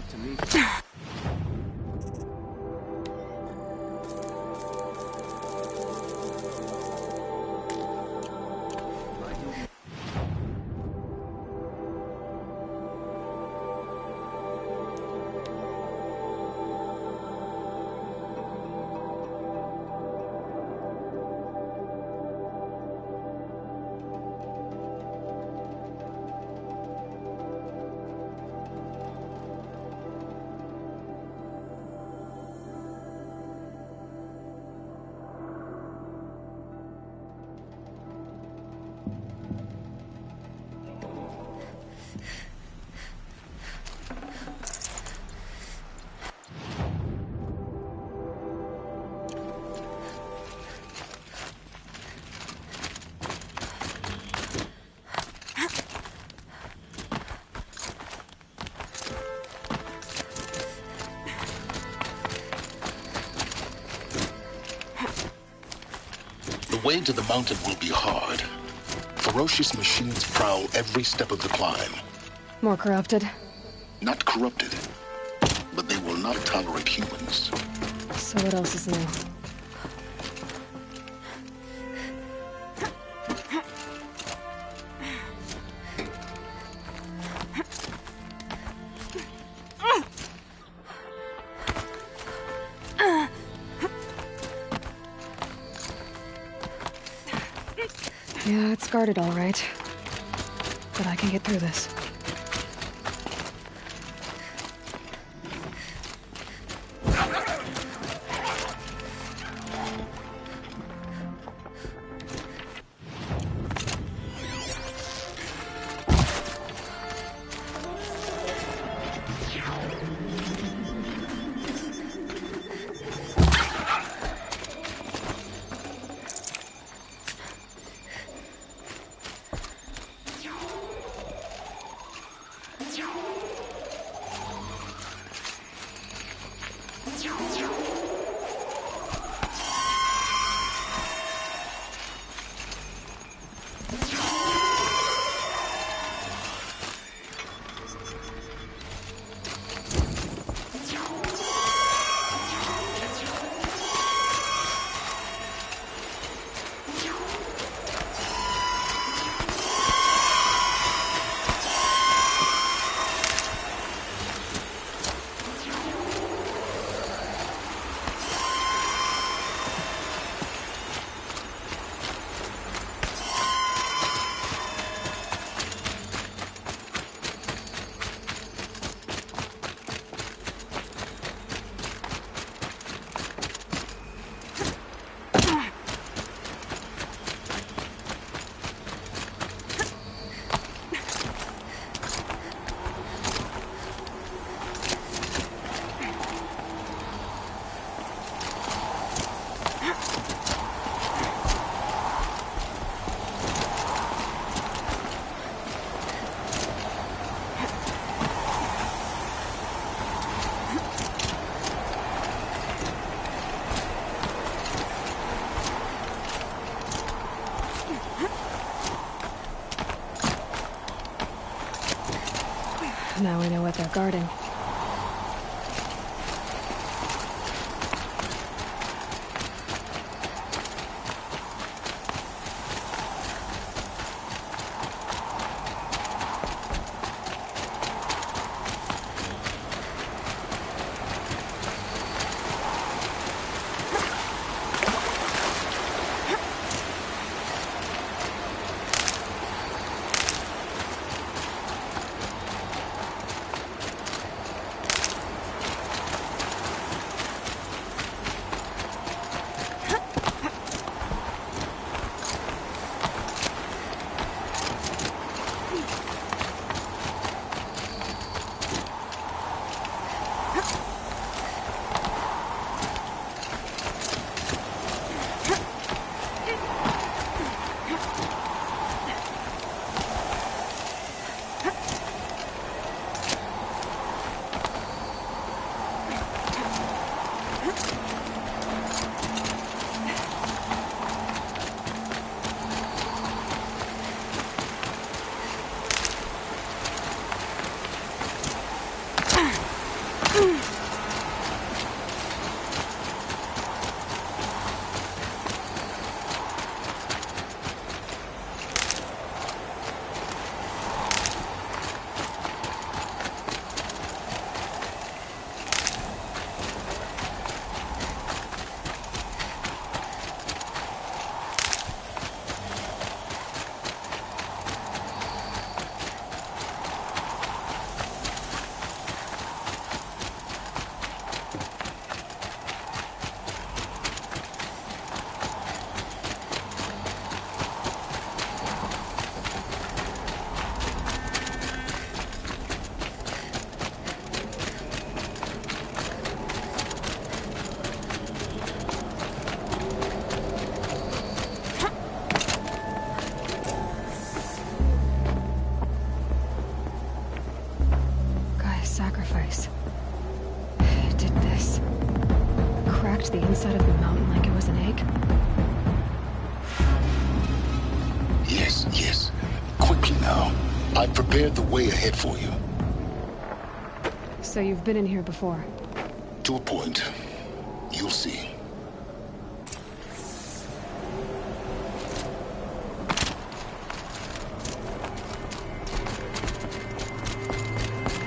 up to me. The way to the mountain will be hard. Ferocious machines prowl every step of the climb. More corrupted? Not corrupted, but they will not tolerate humans. So what else is new? Yeah, it's guarded all right. But I can get through this. Now we know what they're guarding. sacrifice. It did this. Cracked the inside of the mountain like it was an egg. Yes, yes. Quickly now. I've prepared the way ahead for you. So you've been in here before? To a point. You'll see.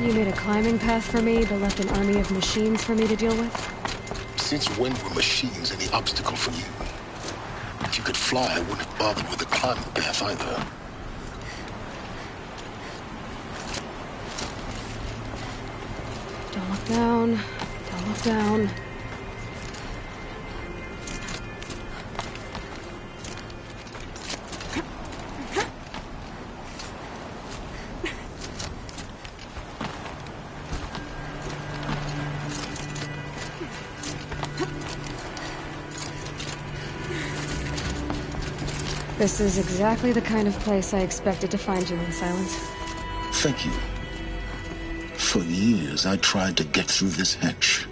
You made a climbing path for me, but left an army of machines for me to deal with? Since when were machines any obstacle for you? If you could fly, I wouldn't have bothered with the climbing path either. Don't look down. Don't look down. This is exactly the kind of place I expected to find you in, Silence. Thank you. For years, I tried to get through this hatch.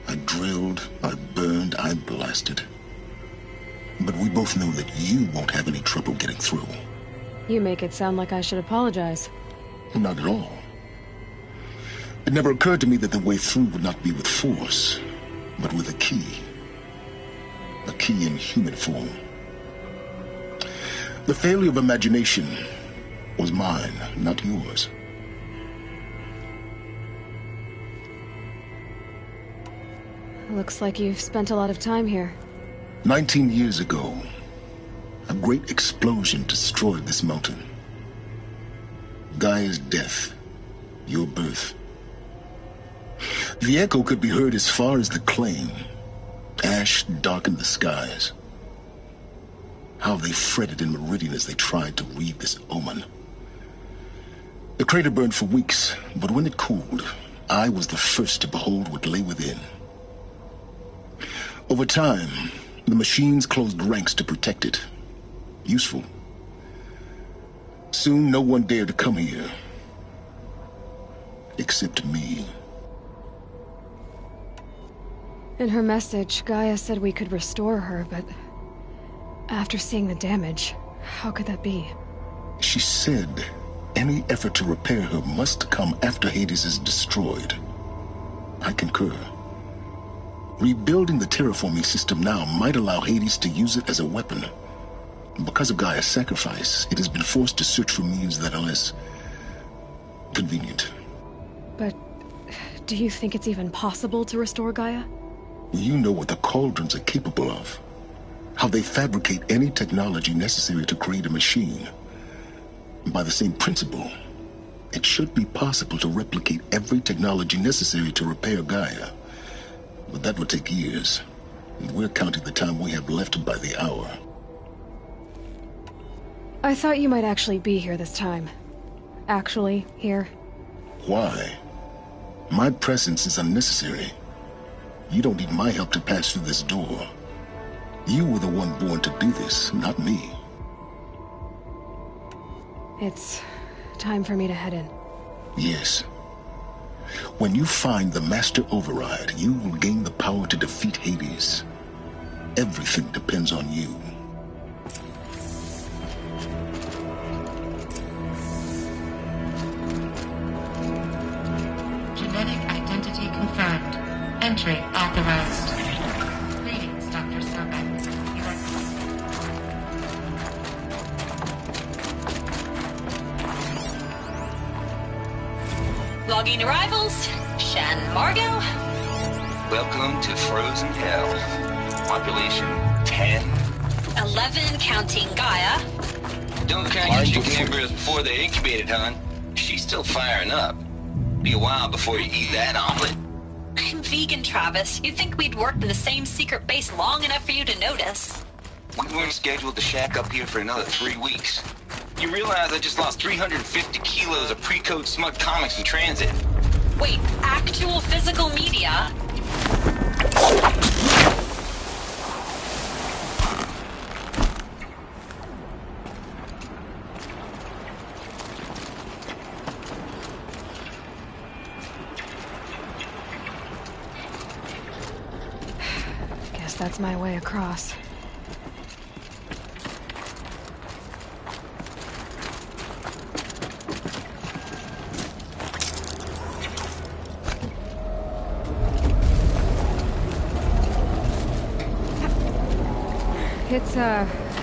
I drilled, I burned, I blasted. But we both know that you won't have any trouble getting through. You make it sound like I should apologize. Not at all. It never occurred to me that the way through would not be with force, but with a key. A key in human form. The failure of imagination was mine, not yours. Looks like you've spent a lot of time here. 19 years ago, a great explosion destroyed this mountain. Gaia's death, your birth. The echo could be heard as far as the claim. Ash darkened the skies. How they fretted in Meridian as they tried to read this omen. The crater burned for weeks, but when it cooled, I was the first to behold what lay within. Over time, the machines closed ranks to protect it. Useful. Soon, no one dared to come here. Except me. In her message, Gaia said we could restore her, but after seeing the damage, how could that be? She said any effort to repair her must come after Hades is destroyed. I concur. Rebuilding the terraforming system now might allow Hades to use it as a weapon. Because of Gaia's sacrifice, it has been forced to search for means that are less convenient. But do you think it's even possible to restore Gaia? You know what the Cauldrons are capable of. How they fabricate any technology necessary to create a machine. By the same principle, it should be possible to replicate every technology necessary to repair Gaia. But that would take years, and we're counting the time we have left by the hour. I thought you might actually be here this time. Actually, here. Why? My presence is unnecessary. You don't need my help to pass through this door. You were the one born to do this, not me. It's time for me to head in. Yes. When you find the Master Override, you will gain the power to defeat Hades. Everything depends on you. Genetic identity confirmed. Entry authorized. Greetings, Dr. Sobek. You are... Logging arrivals. Shan Margot. Welcome to Frozen Hell. Population 10. 11 counting Gaia. Don't count your chicken embryos before they're incubated, hon. She's still firing up. Be a while before you eat that omelet. I'm vegan, Travis. You'd think we'd worked in the same secret base long enough for you to notice. We weren't scheduled to shack up here for another 3 weeks. You realize I just lost 350 kilos of pre-code smug comics in transit. Wait, actual physical media? that's my way across. It's,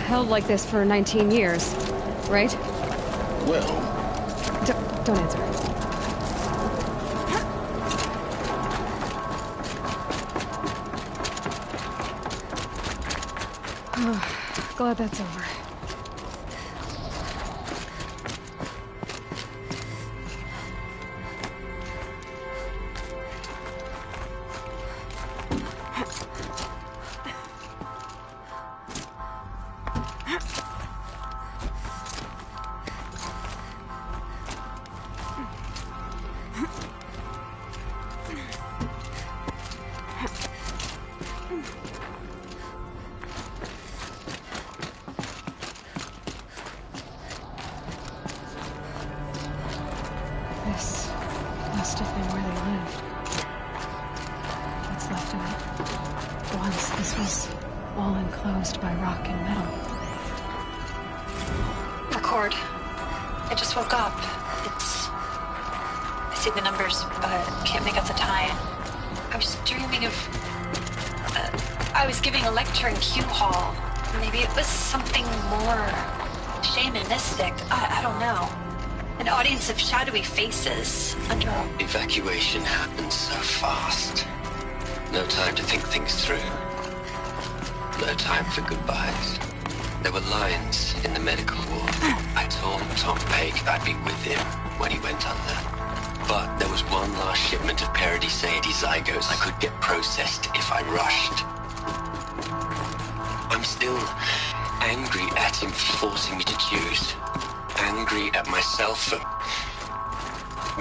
held like this for 19 years, right? Well, Don't answer. Glad that's over. This must have been where they lived. What's left of it. Once this was all enclosed by rock and metal. Record. I just woke up. I see the numbers, but can't make out the time. I was dreaming of... I was giving a lecture in Q Hall. Maybe it was something more shamanistic. I don't know. An audience of shadowy faces under a... Evacuation happened so fast. No time to think things through. No time for goodbyes. There were lines in the medical ward. I told Tom Pake I'd be with him when he went under. But there was one last shipment of Paradiseidae zygotes I could get processed if I rushed. I'm still angry at him for forcing me to choose. Angry at myself for...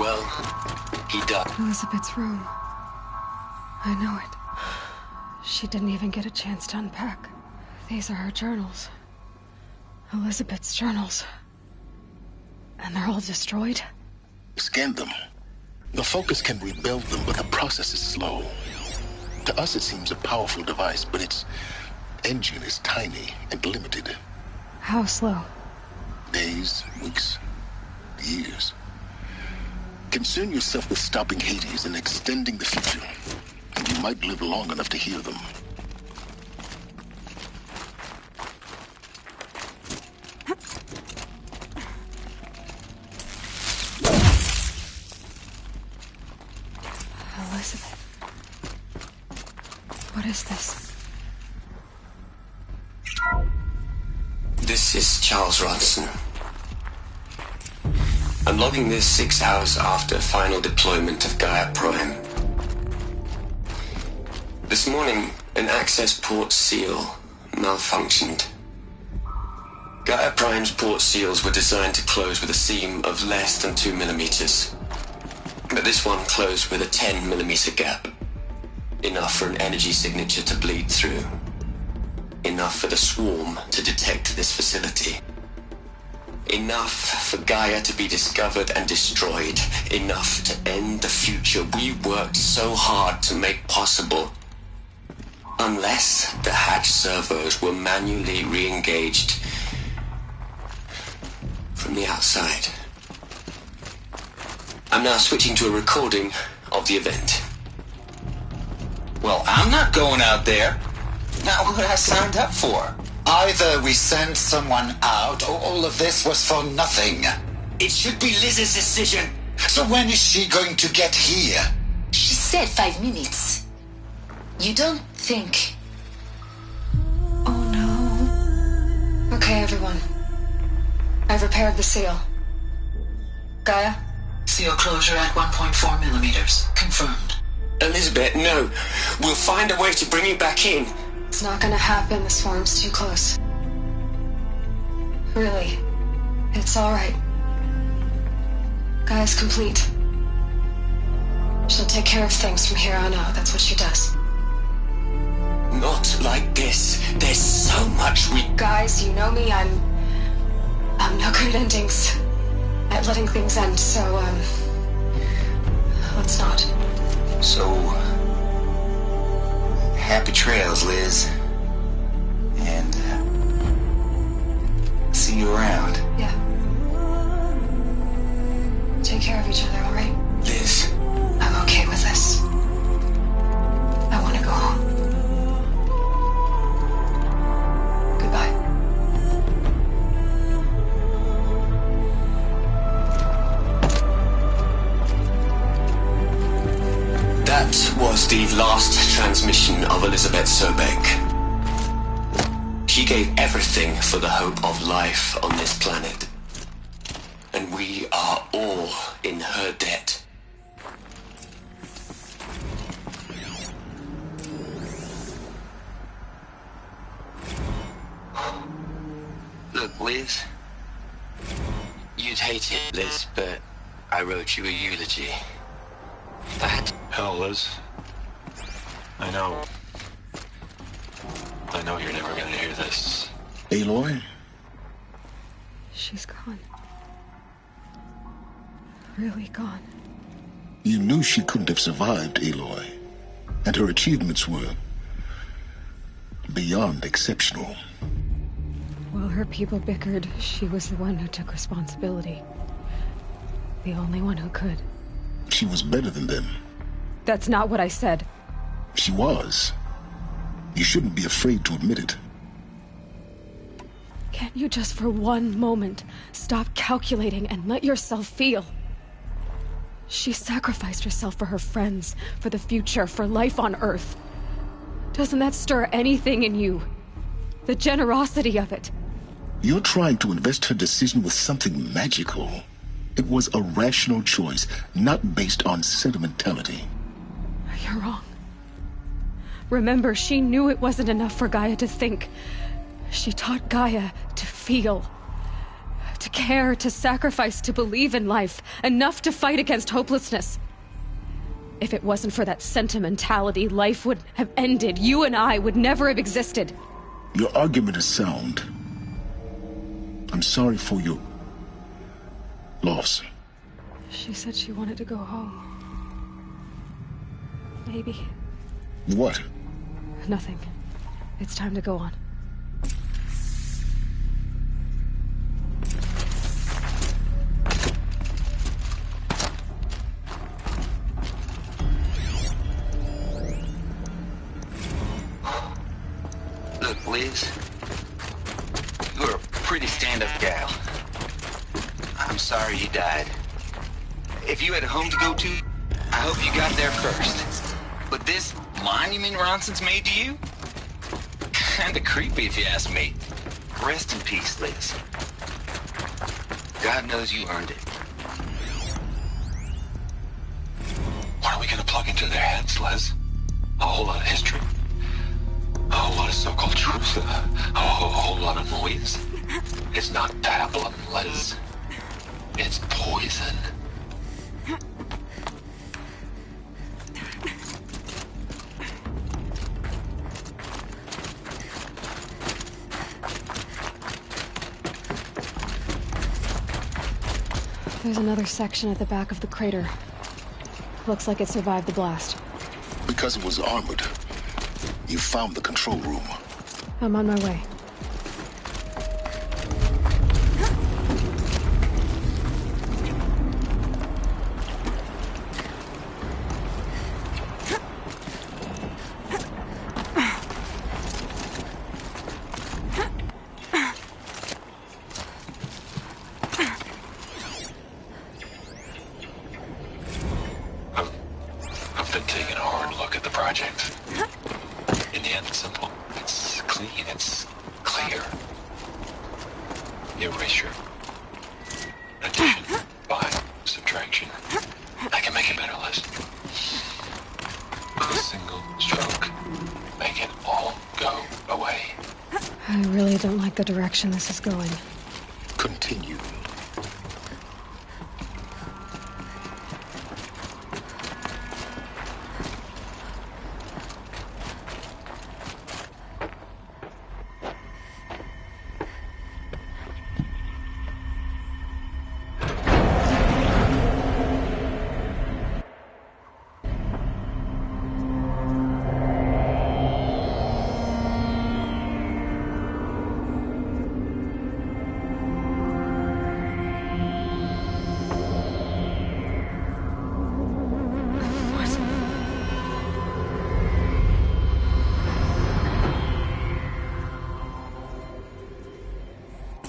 well, he died. Elizabeth's room. I know it. She didn't even get a chance to unpack. These are her journals. Elizabeth's journals. And they're all destroyed? Scan them. The Focus can rebuild them, but the process is slow. To us, it seems a powerful device, but its engine is tiny and limited. How slow? Days, weeks, years. Concern yourself with stopping Hades and extending the future, and you might live long enough to hear them. Elizabeth. What is this? This is Charles Ronson. I'm logging this 6 hours after final deployment of Gaia Prime. This morning, an access port seal malfunctioned. Gaia Prime's port seals were designed to close with a seam of less than 2 millimeters. But this one closed with a 10 millimeter gap. Enough for an energy signature to bleed through. Enough for the swarm to detect this facility. Enough for Gaia to be discovered and destroyed. Enough to end the future we worked so hard to make possible. Unless the hatch servos were manually re-engaged from the outside. I'm now switching to a recording of the event. Well, I'm not going out there. Not what I signed up for. Either we send someone out, or all of this was for nothing. It should be Liz's decision. So when is she going to get here? She said 5 minutes. You don't think... Oh no. Okay, everyone. I've repaired the seal. Gaia? Seal closure at 1.4 millimeters. Confirmed. Elizabeth, no. We'll find a way to bring you back in. It's not gonna happen. The swarm's too close. Really. It's alright. Gaia's complete. She'll take care of things from here on out. That's what she does. Not like this. There's so much we... Guys, you know me. I'm no good at endings. At letting things end, so, let's not. So... Happy trails, Liz. And, see you around. Yeah. Take care of each other, all right? Liz. I'm okay with this. I want to go home. Goodbye. That was the last transmission of Elizabeth Sobek. She gave everything for the hope of life on this planet. And we are all in her debt. Look, Liz. You'd hate it, Liz, but I wrote you a eulogy. If I had to... Hell, Liz. I know you're never gonna hear this. Aloy? She's gone. Really gone. You knew she couldn't have survived, Aloy. And her achievements were beyond exceptional. While her people bickered, she was the one who took responsibility. The only one who could. She was better than them. That's not what I said. She was. You shouldn't be afraid to admit it. Can't you just for one moment stop calculating and let yourself feel? She sacrificed herself for her friends, for the future, for life on Earth. Doesn't that stir anything in you? The generosity of it. You're trying to invest her decision with something magical. It was a rational choice, not based on sentimentality. You're wrong. Remember, she knew it wasn't enough for Gaia to think. She taught Gaia to feel. To care, to sacrifice, to believe in life. Enough to fight against hopelessness. If it wasn't for that sentimentality, life would have ended. You and I would never have existed. Your argument is sound. I'm sorry for your loss. She said she wanted to go home. Maybe. What? Nothing. It's time to go on. Look, Liz. You're a pretty stand-up gal. I'm sorry you died. If you had a home to go to, I hope you got there first. But this monument Ronson's made to you? Kinda creepy if you ask me. Rest in peace, Liz. God knows you earned it. What are we gonna plug into their heads, Liz? A whole lot of history? A whole lot of so-called truth? A whole lot of noise? It's not pablum, Liz. It's poison. There's another section at the back of the crater. Looks like it survived the blast. Because it was armored. You found the control room. I'm on my way. I've been taking a hard look at the project. In the end, it's simple. It's clean. It's clear. Erasure. Addition. By subtraction. I can make it better, Liz. With a single stroke. Make it all go away. I really don't like the direction this is going. Continue.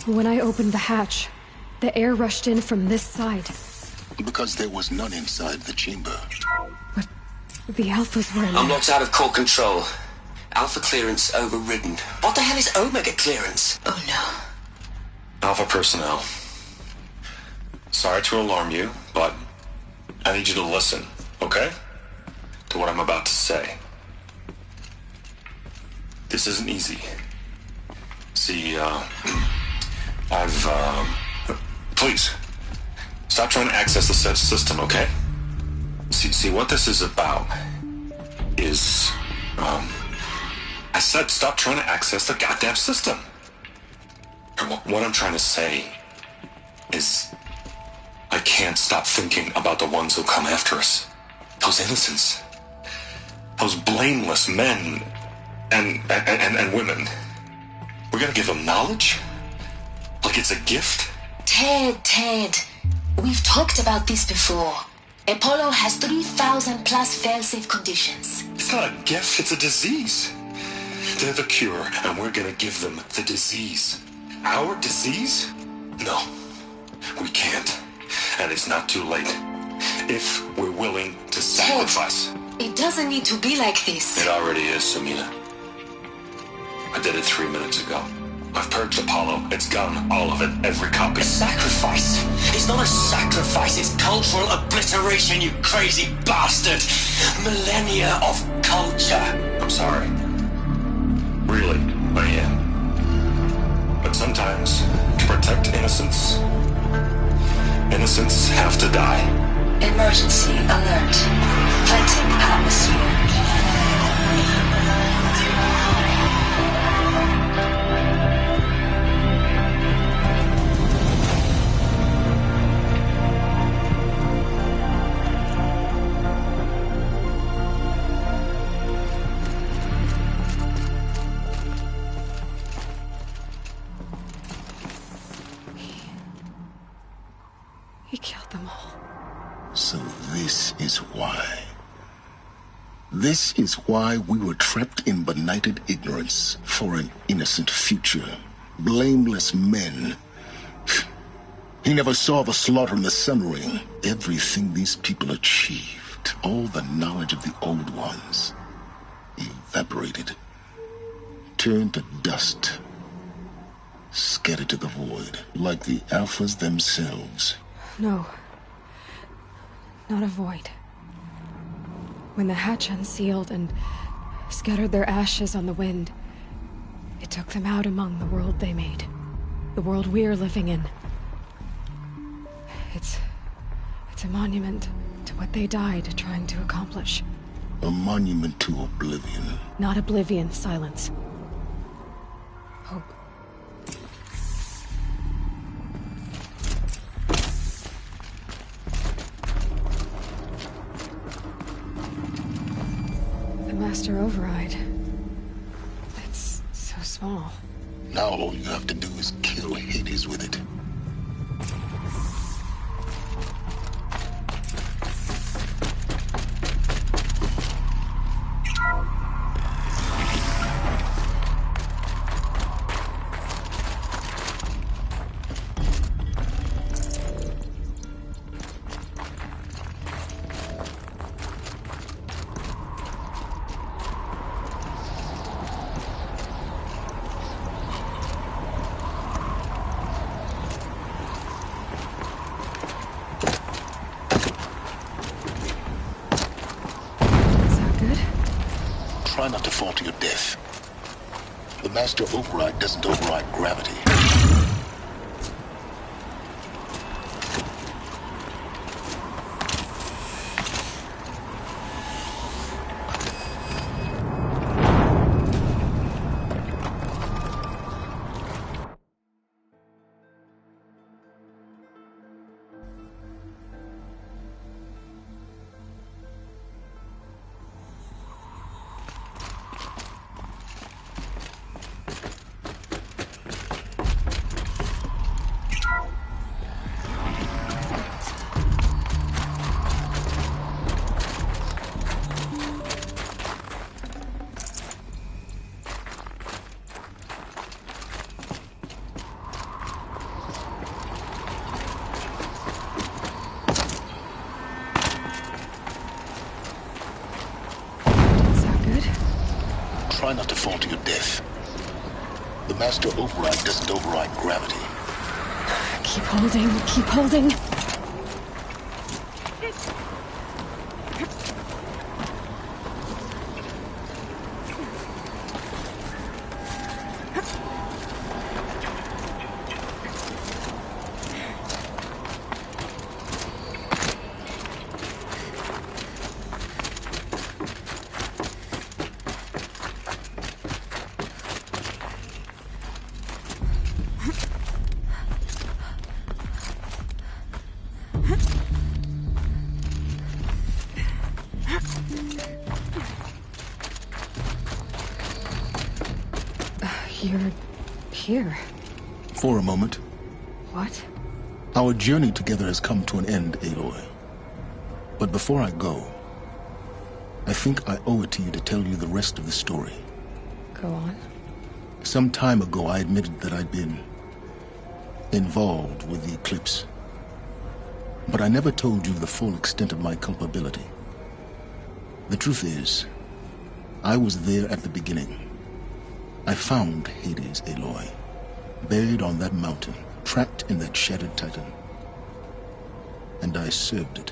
When I opened the hatch, the air rushed in from this side. Because there was none inside the chamber. But the Alphas were in I'm there. locked out of core control. Alpha clearance overridden. What the hell is Omega clearance? Oh no. Alpha personnel. Sorry to alarm you, but I need you to listen, okay? To what I'm about to say. This isn't easy. See, Please, stop trying to access the system, okay? See, what this is about is, I said stop trying to access the goddamn system. What I'm trying to say is, I can't stop thinking about the ones who come after us. Those innocents. Those blameless men and women. We're gonna give them knowledge? Like it's a gift? Ted. We've talked about this before. Apollo has 3,000 plus fail-safe conditions. It's not a gift, it's a disease. They're the cure, and we're gonna give them the disease. Our disease? No, we can't. And it's not too late. If we're willing to sacrifice. It doesn't need to be like this. It already is, Samina. I did it 3 minutes ago. I've purged Apollo. It's gone, all of it, every copy. A sacrifice? It's not a sacrifice, it's cultural obliteration, you crazy bastard! Millennia of culture! I'm sorry. Really, I am. But sometimes, to protect innocence, innocents have to die. Emergency alert. Planting atmosphere. He killed them all. So this is why. This is why we were trapped in benighted ignorance for an innocent future. Blameless men. He never saw the slaughter in the Sun Ring. Everything these people achieved, all the knowledge of the old ones, evaporated, turned to dust, scattered to the void, like the Alphas themselves. No. Not a void. When the hatch unsealed and scattered their ashes on the wind, it took them out among the world they made. The world we're living in. It's a monument to what they died trying to accomplish. A monument to oblivion. Not oblivion, silence. Hope. The Master Override. It's so small. Now all you have to do is kill Hades with it. Try not to fall to your death. The Master Override doesn't override gravity. try not to fall to your death. The master override doesn't override gravity. Keep holding, keep holding. You're here. For a moment. What? Our journey together has come to an end, Aloy. But before I go, I think I owe it to you to tell you the rest of the story. Go on. Some time ago, I admitted that I'd been involved with the eclipse. But I never told you the full extent of my culpability. The truth is, I was there at the beginning. I found Hades, Aloy, buried on that mountain, trapped in that shattered titan. And I served it.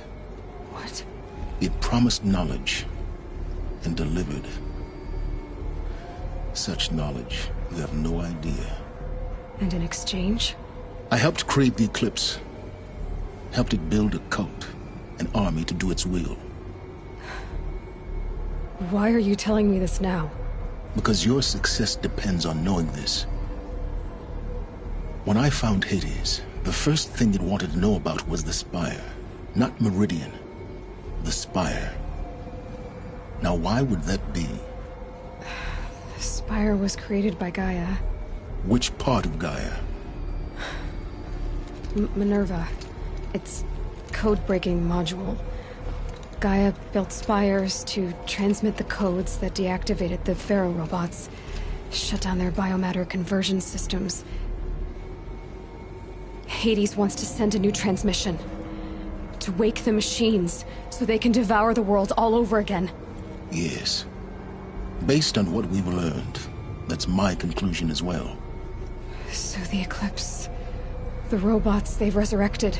What? It promised knowledge and delivered. Such knowledge, you have no idea. And in exchange? I helped create the eclipse. Helped it build a cult, an army to do its will. Why are you telling me this now? Because your success depends on knowing this. When I found Hades, the first thing it wanted to know about was the Spire. Not Meridian. The Spire. Now why would that be? The Spire was created by Gaia. Which part of Gaia? Minerva. Its code-breaking module. Gaia built spires to transmit the codes that deactivated the Pharaoh robots, shut down their biomatter conversion systems. Hades wants to send a new transmission. To wake the machines, so they can devour the world all over again. Yes. Based on what we've learned, that's my conclusion as well. So the Eclipse... the robots they've resurrected...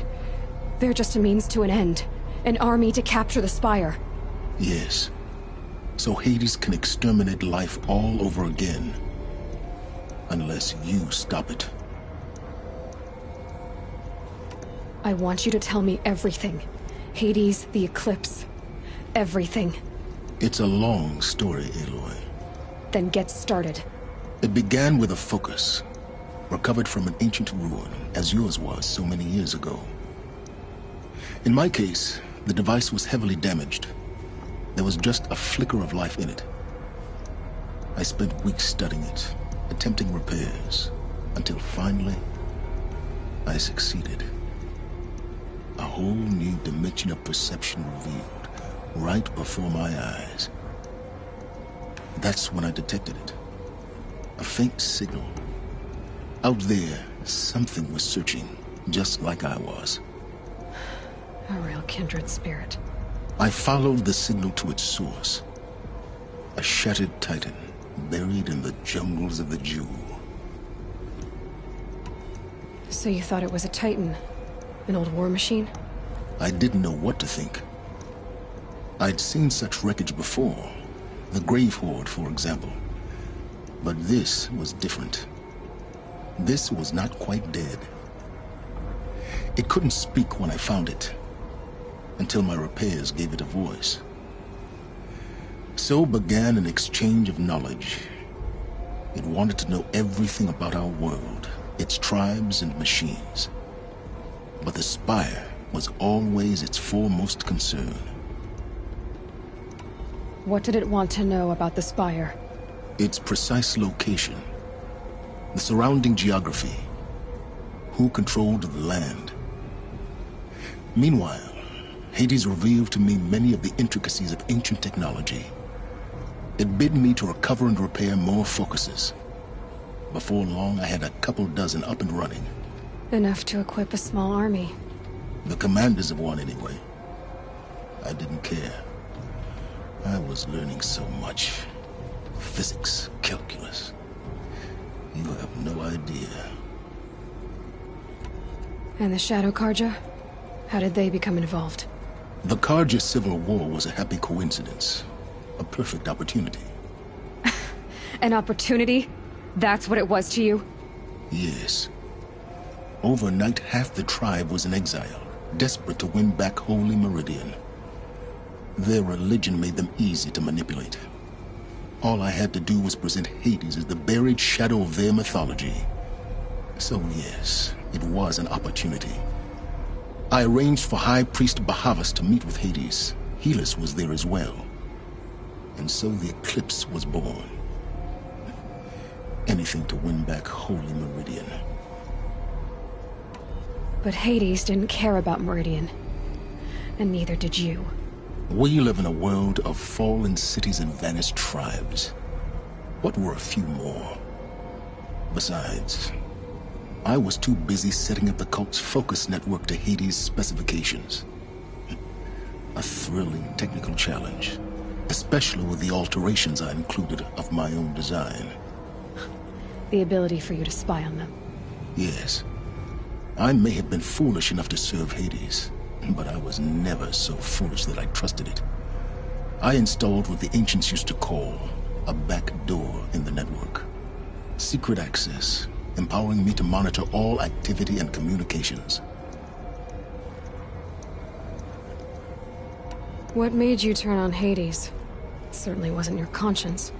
they're just a means to an end. An army to capture the Spire. Yes. So Hades can exterminate life all over again. Unless you stop it. I want you to tell me everything. Hades, the Eclipse. Everything. It's a long story, Aloy. Then get started. It began with a focus. Recovered from an ancient ruin, as yours was so many years ago. In my case, the device was heavily damaged. There was just a flicker of life in it. I spent weeks studying it, attempting repairs, until finally, I succeeded. A whole new dimension of perception revealed, right before my eyes. That's when I detected it. A faint signal. Out there, something was searching, just like I was. A real kindred spirit. I followed the signal to its source. A shattered titan, buried in the jungles of the Jewel. So you thought it was a titan? An old war machine? I didn't know what to think. I'd seen such wreckage before. The Grave Horde, for example. But this was different. This was not quite dead. It couldn't speak when I found it, until my repairs gave it a voice. So began an exchange of knowledge. It wanted to know everything about our world, its tribes and machines. But the Spire was always its foremost concern. What did it want to know about the Spire? Its precise location, the surrounding geography, who controlled the land. Meanwhile, Hades revealed to me many of the intricacies of ancient technology. It bid me to recover and repair more focuses. Before long, I had a couple dozen up and running. Enough to equip a small army. The commanders of one, anyway. I didn't care. I was learning so much. Physics, calculus. You have no idea. And the Shadow Karja? How did they become involved? The Karja Civil War was a happy coincidence. A perfect opportunity. An opportunity? That's what it was to you? Yes. Overnight, half the tribe was in exile, desperate to win back Holy Meridian. Their religion made them easy to manipulate. All I had to do was present Hades as the buried shadow of their mythology. So yes, it was an opportunity. I arranged for High Priest Bahavas to meet with Hades. Helis was there as well. And so the eclipse was born. Anything to win back Holy Meridian. But Hades didn't care about Meridian. And neither did you. We live in a world of fallen cities and vanished tribes. What were a few more? Besides, I was too busy setting up the cult's focus network to Hades' specifications. A thrilling technical challenge, especially with the alterations I included of my own design. The ability for you to spy on them. Yes. I may have been foolish enough to serve Hades, but I was never so foolish that I trusted it. I installed what the ancients used to call a back door in the network. Secret access, empowering me to monitor all activity and communications. What made you turn on Hades? It certainly wasn't your conscience.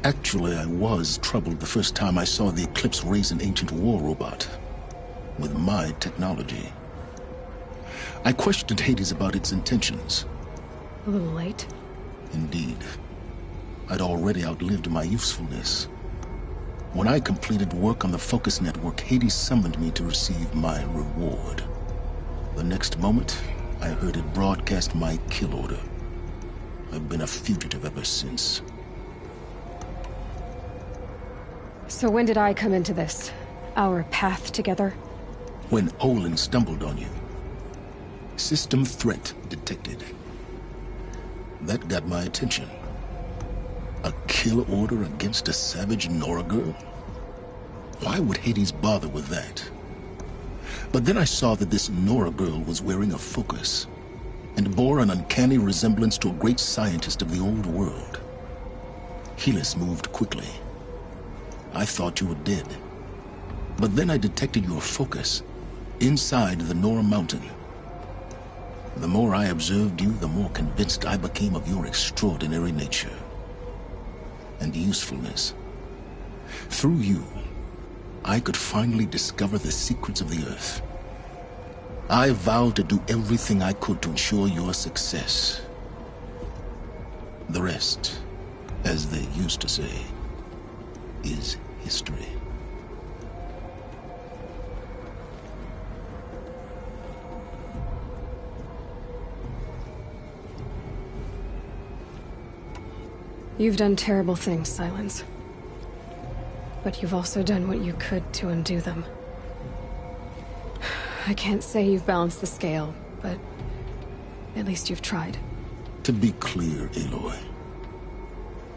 Actually, I was troubled the first time I saw the Eclipse raise an ancient war robot. With my technology. I questioned Hades about its intentions. A little late. Indeed. I'd already outlived my usefulness. When I completed work on the Focus Network, Hades summoned me to receive my reward. The next moment, I heard it broadcast my kill order. I've been a fugitive ever since. So when did I come into this? Our path together? When Olin stumbled on you. System threat detected. That got my attention. A kill order against a savage Nora girl? Why would Hades bother with that? But then I saw that this Nora girl was wearing a focus, and bore an uncanny resemblance to a great scientist of the old world. Helis moved quickly. I thought you were dead. But then I detected your focus inside the Nora mountain. The more I observed you, the more convinced I became of your extraordinary nature and usefulness. Through you, I could finally discover the secrets of the Earth. I vowed to do everything I could to ensure your success. The rest, as they used to say, is history. You've done terrible things, Silence. But you've also done what you could to undo them. I can't say you've balanced the scale, but at least you've tried. To be clear, Aloy,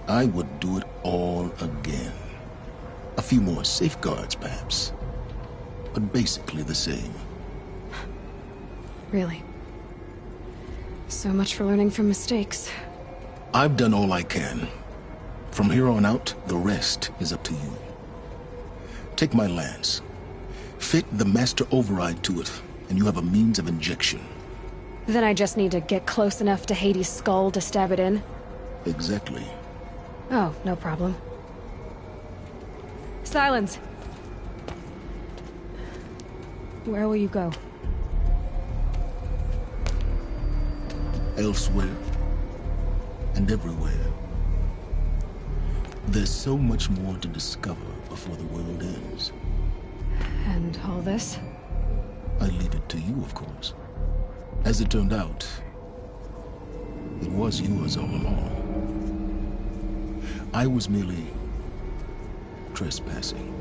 I would do it all again. A few more safeguards, perhaps. But basically the same. Really? So much for learning from mistakes. I've done all I can. From here on out, the rest is up to you. Take my lance. Fit the master override to it, and you have a means of injection. Then I just need to get close enough to Hades' skull to stab it in? Exactly. Oh, no problem. Silence! Where will you go? Elsewhere. And everywhere. There's so much more to discover before the world ends. And all this? I leave it to you, of course. As it turned out, it was yours all along. I was merely trespassing.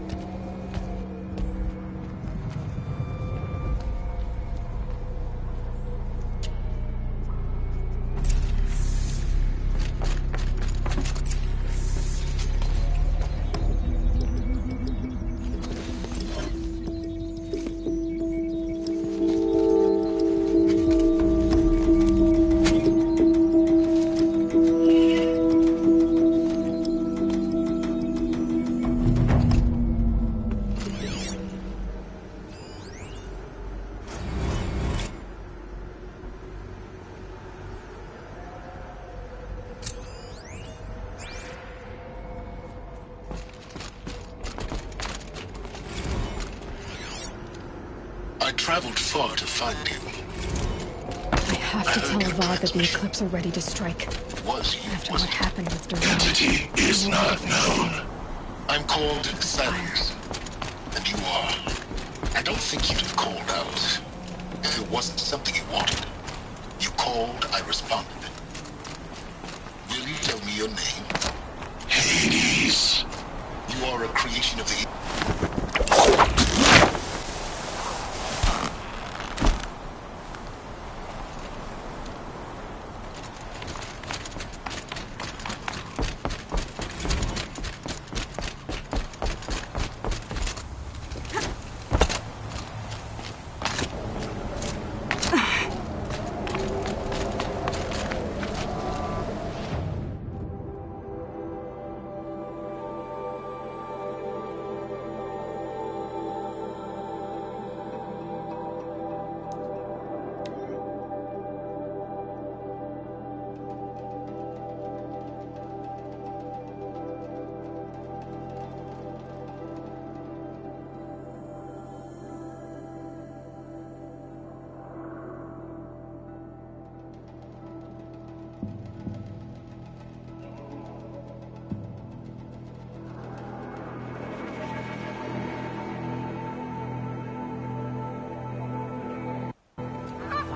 I traveled far to find him. I have to tell Avad that the Eclipse are ready to strike. Was you? After what happened with Durrell. Entity is not known. I'm called Silence. And you are. I don't think you'd have called out. If it wasn't something you wanted. You called, I responded. Will you tell me your name? Hades. You are a creation of the...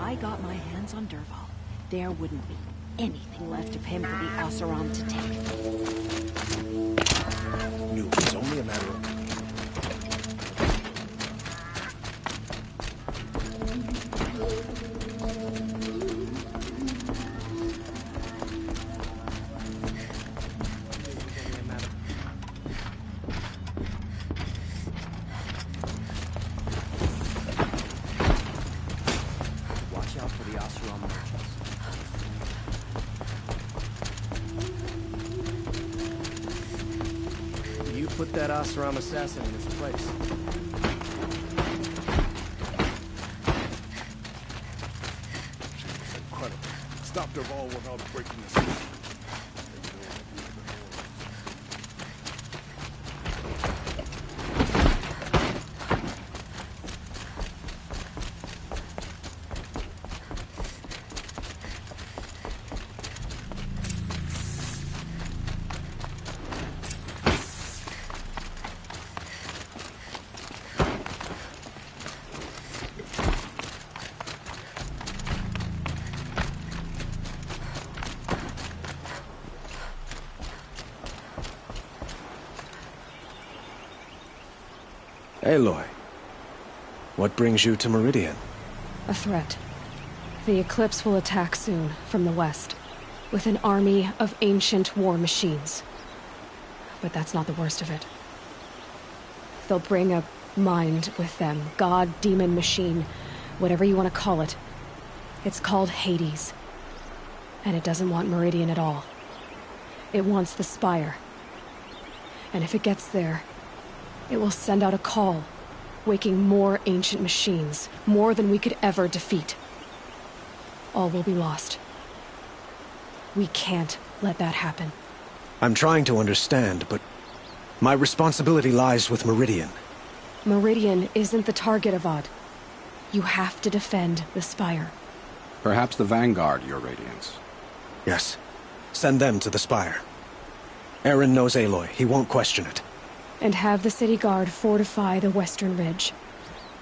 I got my hands on Durval, there wouldn't be anything left of him for the Oseram to take. Knew it was only a matter of... Put that Oseram assassin in his place. Incredible. Stop Durval without breaking the seal. Aloy, what brings you to Meridian? A threat. The Eclipse will attack soon, from the west, with an army of ancient war machines. But that's not the worst of it. They'll bring a mind with them, god, demon, machine, whatever you want to call it. It's called Hades. And it doesn't want Meridian at all. It wants the Spire. And if it gets there, it will send out a call, waking more ancient machines, more than we could ever defeat. All will be lost. We can't let that happen. I'm trying to understand, but my responsibility lies with Meridian. Meridian isn't the target, Avad. You have to defend the Spire. Perhaps the Vanguard, Your Radiance. Yes. Send them to the Spire. Aaron knows Aloy. He won't question it. And have the city guard fortify the western ridge.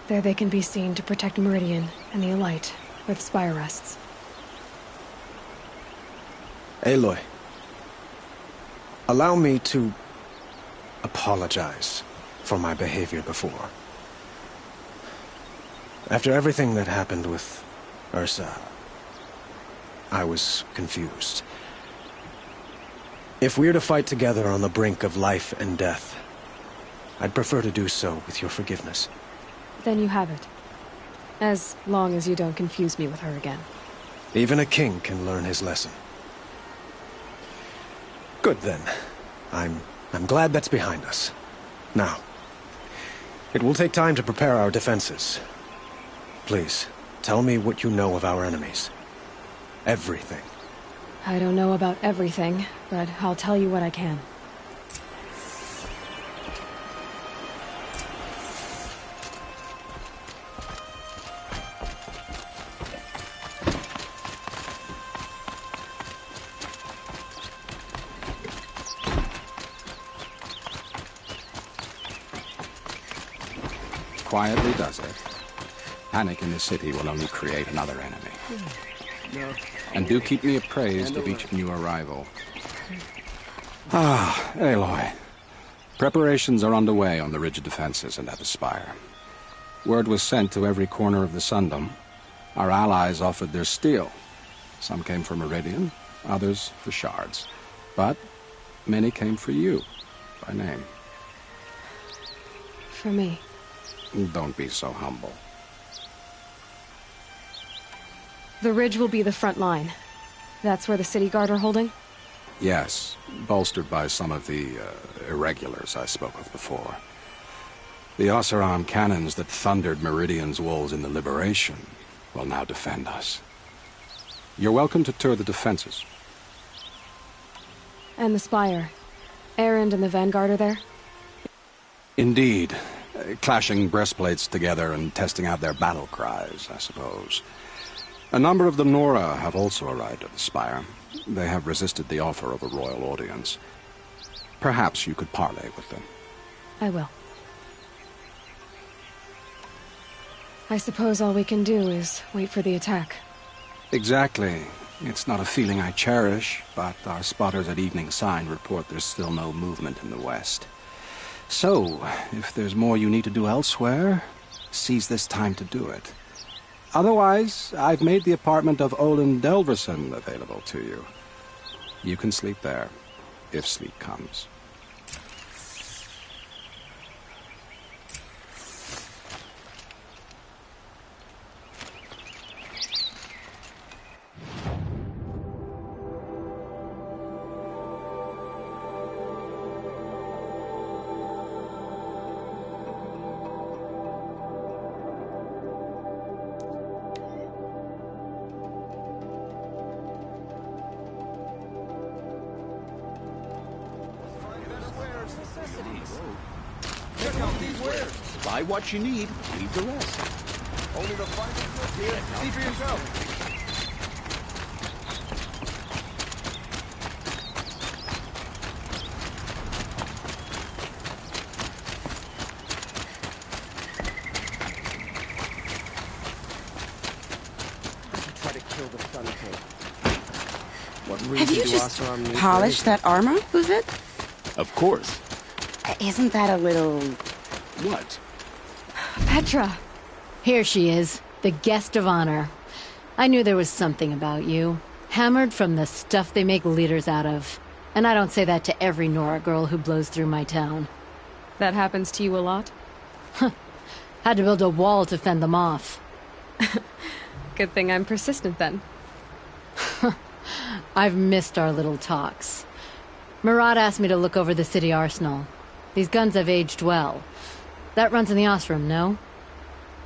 There they can be seen to protect Meridian and the Elite, where the Spire rests. Aloy, allow me to apologize for my behavior before. After everything that happened with Ursa, I was confused. If we're to fight together on the brink of life and death, I'd prefer to do so with your forgiveness. Then you have it. As long as you don't confuse me with her again. Even a king can learn his lesson. Good then. I'm glad that's behind us. Now, it will take time to prepare our defenses. Please, tell me what you know of our enemies. Everything. I don't know about everything, but I'll tell you what I can. quietly does it. Panic in the city will only create another enemy. No. And do keep me appraised of each new arrival. Ah, Aloy. Preparations are underway on the ridge defenses and at the spire. Word was sent to every corner of the Sundom. Our allies offered their steel. Some came for Meridian, others for shards. But many came for you, by name. For me. Don't be so humble. The ridge will be the front line. That's where the city guard are holding? Yes, bolstered by some of the irregulars I spoke of before. The Oseram cannons that thundered Meridian's walls in the Liberation will now defend us. You're welcome to tour the defenses. And the spire. Erend and the Vanguard are there? Indeed. Clashing breastplates together and testing out their battle cries, I suppose. A number of the Nora have also arrived at the spire. They have resisted the offer of a royal audience. Perhaps you could parley with them. I will. I suppose all we can do is wait for the attack. Exactly. It's not a feeling I cherish, but our spotters at Evening Sign report there's still no movement in the west. So, if there's more you need to do elsewhere, seize this time to do it. Otherwise, I've made the apartment of Olin Delverson available to you. You can sleep there, if sleep comes. Buy what you need, leave the rest. Only the finest here. See for yourself. Try to kill the Sun King. What Have reason you do just Oseram need polished for that armor, Uvid? Of course. Isn't that a little... What? Petra! Here she is, the guest of honor. I knew there was something about you. Hammered from the stuff they make leaders out of. And I don't say that to every Nora girl who blows through my town. That happens to you a lot? Had to build a wall to fend them off. Good thing I'm persistent then. I've missed our little talks. Murad asked me to look over the city arsenal. These guns have aged well. That runs in the Osram, no?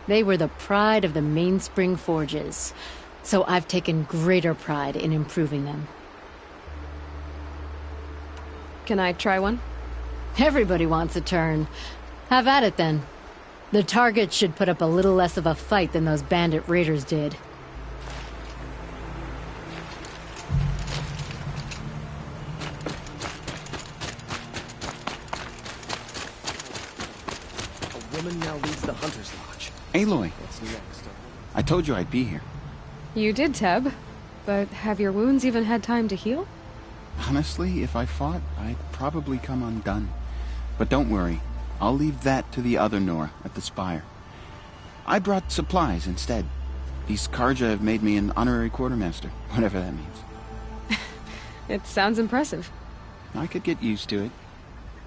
They were the pride of the Mainspring Forges, so I've taken greater pride in improving them. Can I try one? Everybody wants a turn. Have at it, then. The target should put up a little less of a fight than those bandit raiders did. woman now leads the Hunter's Lodge. Aloy, What's next? I told you I'd be here. You did, Teb. But have your wounds even had time to heal? Honestly, if I fought, I'd probably come undone. But don't worry, I'll leave that to the other Nora at the Spire. I brought supplies instead. These Karja have made me an honorary quartermaster, whatever that means. It sounds impressive. I could get used to it.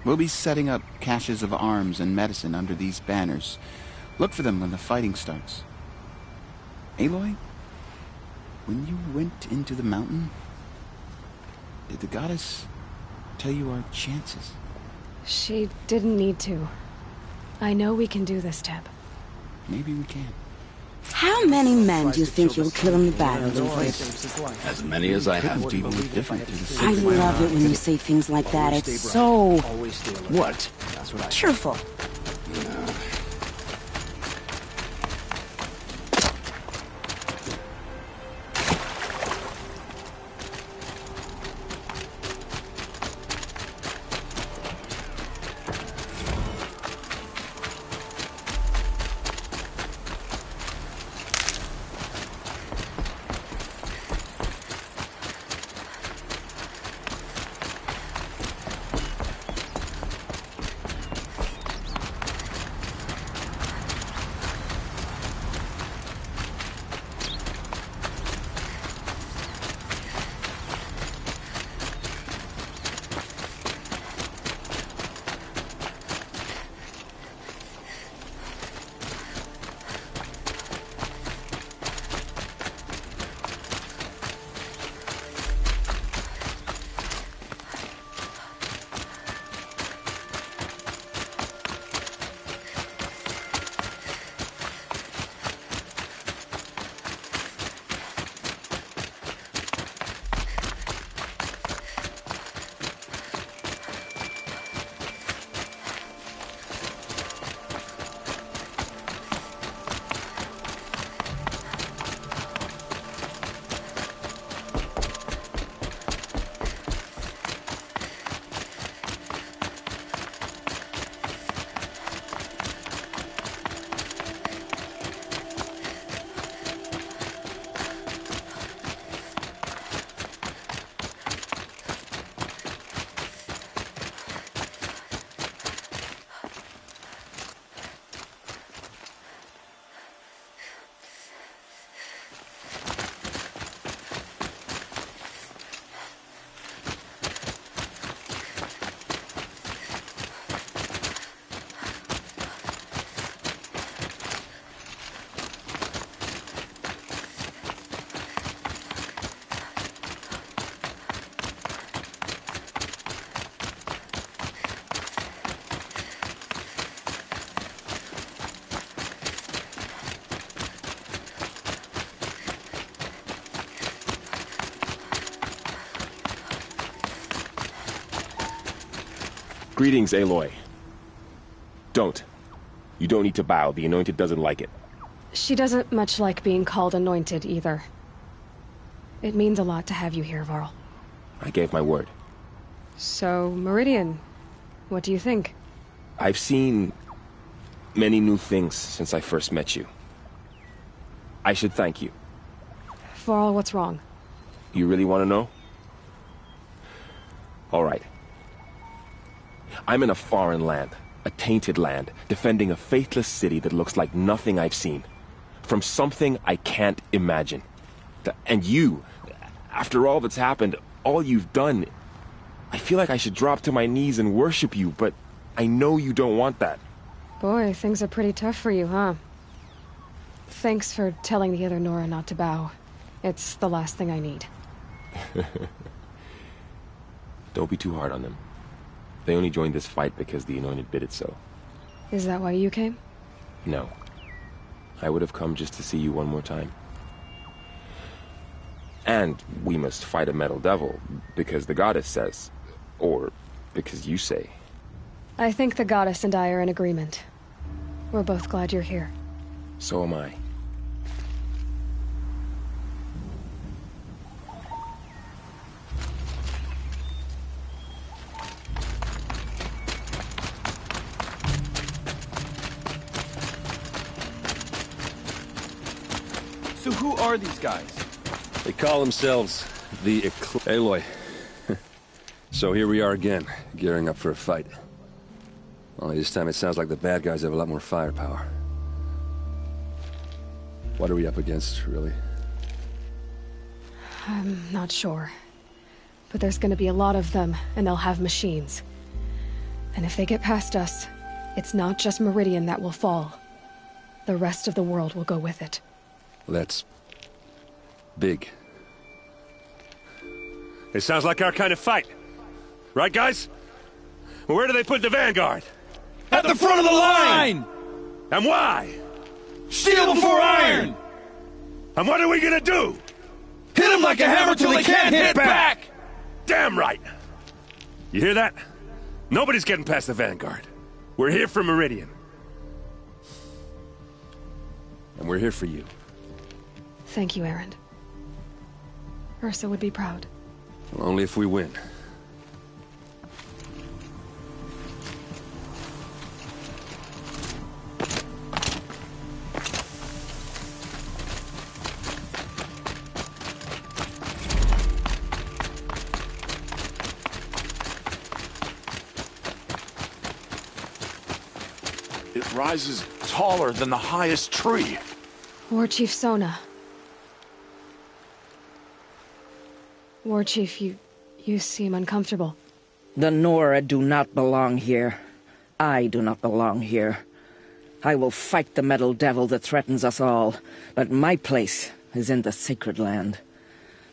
We'll be setting up caches of arms and medicine under these banners. Look for them when the fighting starts. Aloy, when you went into the mountain, did the goddess tell you our chances? She didn't need to. I know we can do this, Teb. Maybe we can. How many men do you think you'll kill in the battle, Uvid? As many as I have. People look different to the I city. love it when you say things like that. It's so... What? cheerful. Greetings, Aloy. Don't. You don't need to bow. The Anointed doesn't like it. She doesn't much like being called Anointed, either. It means a lot to have you here, Varl. I gave my word. So, Meridian, what do you think? I've seen many new things since I first met you. I should thank you. Varl, what's wrong? You really want to know? All right. I'm in a foreign land, a tainted land, defending a faithless city that looks like nothing I've seen. From something I can't imagine. And you, after all that's happened, all you've done, I feel like I should drop to my knees and worship you, but I know you don't want that. Boy, things are pretty tough for you, huh? Thanks for telling the other Nora not to bow. It's the last thing I need. Don't be too hard on them. They only joined this fight because the Anointed bid it so. Is that why you came? No. I would have come just to see you one more time. And we must fight a metal devil, because the goddess says. Or because you say. I think the goddess and I are in agreement. We're both glad you're here. So am I. So who are these guys? They call themselves the Aloy. So here we are again, gearing up for a fight. Only this time it sounds like the bad guys have a lot more firepower. What are we up against, really? I'm not sure. But there's gonna be a lot of them, and they'll have machines. And if they get past us, it's not just Meridian that will fall. The rest of the world will go with it. Well, that's big. It sounds like our kind of fight. Right, guys? Where do they put the Vanguard? At the front of the line! And why? Steel before iron! And what are we gonna do? Hit them like a hammer till they can't hit back! Damn right! You hear that? Nobody's getting past the Vanguard. We're here for Meridian. And we're here for you. Thank you, Erend. Ursa would be proud. Well, only if we win. It rises taller than the highest tree. War Chief Sona. War Chief, you seem uncomfortable. The Nora do not belong here. I do not belong here. I will fight the metal devil that threatens us all, but my place is in the sacred land.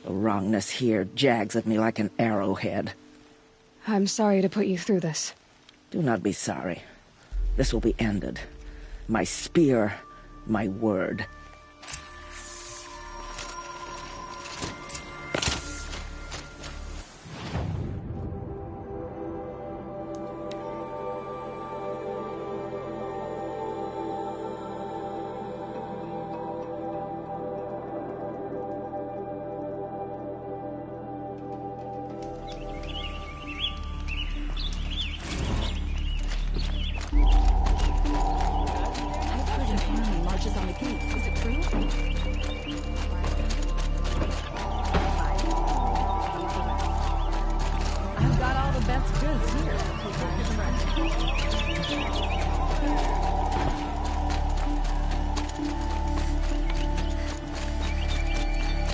The wrongness here jags at me like an arrowhead. I'm sorry to put you through this. Do not be sorry. This will be ended. My spear, my word.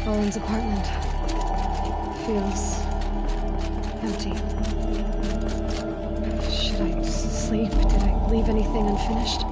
Owen's apartment feels empty. Should I sleep? Did I leave anything unfinished?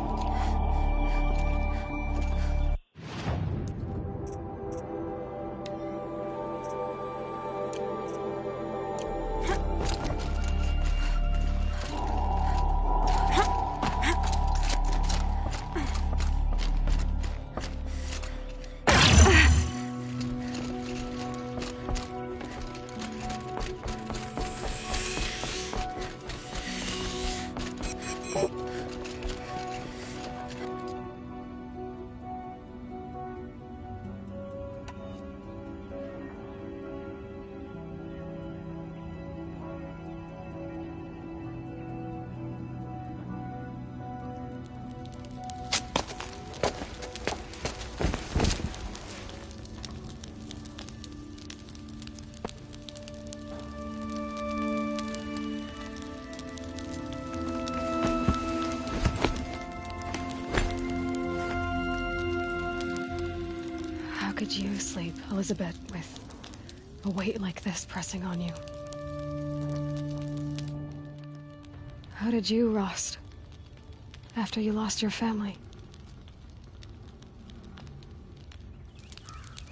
could you sleep, Elizabeth, with a weight like this pressing on you? How did you rust after you lost your family?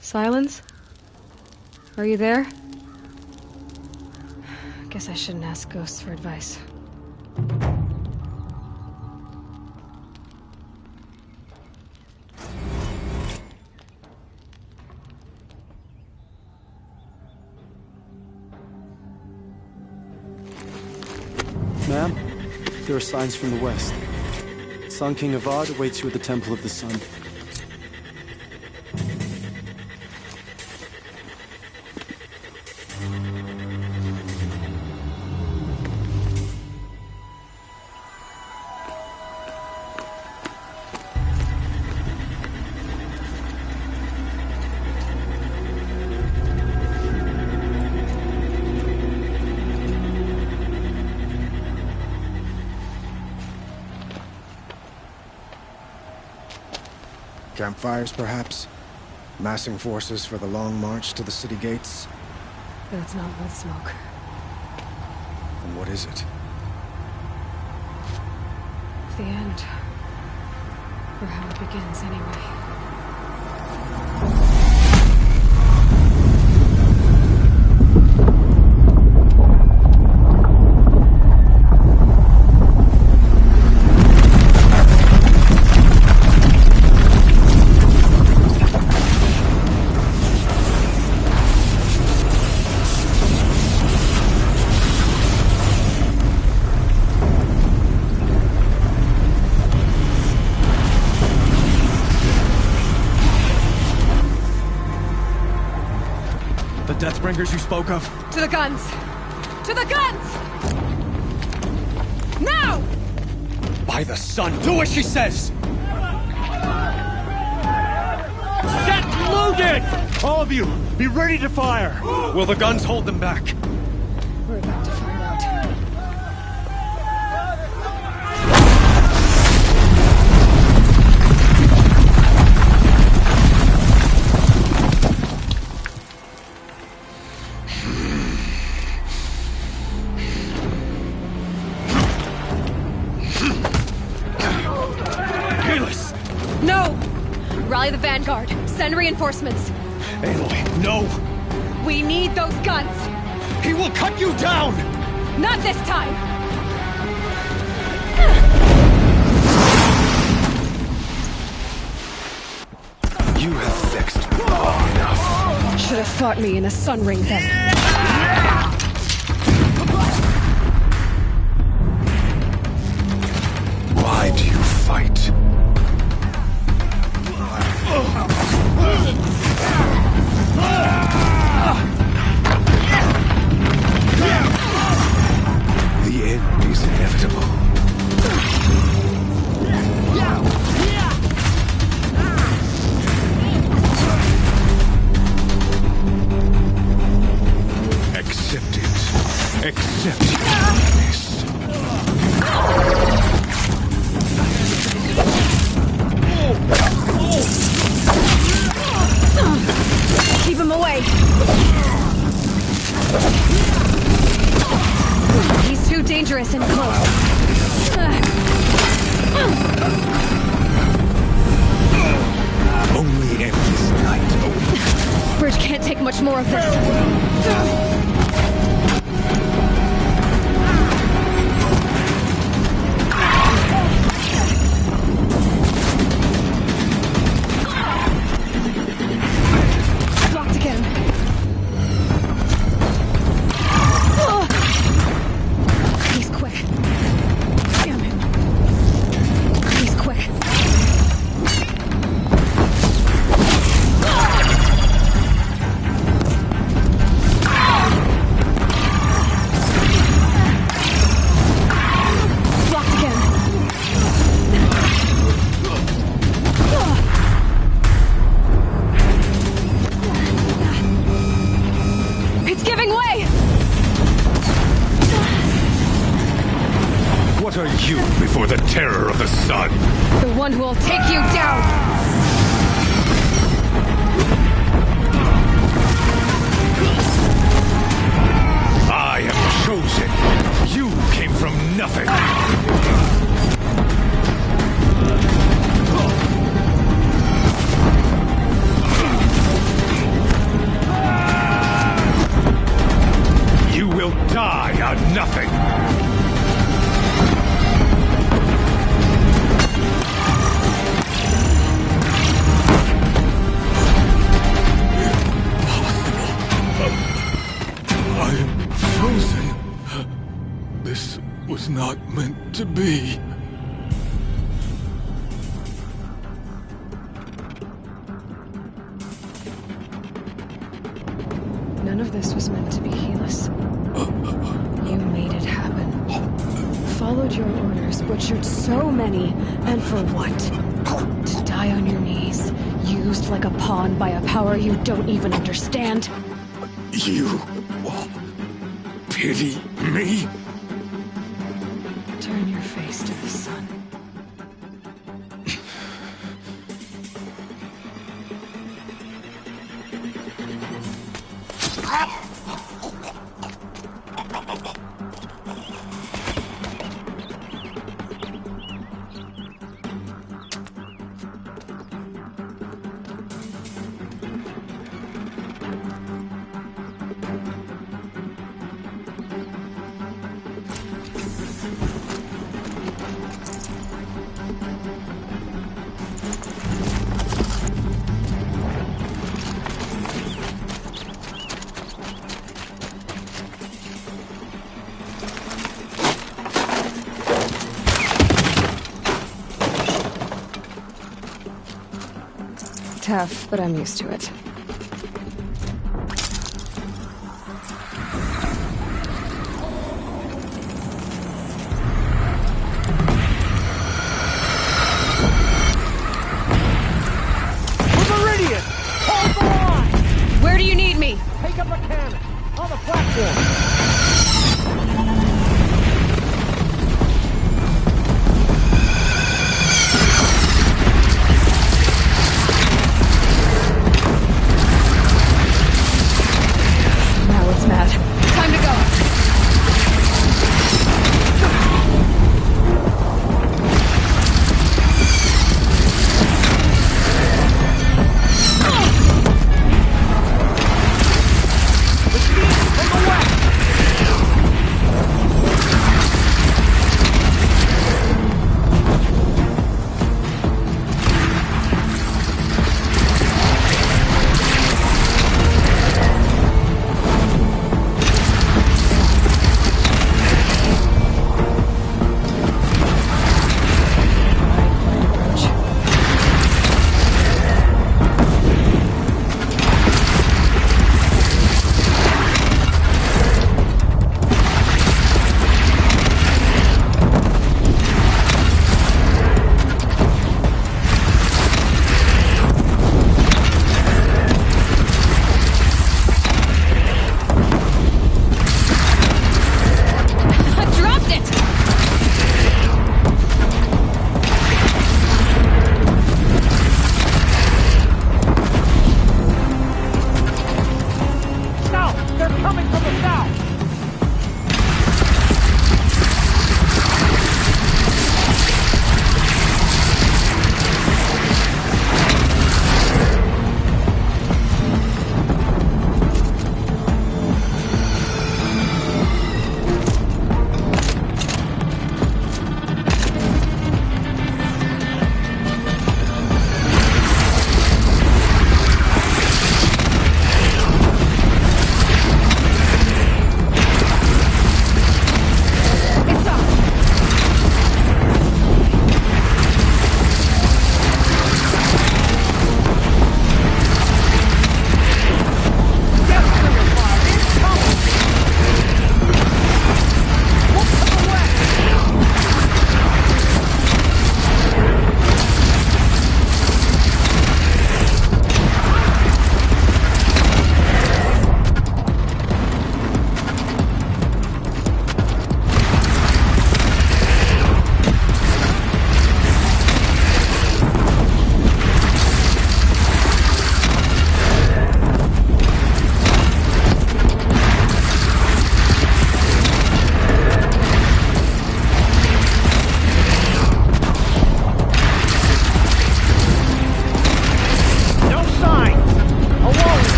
Silence? Are you there? Guess I shouldn't ask ghosts for advice. Ma'am, there are signs from the west. Sun King Avad awaits you at the Temple of the Sun. Campfires, perhaps? Massing forces for the long march to the city gates? But it's not with smoke. And what is it? The end. Or how it begins, anyway. Deathbringers you spoke of? To the guns! To the guns! Now! By the sun, do as she says! Set loaded! All of you, be ready to fire! Will the guns hold them back? We're about to find out. Rally the vanguard. Send reinforcements. Aloy, no! We need those guns! He will cut you down! Not this time! You have vexed me long enough. Should have fought me in the sun ring then. Why do you fight? The end is inevitable. Accept it. Accept this. Keep him away. He's too dangerous and close. Only end this night. Bridge can't take much more of this. What are you before the terror of the sun? The one who will take you down! not meant to be. None of this was meant to be, Helis. You made it happen. Followed your orders, butchered so many, and for what? To die on your knees, used like a pawn by a power you don't even understand? You pity me? Turn your face to the sun. Tough, but I'm used to it. Meridian! Hold the line! Where do you need me? Take up a cannon! On the platform!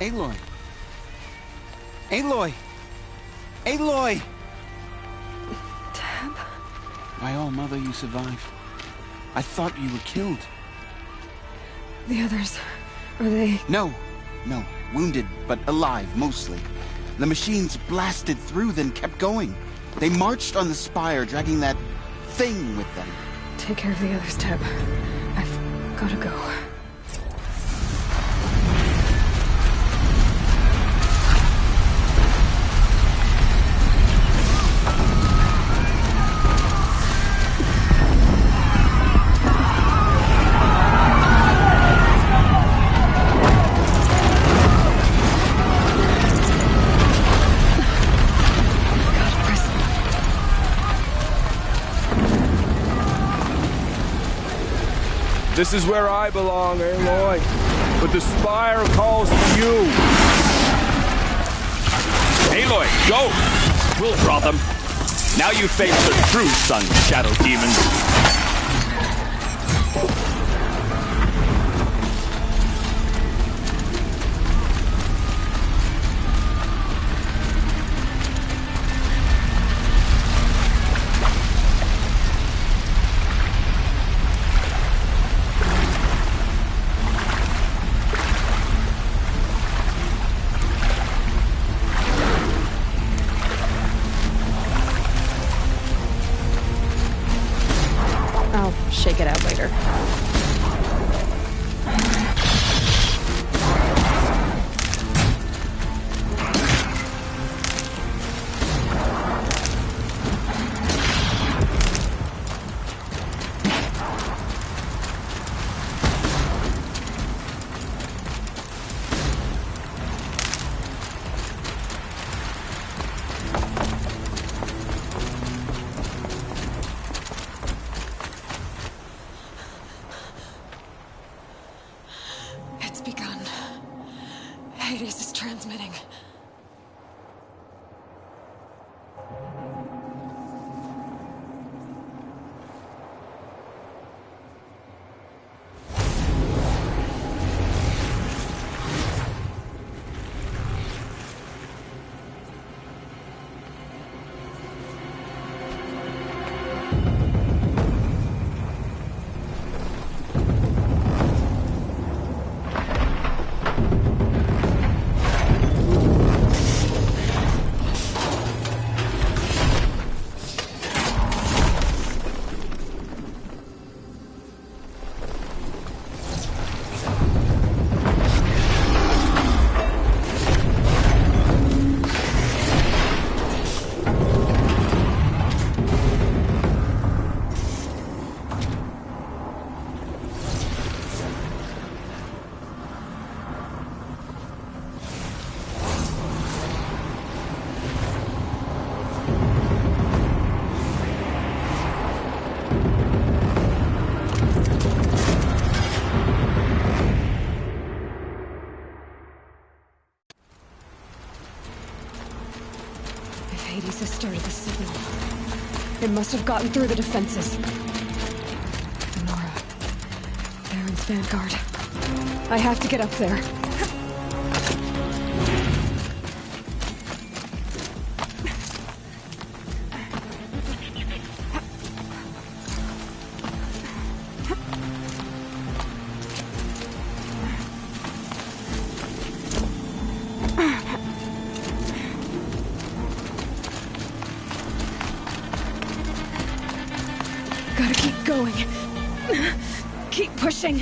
Aloy! Aloy! Aloy! Tab? My all mother, you survived. I thought you were killed. The others, are they... No. Wounded, but alive, mostly. The machines blasted through, then kept going. They marched on the spire, dragging that thing with them. Take care of the others, Tab. I've gotta go. This is where I belong, Aloy. But the Spire calls for you. Aloy, go! We'll draw them. Now you face the true sun, Shadow Demon. Shake it out later. Hades is transmitting. Hades has started the signal. It must have gotten through the defenses. Nora. Baron's vanguard. I have to get up there. Gotta keep going. Keep pushing.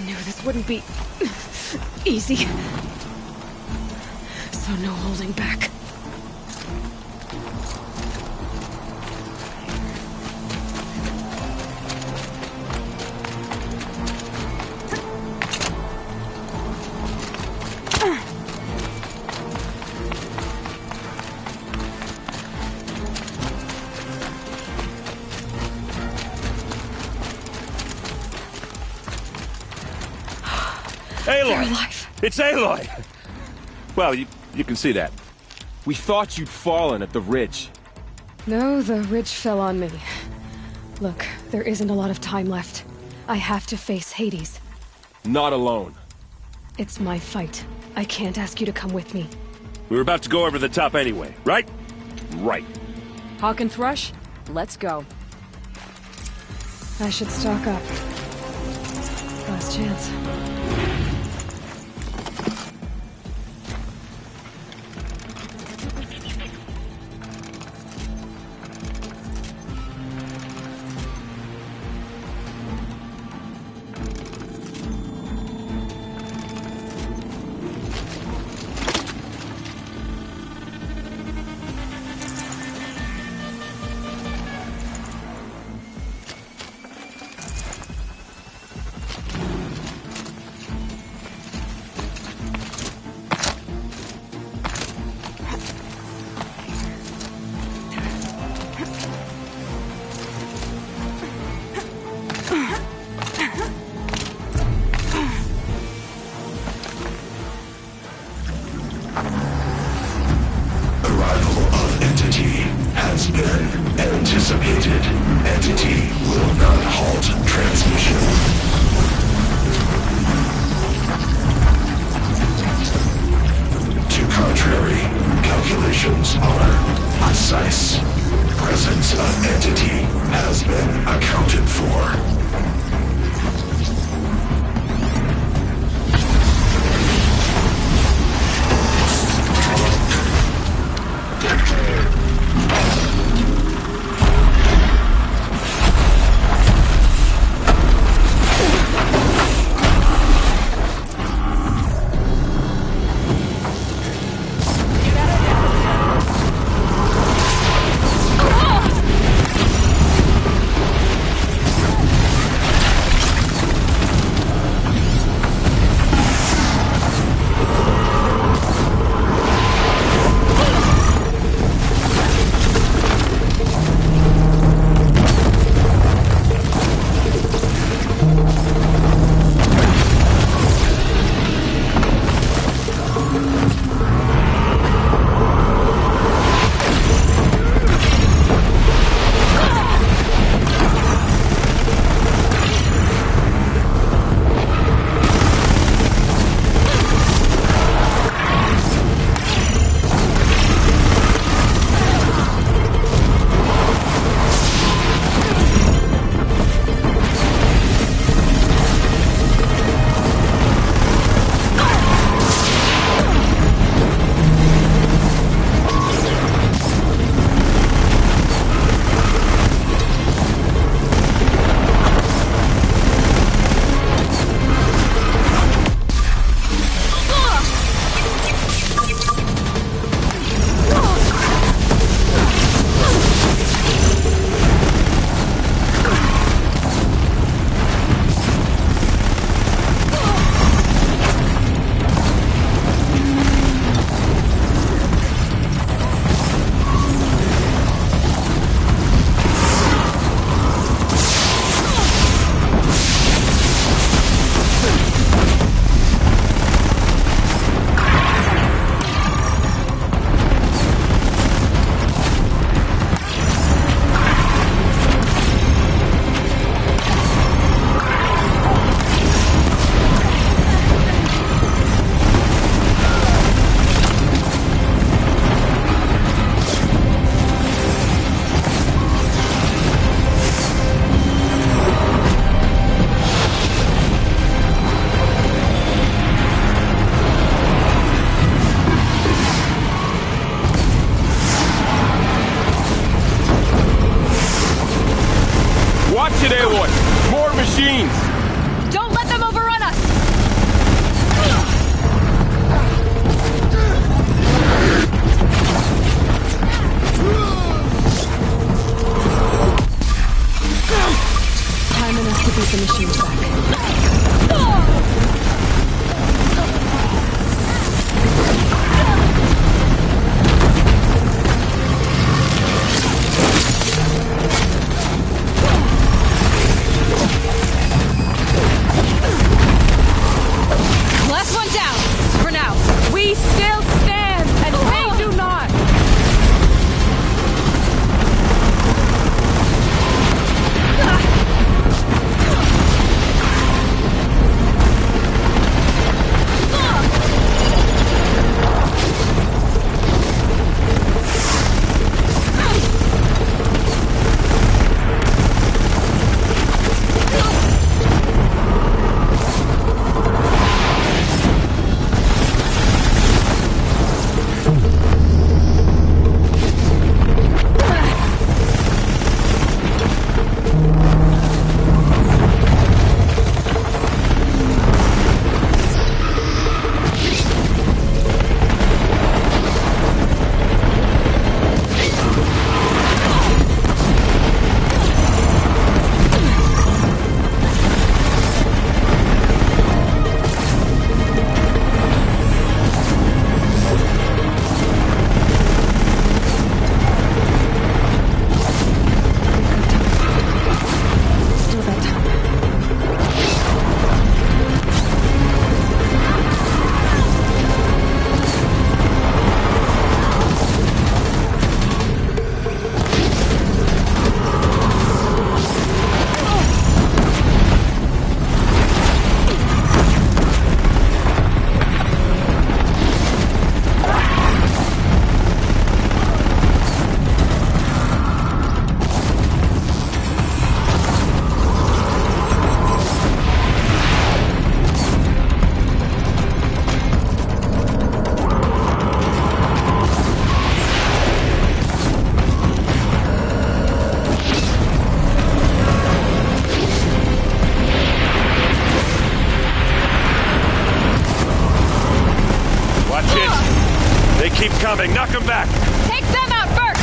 Knew this wouldn't be easy. So no holding back. Aloy! It's Aloy! Well, you can see that. We thought you'd fallen at the ridge. No, the ridge fell on me. Look, there isn't a lot of time left. I have to face Hades. Not alone. It's my fight. I can't ask you to come with me. We were about to go over the top anyway, right? Right. Hawk and Thrush, let's go. I should stock up. Last chance. back! Take them out first!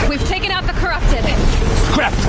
We've taken out the corrupted. Scrapped!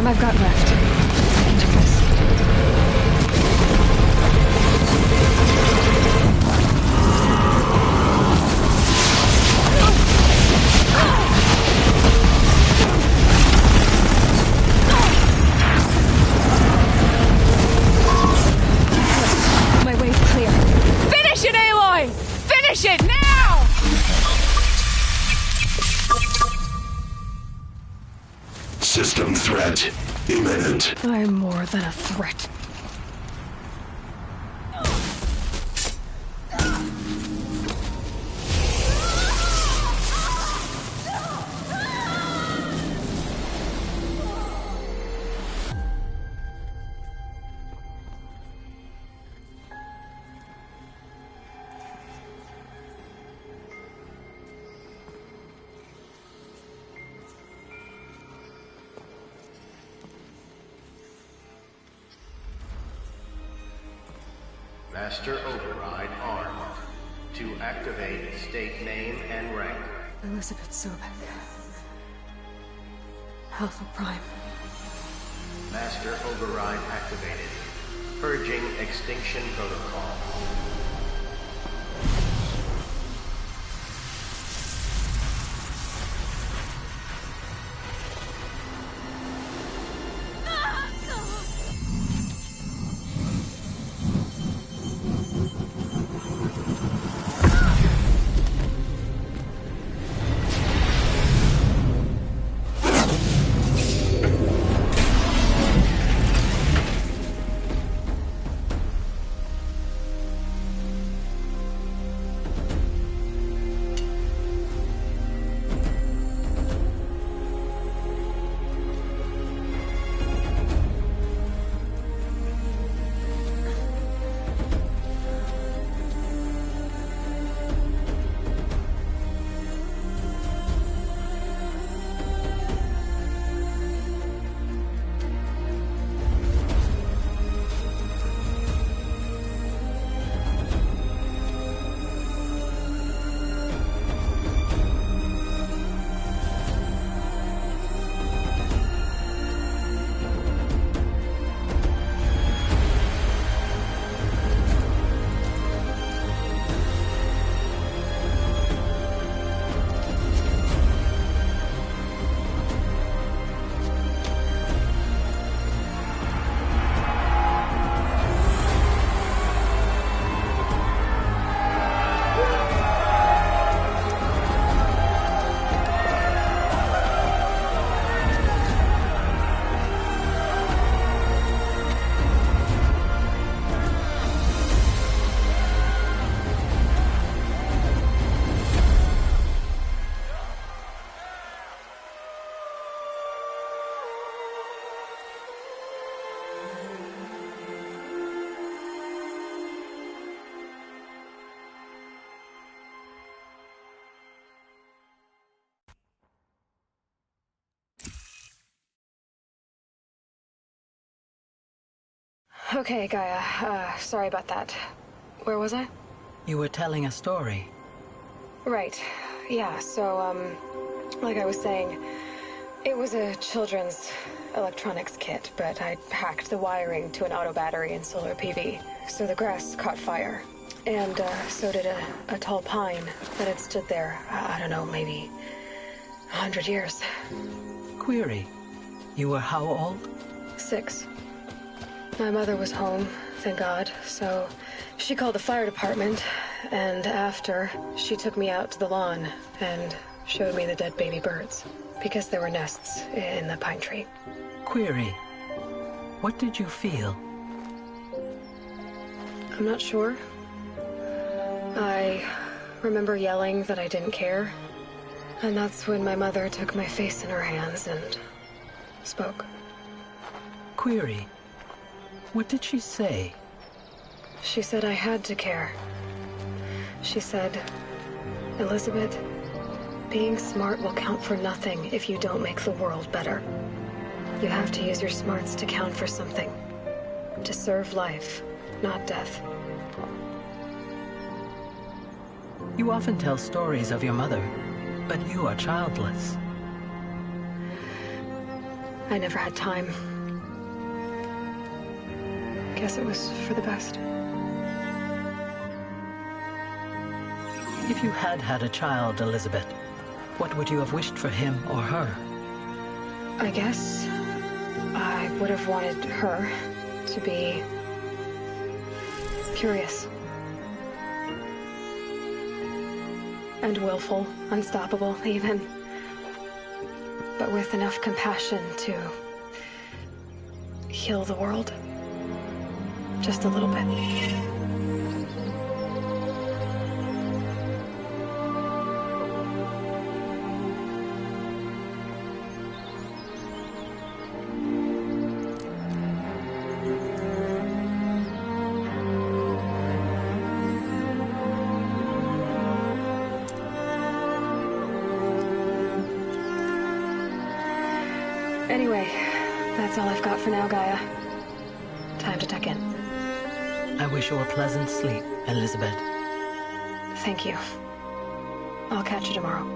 I've got left. I can do this. My way's clear. Finish it, Aloy! Finish it now! System threat imminent. I'm more than a threat. Master Override armed. To activate, state name and rank. Elizabeth Sobek. Alpha Prime. Master Override activated. Purging Extinction Protocol. Okay, Gaia. Sorry about that. Where was I? You were telling a story. Right. Yeah, so, like I was saying, it was a children's electronics kit, but I'd hacked the wiring to an auto battery and solar PV. So the grass caught fire. And, so did a tall pine that had stood there, I don't know, maybe 100 years. Query. You were how old? 6. My mother was home, thank God, so she called the fire department, and after, she took me out to the lawn and showed me the dead baby birds, because there were nests in the pine tree. Query. What did you feel? I'm not sure. I remember yelling that I didn't care, and that's when my mother took my face in her hands and spoke. Query. What did she say? She said I had to care. She said, Elizabeth, being smart will count for nothing if you don't make the world better. You have to use your smarts to count for something. To serve life, not death. You often tell stories of your mother, but you are childless. I never had time. Guess it was for the best. If you had had a child, Elizabeth, what would you have wished for him or her? I guess I would have wanted her to be curious. And willful, unstoppable, even. But with enough compassion to heal the world. Just a little bit. Anyway, that's all I've got for now, Gaia. Time to tuck in. I wish you a pleasant sleep, Elizabeth. Thank you. I'll catch you tomorrow.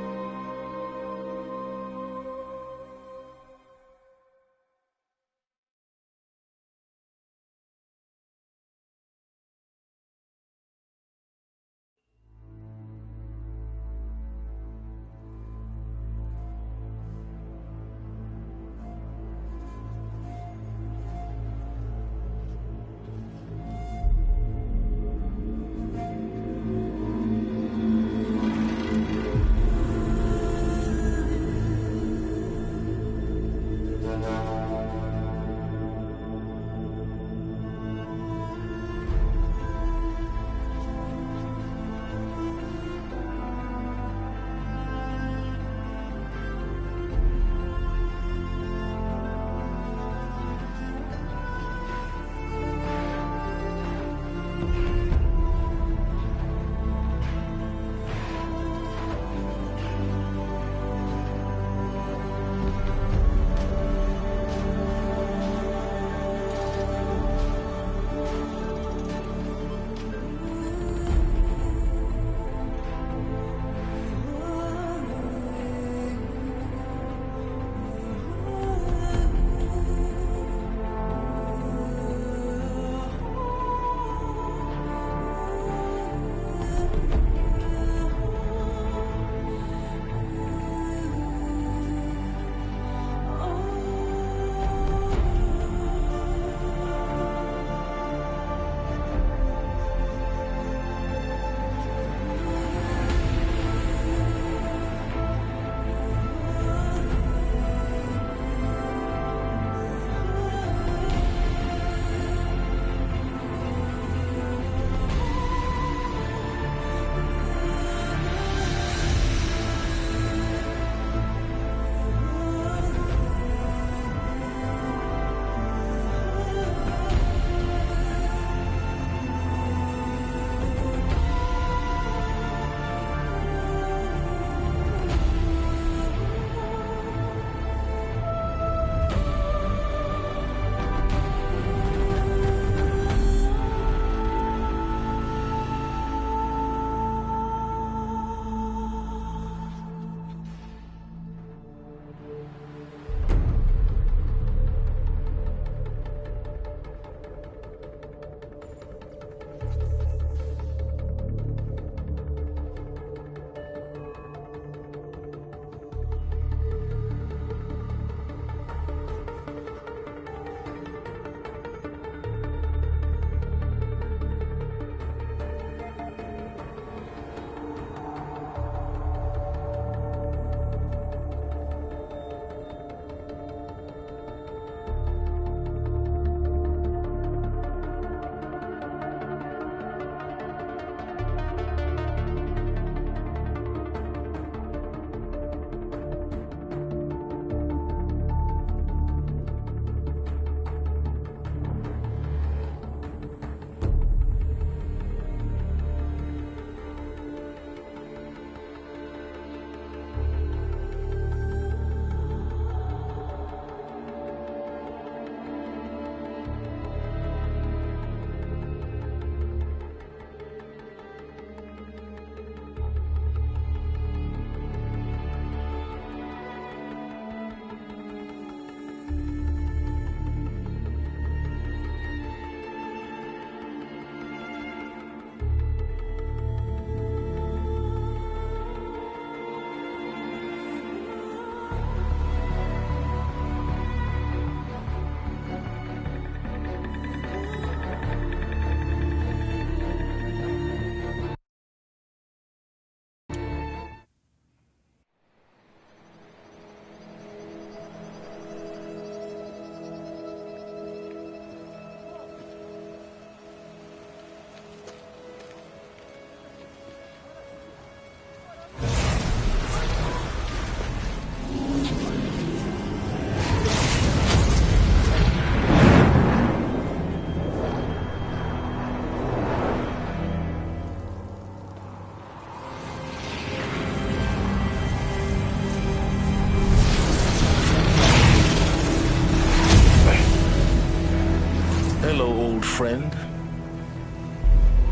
old friend,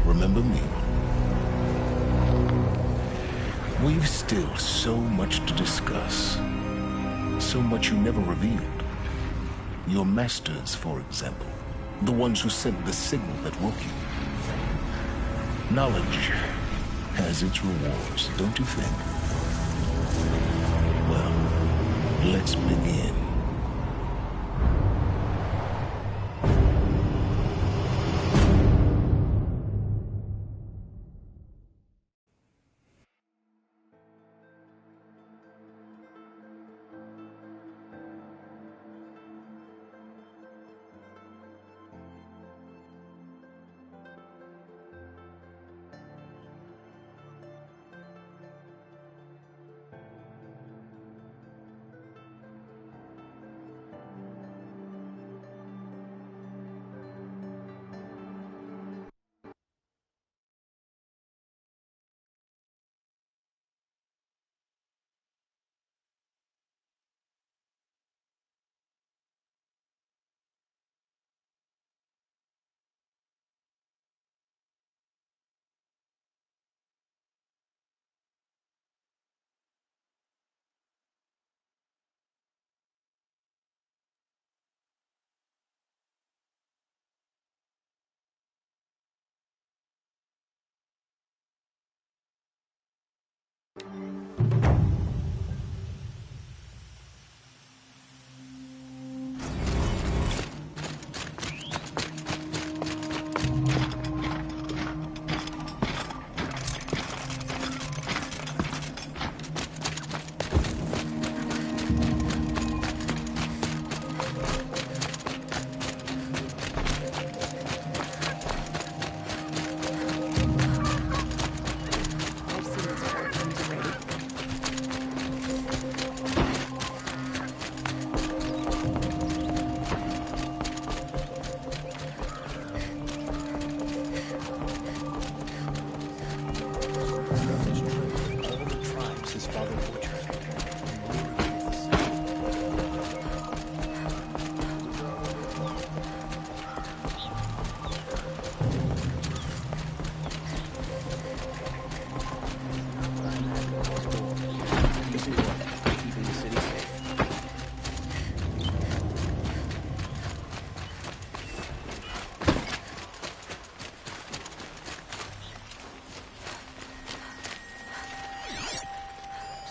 remember me. We've still so much to discuss. So much you never revealed. Your masters, for example. The ones who sent the signal that woke you. Knowledge has its rewards, don't you think? Well, let's begin.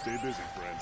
Stay busy, friend.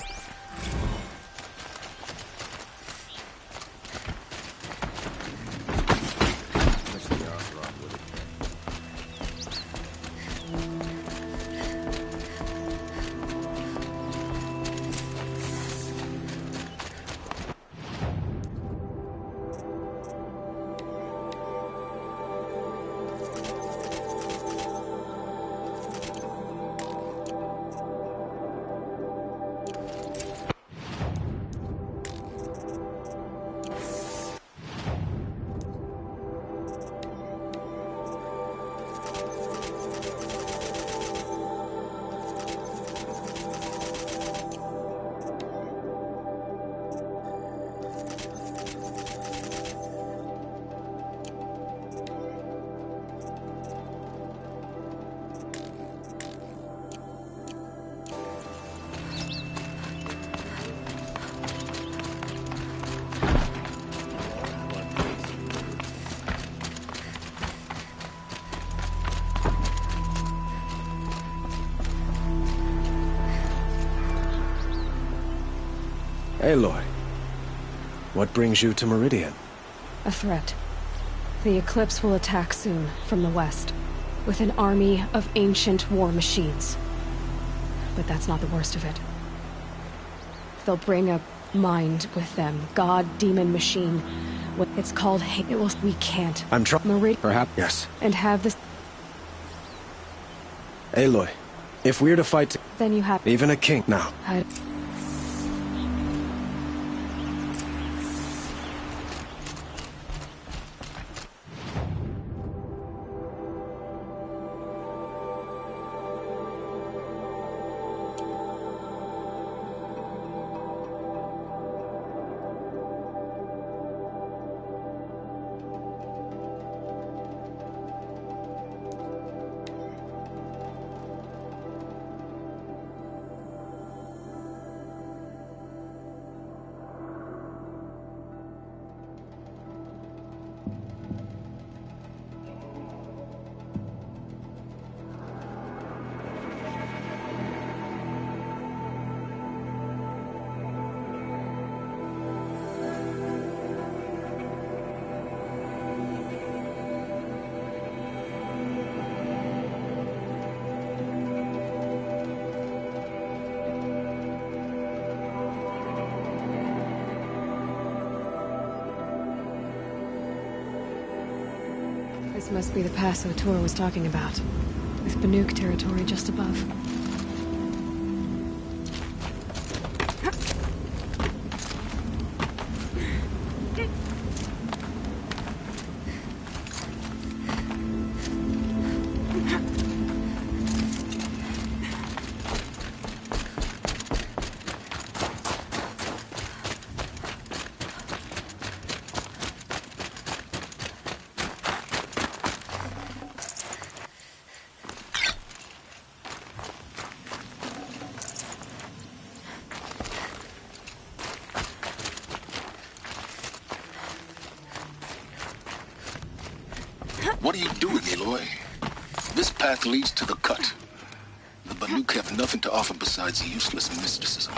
Aloy, what brings you to Meridian? A threat. The Eclipse will attack soon, from the west, with an army of ancient war machines. But that's not the worst of it. They'll bring a mind with them. God, demon, machine. It's called hate. We can't. I'm trying. Meridian. Perhaps. Yes. And have this. Aloy, if we're to fight. Then you have. Even a king now. This must be the pass O'Toole was talking about, with Banuk territory just above. What are you doing, Aloy? This path leads to the cut. The Banuk have nothing to offer besides useless mysticism.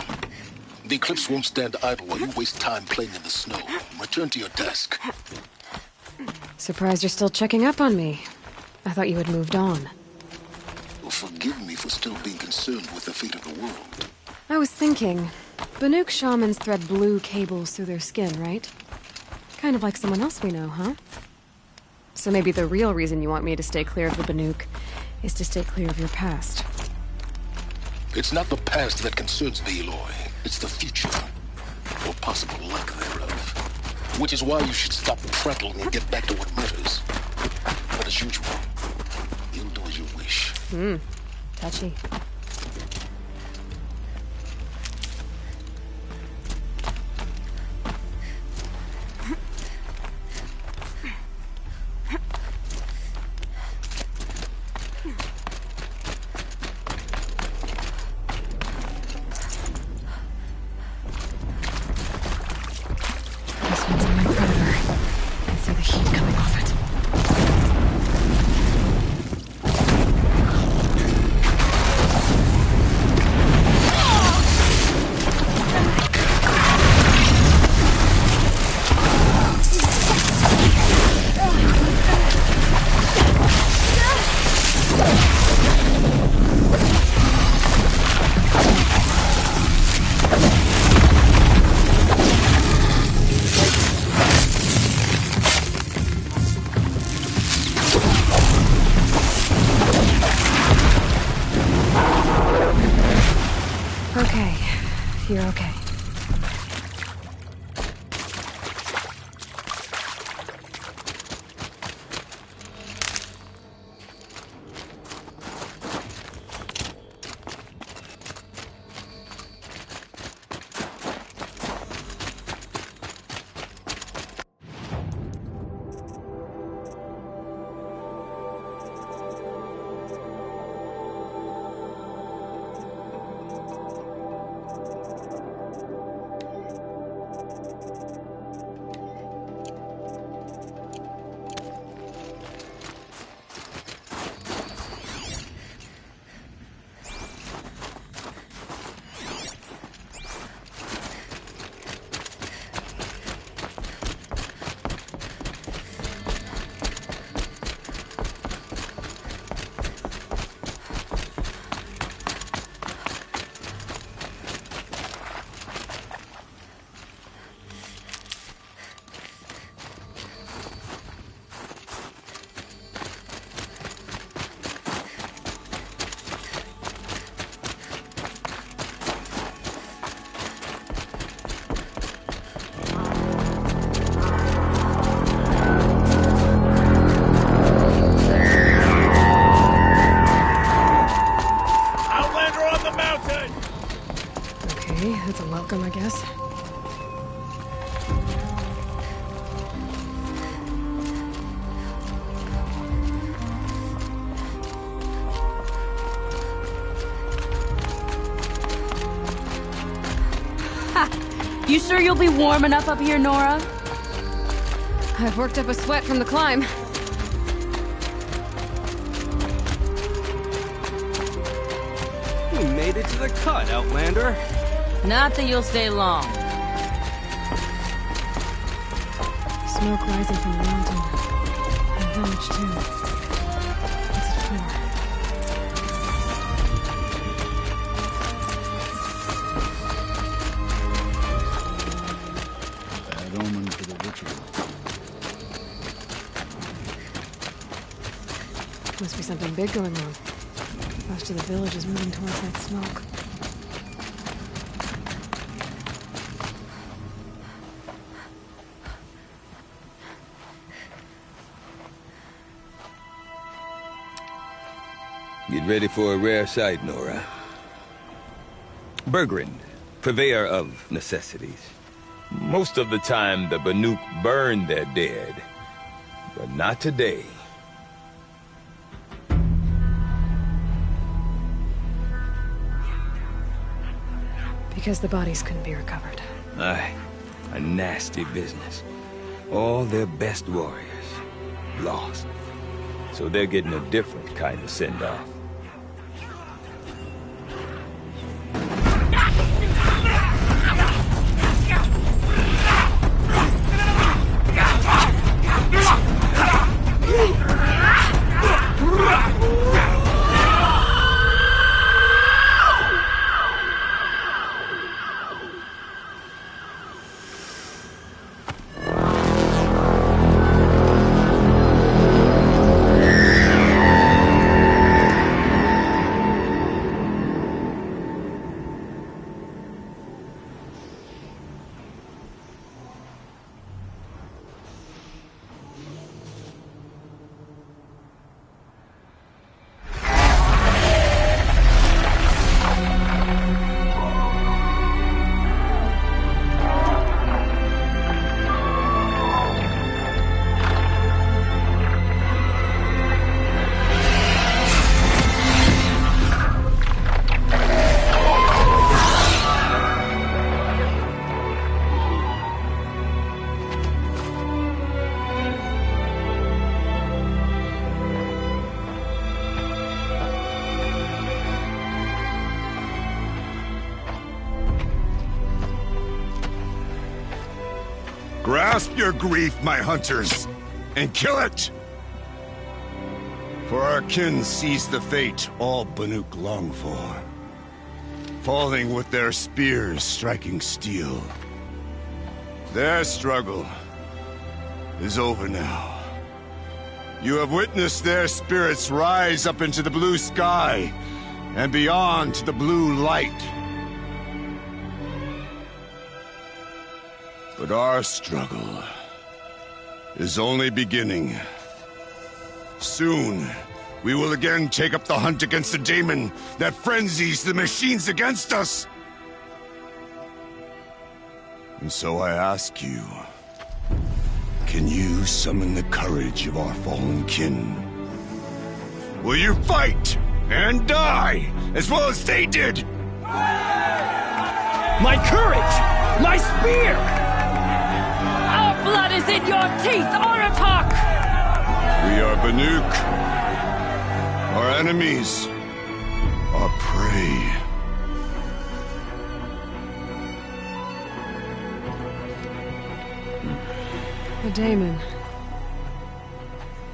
The Eclipse won't stand idle while you waste time playing in the snow. Return to your desk. Surprised you're still checking up on me. I thought you had moved on. Well, forgive me for still being concerned with the fate of the world. I was thinking, Banuk shamans thread blue cables through their skin, right? Kind of like someone else we know, huh? So maybe the real reason you want me to stay clear of the Banuk is to stay clear of your past. It's not the past that concerns me, Aloy. It's the future. Or possible lack thereof. Which is why you should stop prattling and get back to what matters. But as usual, you'll do as you wish. Touchy. Okay. You're okay. That's a welcome, I guess. Ha! You sure you'll be warm enough up here, Nora? I've worked up a sweat from the climb. We made it to the cut, Outlander. Not that you'll stay long. Smoke rising from the mountain. And village, too. What's it for? Bad omen for the ritual. Must be something big going on. Most of the village is moving towards that smoke. Get ready for a rare sight, Nora. Bergrand, purveyor of necessities. Most of the time, the Banuk burn their dead. But not today. Because the bodies couldn't be recovered. Aye, a nasty business. All their best warriors lost. So they're getting a different kind of send-off. Grasp your grief, my hunters, and kill it! For our kin sees the fate all Banuk long for. Falling with their spears striking steel. Their struggle is over now. You have witnessed their spirits rise up into the blue sky and beyond to the blue light. But our struggle is only beginning. Soon, we will again take up the hunt against the demon that frenzies the machines against us. And so I ask you, can you summon the courage of our fallen kin? Will you fight and die as well as they did? My courage! My spear! Our blood is in your teeth, Oratok! We are Banuk. Our enemies are prey. The daemon.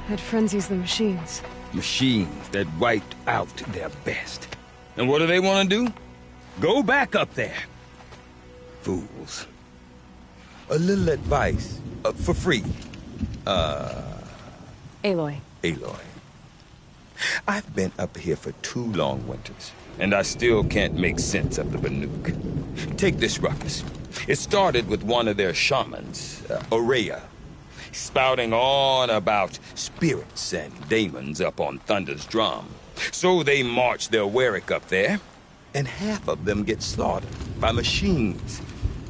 It frenzies the machines. Machines that wiped out their best. And what do they want to do? Go back up there. Fools. A little advice, for free. Aloy. Aloy. I've been up here for 2 long winters, and I still can't make sense of the Banuk. Take this ruckus. It started with one of their shamans, Aurea, spouting on about spirits and demons up on Thunder's drum. So they march their Warwick up there, and half of them get slaughtered by machines.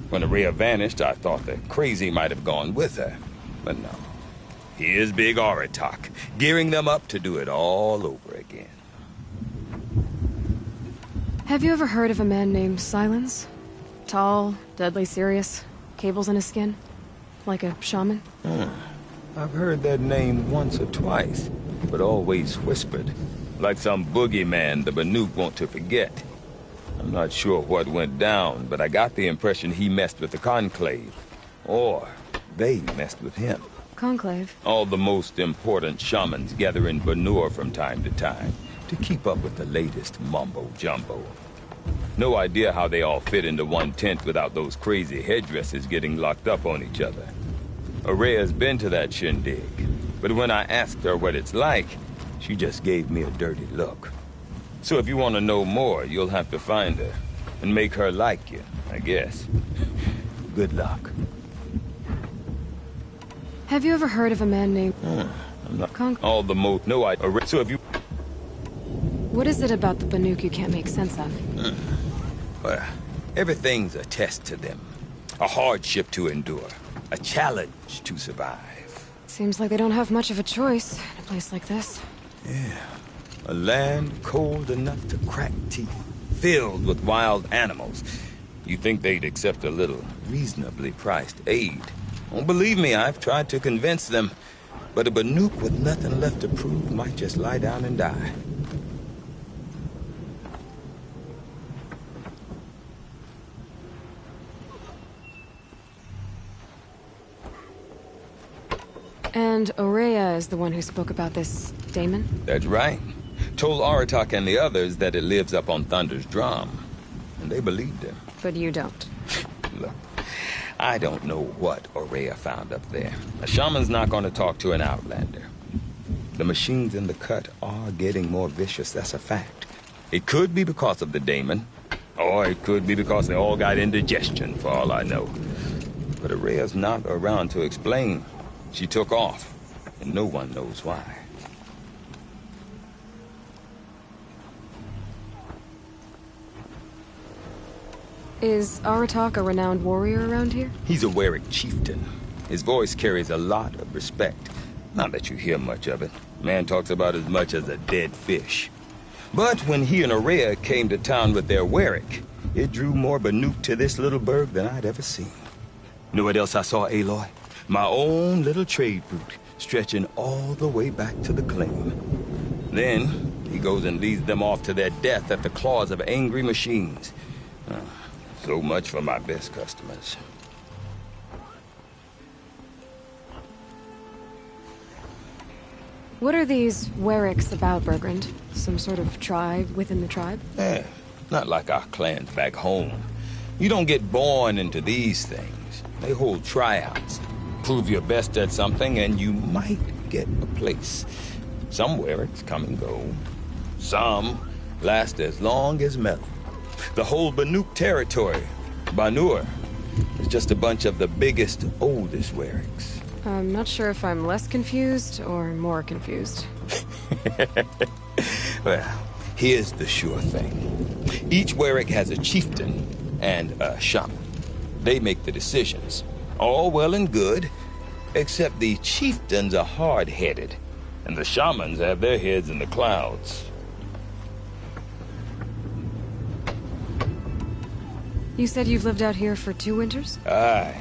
When Aurea vanished, I thought the crazy might have gone with her. But no. Here's Big Oratok, gearing them up to do it all over again. Have you ever heard of a man named Silence? Tall, deadly serious, cables in his skin? Like a shaman? I've heard that name once or twice, but always whispered. Like some boogeyman the Banuk want to forget. I'm not sure what went down, but I got the impression he messed with the Conclave. Or they messed with him. Conclave? All the most important shamans gather in Banur from time to time to keep up with the latest mumbo-jumbo. No idea how they all fit into one tent without those crazy headdresses getting locked up on each other. Aurea's been to that shindig, but when I asked her what it's like, She just gave me a dirty look. So if you want to know more, you'll have to find her and make her like you, I guess. Good luck. Have you ever heard of a man named... I'm not all the most... No, so if you... What is it about the Banuk you can't make sense of? Well, everything's a test to them. A hardship to endure. A challenge to survive. Seems like they don't have much of a choice in a place like this. Yeah. A land cold enough to crack teeth. Filled with wild animals. You think they'd accept a little reasonably priced aid. Don't believe me, I've tried to convince them. But a Banuk with nothing left to prove might just lie down and die. And Aurea is the one who spoke about this daemon? That's right. Told Aratak and the others that it lives up on Thunder's drum. And they believed him. But you don't. Look, I don't know what Aurea found up there. A shaman's not going to talk to an outlander. The machines in the cut are getting more vicious, that's a fact. It could be because of the daemon, or it could be because they all got indigestion, for all I know. But Aurea's not around to explain. She took off, and no one knows why. Is Aratak a renowned warrior around here? He's a Werik chieftain. His voice carries a lot of respect. Not that you hear much of it. Man talks about as much as a dead fish. But when he and Aurea came to town with their Werik, it drew more Banuk to this little burg than I'd ever seen. Know what else I saw, Aloy? My own little trade route, stretching all the way back to the claim. Then, he goes and leads them off to their death at the claws of angry machines. So much for my best customers. What are these Weriks about, Bergrand? Some sort of tribe within the tribe? Yeah, not like our clans back home. You don't get born into these things. They hold tryouts. Prove your best at something and you might get a place. Some Weriks come and go. Some last as long as metal. The whole Banuk territory, Banur, is just a bunch of the biggest, oldest Weriks. I'm not sure if I'm less confused or more confused. Well, here's the sure thing. Each Werik has a chieftain and a shaman. They make the decisions. All well and good, except the chieftains are hard-headed, and the shamans have their heads in the clouds. You said you've lived out here for 2 winters? Aye.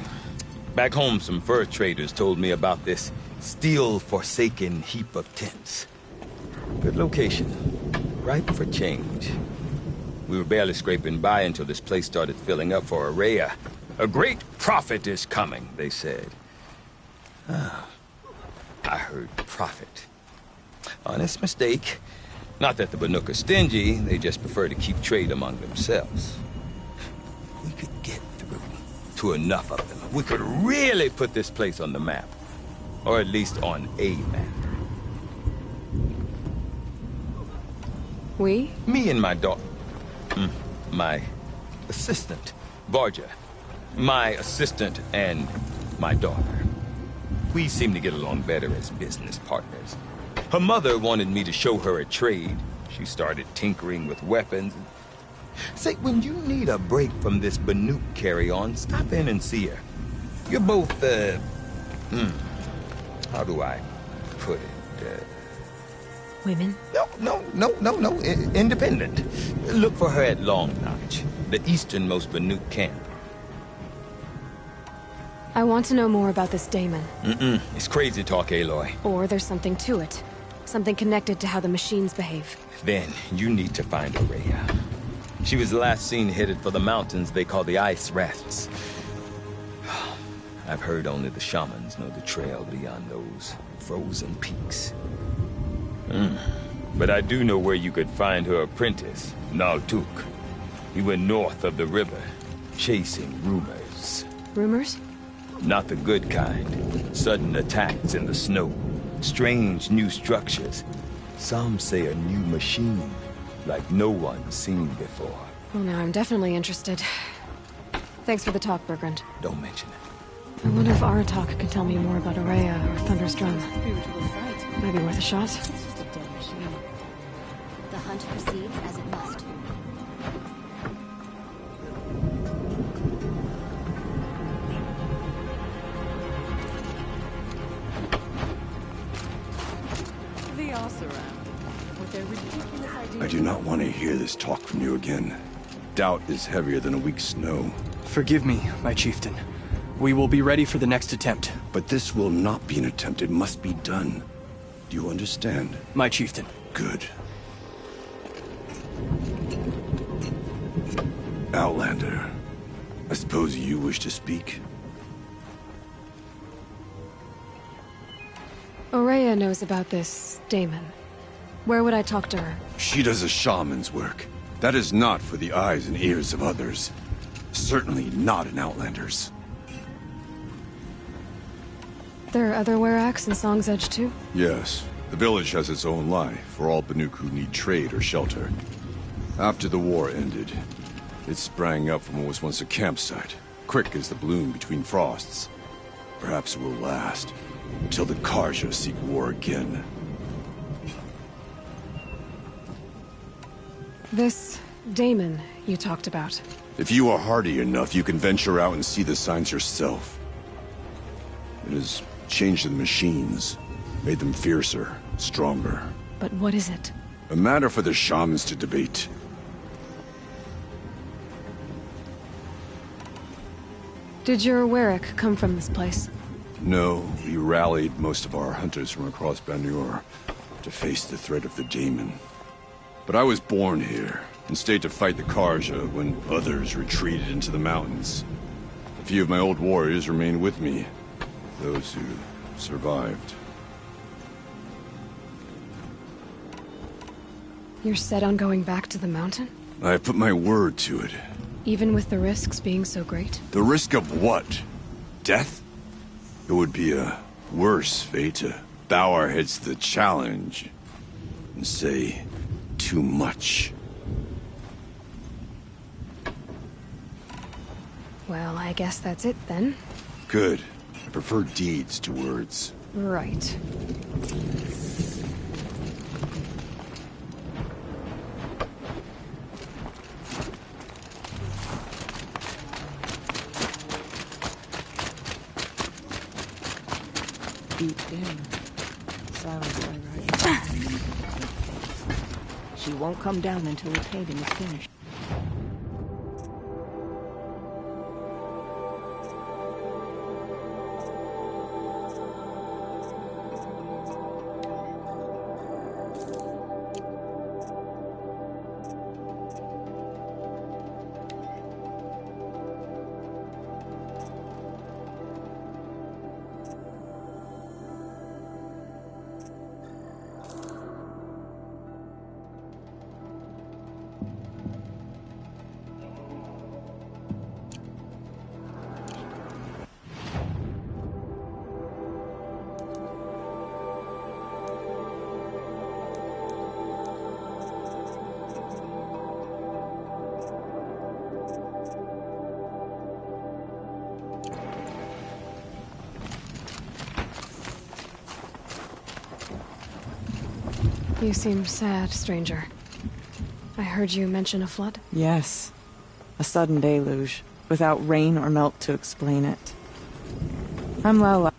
Back home, some fur traders told me about this steel-forsaken heap of tents. Good location. Ripe for change. We were barely scraping by until this place started filling up for Aurea. A great prophet is coming, they said. I heard prophet. Honest mistake. Not that the Banuk are stingy, they just prefer to keep trade among themselves. We could get through to enough of them. We could really put this place on the map. Or at least on a map. We? Me and my daughter. My assistant, Varja. My assistant and my daughter. We seem to get along better as business partners. Her mother wanted me to show her a trade. She started tinkering with weapons. Say, when you need a break from this Banuk carry-on, stop in and see her. You're both, how do I put it? Women? No. Independent. Look for her at Long Notch, the easternmost Banuk camp. I want to know more about this daemon. It's crazy talk, Aloy. Or there's something to it. Something connected to how the machines behave. Then you need to find Aurea. She was last seen headed for the mountains they call the Ice Rafts. I've heard only the shamans know the trail beyond those frozen peaks. But I do know where you could find her apprentice, Naltuk. He went north of the river, chasing rumors. Rumors? Not the good kind. Sudden attacks in the snow. Strange new structures. Some say a new machine, like no one's seen before. Well, now I'm definitely interested. Thanks for the talk, Bergrand. Don't mention it. I wonder if Aratak could tell me more about Araya or Thunder's drum. Spiritual sight. Might be worth a shot. It's just a dead machine. The hunt proceeds as it must. The Oseram, with their ridiculous ideas. I do not want to hear this talk from you again. Doubt is heavier than a week's snow. Forgive me, my chieftain. We will be ready for the next attempt. But this will not be an attempt. It must be done. Do you understand? My chieftain. Good. Outlander, I suppose you wish to speak? Araya knows about this Damon. Where would I talk to her? She does a shaman's work. That is not for the eyes and ears of others. Certainly not an Outlander's. There are other Weraks in Song's Edge too? Yes. The village has its own life for all Banuk who need trade or shelter. After the war ended, it sprang up from what was once a campsite, quick as the bloom between frosts. Perhaps it will last, until the Karja seek war again. This Damon you talked about. If you are hardy enough, you can venture out and see the signs yourself. It has changed the machines, made them fiercer, stronger. But what is it? A matter for the shamans to debate. Did your Werak come from this place? No, we rallied most of our hunters from across Banur to face the threat of the Daemon. But I was born here, and stayed to fight the Karja when others retreated into the mountains. A few of my old warriors remained with me, those who survived. You're set on going back to the mountain? I have put my word to it. Even with the risks being so great? The risk of what? Death? It would be a worse fate to bow our heads to the challenge and say too much. Well, I guess that's it then. Good. I prefer deeds to words. Right. Deep in. Silence by right. She won't come down until the painting is finished. You seem sad, stranger. I heard you mention a flood? Yes. A sudden deluge, without rain or melt to explain it. I'm Lala.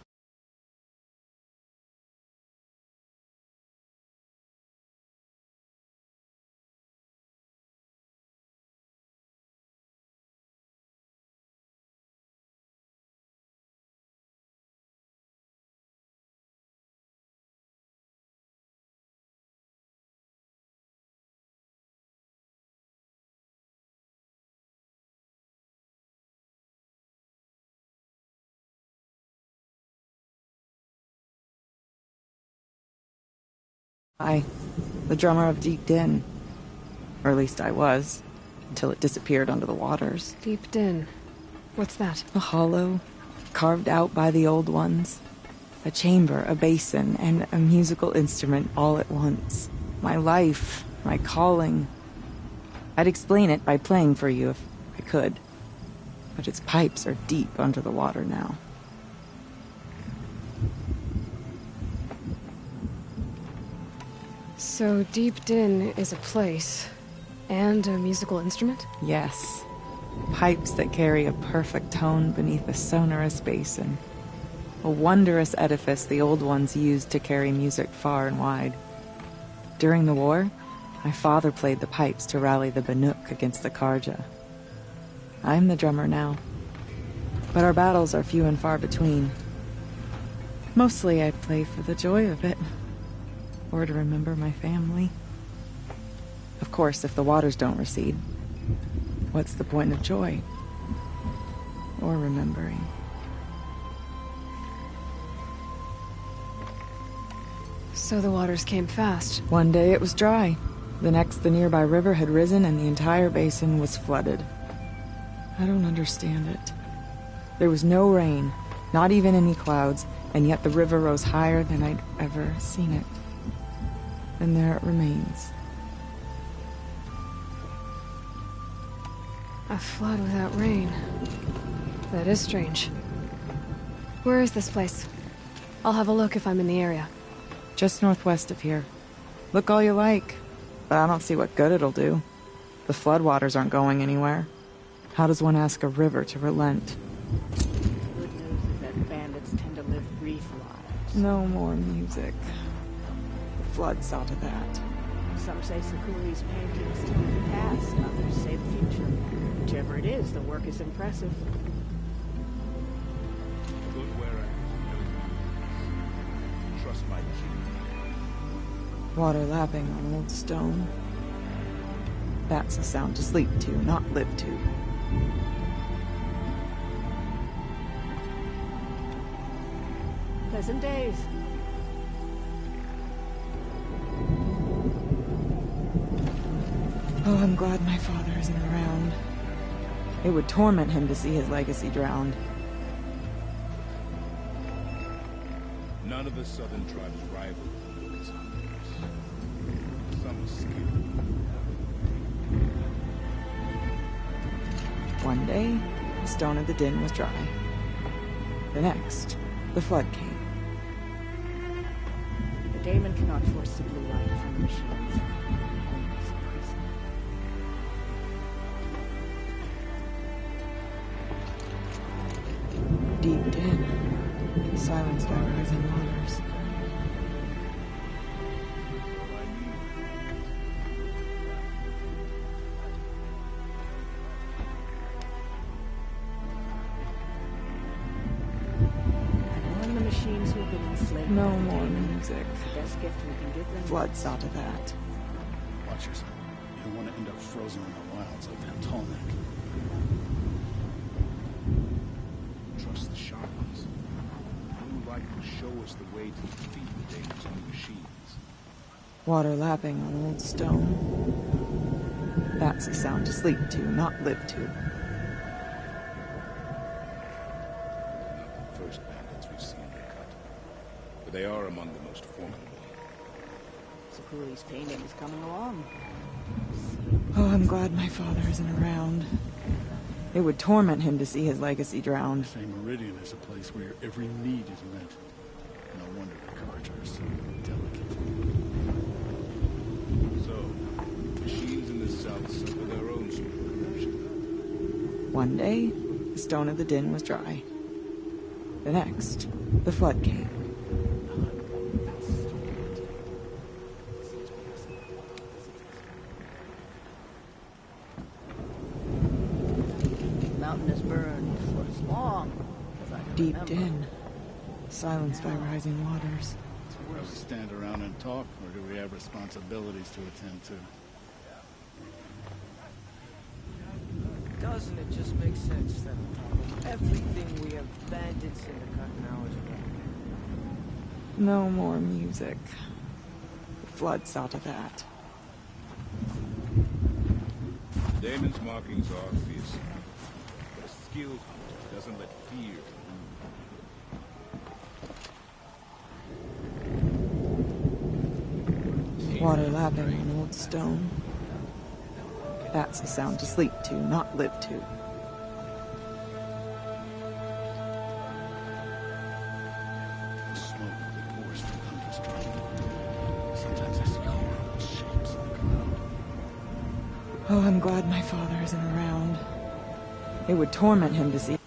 The drummer of Deep Din. Or at least I was, until it disappeared under the waters. Deep Din. What's that? A hollow, carved out by the old ones. A chamber, a basin, and a musical instrument all at once. My life, my calling. I'd explain it by playing for you if I could. But its pipes are deep under the water now. So Deep Din is a place, and a musical instrument? Yes. Pipes that carry a perfect tone beneath a sonorous basin. A wondrous edifice the old ones used to carry music far and wide. During the war, my father played the pipes to rally the Banuk against the Karja. I'm the drummer now. But our battles are few and far between. Mostly I play for the joy of it. Or to remember my family. Of course, if the waters don't recede, what's the point of joy? Or remembering? So the waters came fast. One day it was dry. The next, the nearby river had risen and the entire basin was flooded. I don't understand it. There was no rain, not even any clouds, and yet the river rose higher than I'd ever seen it. And there it remains. A flood without rain. That is strange. Where is this place? I'll have a look if I'm in the area. Just northwest of here. Look all you like, but I don't see what good it'll do. The floodwaters aren't going anywhere. How does one ask a river to relent? Good news is that bandits tend to live brief lives. No more music. The flood saw to that. Some say Sakuli's paintings tell the past, others say the future. Whichever it is, the work is impressive. Good wearer. Trust my Water lapping on old stone. That's a sound to sleep to, not live to. Pleasant days. Oh, I'm glad my father isn't around. It would torment him to see his legacy drowned. None of the southern tribes rival these hunters. Some are skilled. One day, the stone of the din was dry. The next, the flood came. The daemon cannot force the blue light from the machines. Deep din, silenced by rising waters. Warn the machines who have been enslaved. No more music. The best gift we can give them. Flood saw to that. Watch yourself. You don't want to end up frozen in the wilds like that tall neck. Trust the shamans. Blue light will show us the way to defeat the dangers on the machines. Water lapping on old stone. That's a sound to sleep to, not live to. Not the first bandits we've seen get cut, but they are among the most formidable. Sakuli's painting is coming along. Oh, I'm glad my father isn't around. It would torment him to see his legacy drowned. Say Meridian is a place where every need is met. No wonder the Karja are so delicate. So, machines in the south suffer their own sort of corruption. One day, the stone of the din was dry. The next, the flood came. The mountain is burned for as long as I can Deep remember. din, silenced by rising waters. Do we stand around and talk, or do we have responsibilities to attend to? Doesn't it just make sense that on top of everything we have bandits in the cut now as well? No more music. The flood saw to that. Damon's markings are fierce, but a skilled hunter doesn't let fear move. Water lapping on old stone. That's a sound to sleep to, not live to. Oh, I'm glad my father isn't around. It would torment him to see.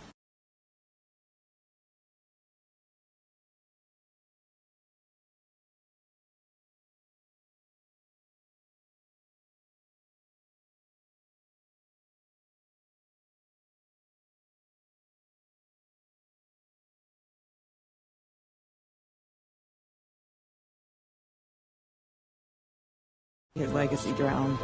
His legacy drowned.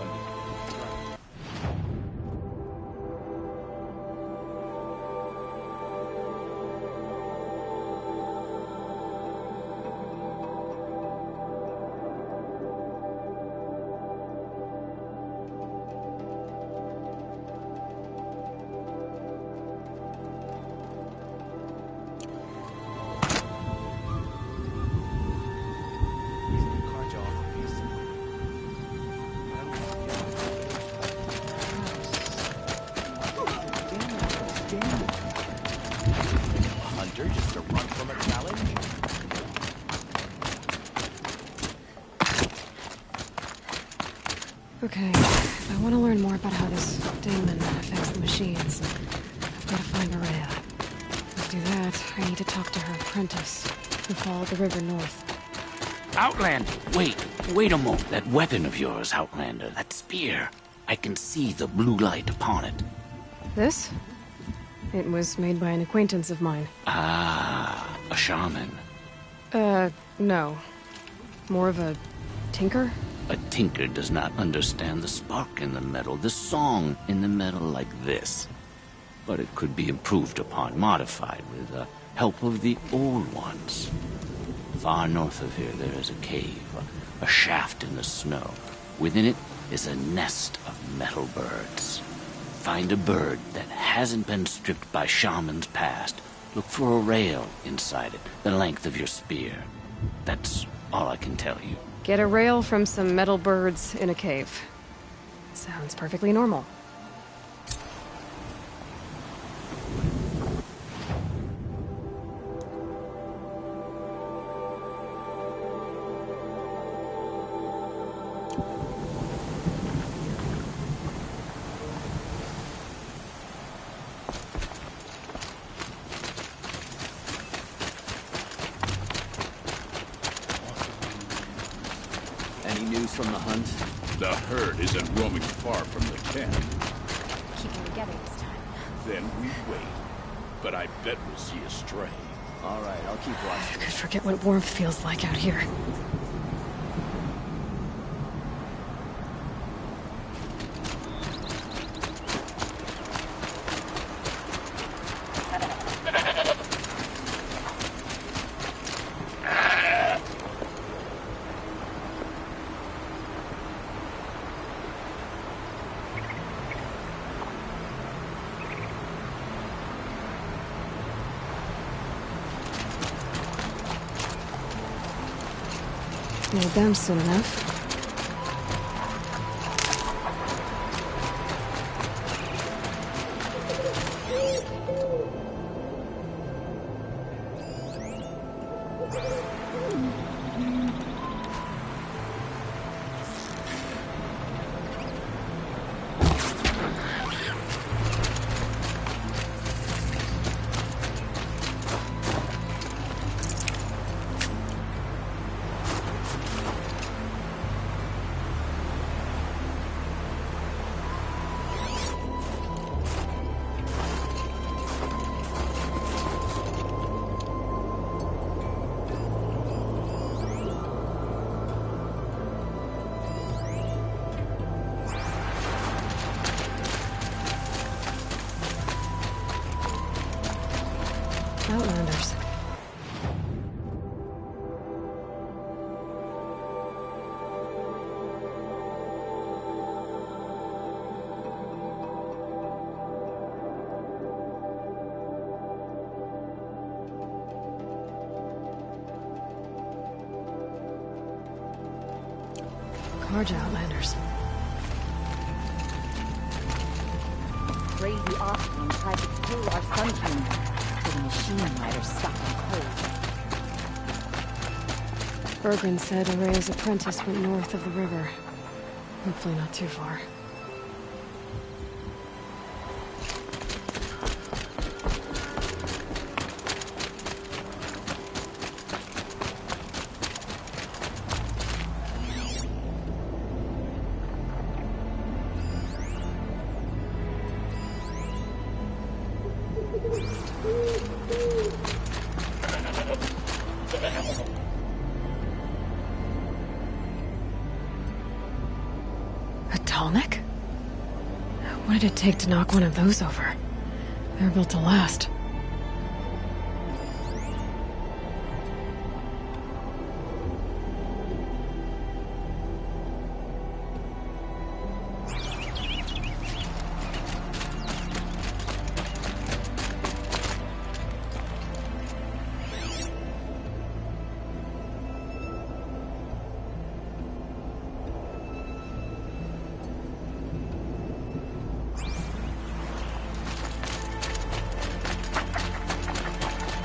Just to run from a challenge? Okay, if I want to learn more about how this daemon affects the machines, I've got to find Maria. To do that, I need to talk to her apprentice, who followed the river north. Outlander! Wait a moment. That weapon of yours, Outlander, that spear. I can see the blue light upon it. This? It was made by an acquaintance of mine. Ah, a shaman. No. More of a tinker? A tinker does not understand the spark in the metal, the song in the metal like this. But it could be improved upon, modified with the help of the old ones. Far north of here there is a cave, a shaft in the snow. Within it is a nest of metal birds. Find a bird that hasn't been stripped by shamans past. Look for a rail inside it, the length of your spear. That's all I can tell you. Get a rail from some metal birds in a cave. Sounds perfectly normal. Any news from the hunt? The herd isn't roaming far from the camp. Keeping together this time. Then we wait. But I bet we'll see a stray. All right, I'll keep watching. I could forget what warmth feels like out here. Need them soon enough. Outlanders. large Outlanders. Crazy Austin tried to kill our Sun King, so the machine riders stuck him cold. Bergren said Araya's apprentice went north of the river. Hopefully not too far. What did it take to knock one of those over? They're built to last.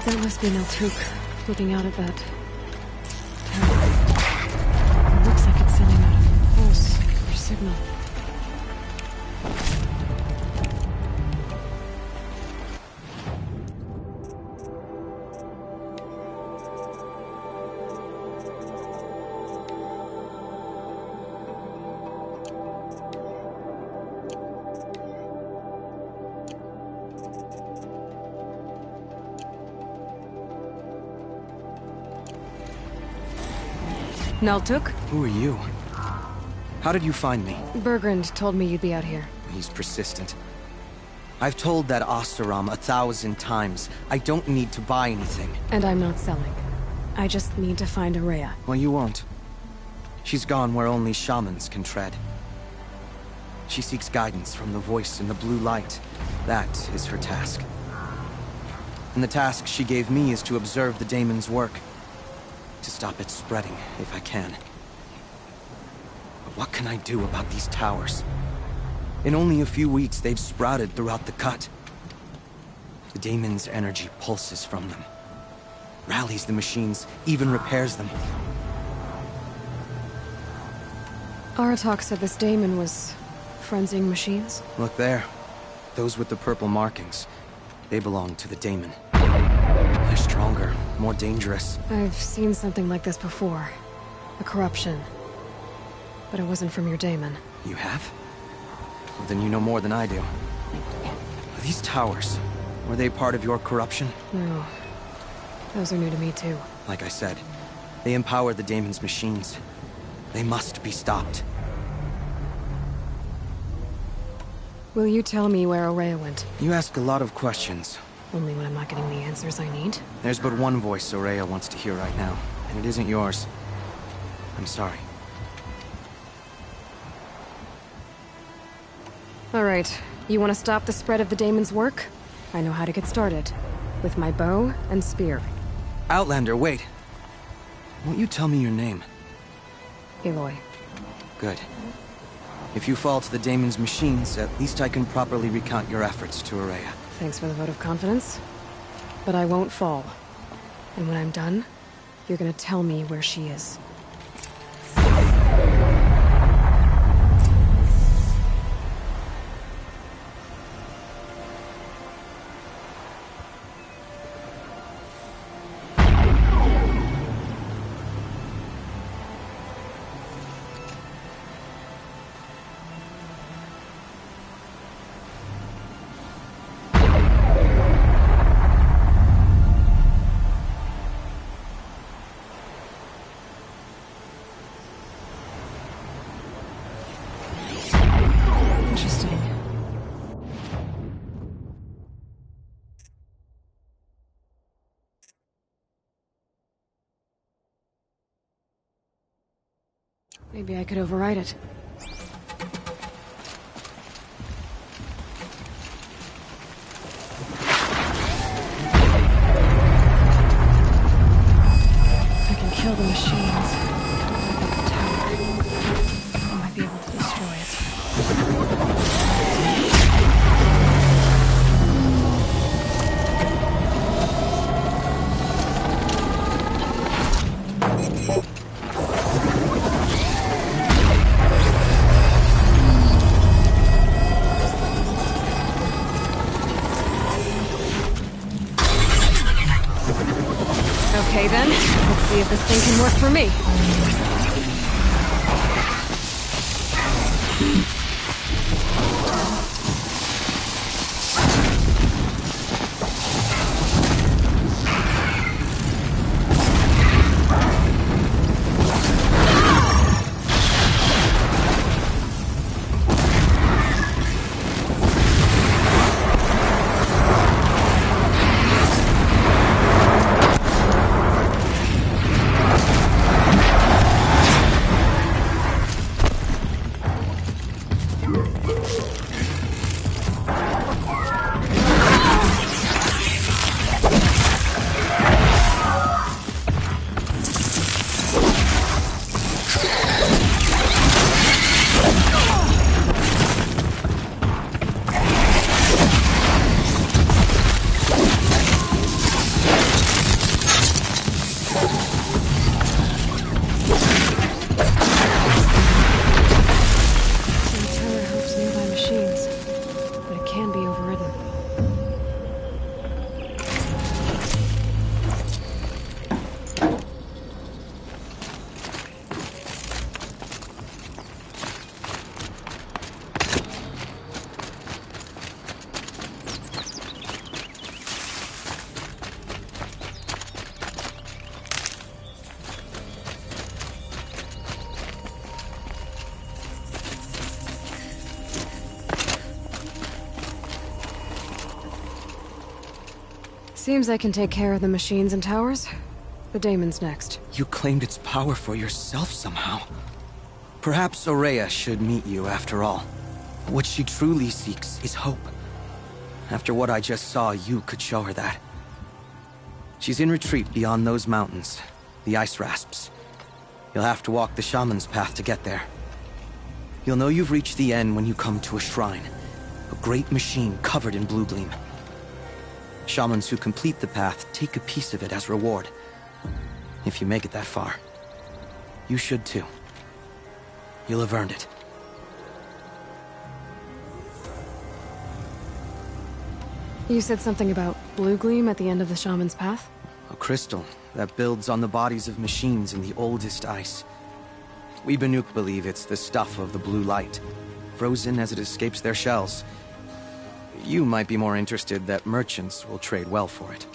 That must be Naltuk, looking out at that tower. It looks like it's sending out a pulse or signal. Naltuk? Who are you? How did you find me? Bergrand told me you'd be out here. He's persistent. I've told that Oseram 1,000 times. I don't need to buy anything. And I'm not selling. I just need to find Araya. Well, you won't. She's gone where only shamans can tread. She seeks guidance from the voice in the blue light. That is her task. And the task she gave me is to observe the daemon's work. To stop it spreading, if I can. But what can I do about these towers? In only a few weeks, they've sprouted throughout the cut. The daemon's energy pulses from them. Rallies the machines, even repairs them. Aratak said this daemon was frenzying machines? Look there. Those with the purple markings. They belong to the daemon. They're stronger, more dangerous. I've seen something like this before. A corruption. But it wasn't from your daemon. You have? Well, then you know more than I do. These towers, were they part of your corruption? No. Those are new to me too. Like I said, they empower the daemon's machines. They must be stopped. Will you tell me where Araya went? You ask a lot of questions. Only when I'm not getting the answers I need. There's but one voice Araya wants to hear right now, and it isn't yours. I'm sorry. All right. You want to stop the spread of the daemon's work? I know how to get started. With my bow and spear. Outlander, wait. Won't you tell me your name? Aloy. Good. If you fall to the daemon's machines, at least I can properly recount your efforts to Araya. Thanks for the vote of confidence. But I won't fall. And when I'm done, you're gonna tell me where she is. Maybe I could override it. I can kill the machines. The tower. Okay then, let's see if this thing can work for me. Seems I can take care of the machines and towers. The daemon's next. You claimed its power for yourself somehow. Perhaps Aurea should meet you after all. What she truly seeks is hope. After what I just saw, you could show her that. She's in retreat beyond those mountains, the ice rasps. You'll have to walk the shaman's path to get there. You'll know you've reached the end when you come to a shrine. A great machine covered in blue gleam. Shamans who complete the path take a piece of it as reward. If you make it that far, you should too. You'll have earned it. You said something about blue gleam at the end of the shaman's path? A crystal that builds on the bodies of machines in the oldest ice. We Banuk believe it's the stuff of the blue light, frozen as it escapes their shells. You might be more interested that merchants will trade well for it.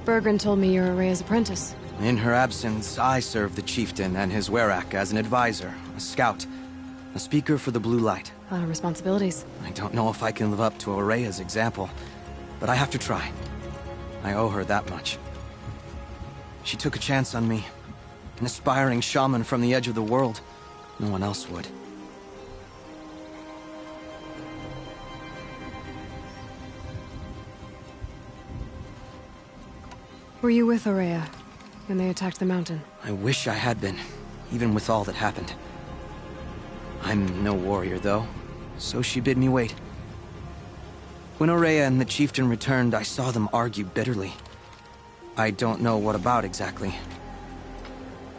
Bergren told me you're Aurea's apprentice. In her absence, I serve the chieftain and his werak as an advisor, a scout, a speaker for the blue light. A lot of responsibilities. I don't know if I can live up to Aurea's example, but I have to try. I owe her that much. She took a chance on me, an aspiring shaman from the edge of the world. No one else would. Were you with Aurea when they attacked the mountain? I wish I had been, even with all that happened. I'm no warrior, though, so she bid me wait. When Aurea and the chieftain returned, I saw them argue bitterly. I don't know what about exactly.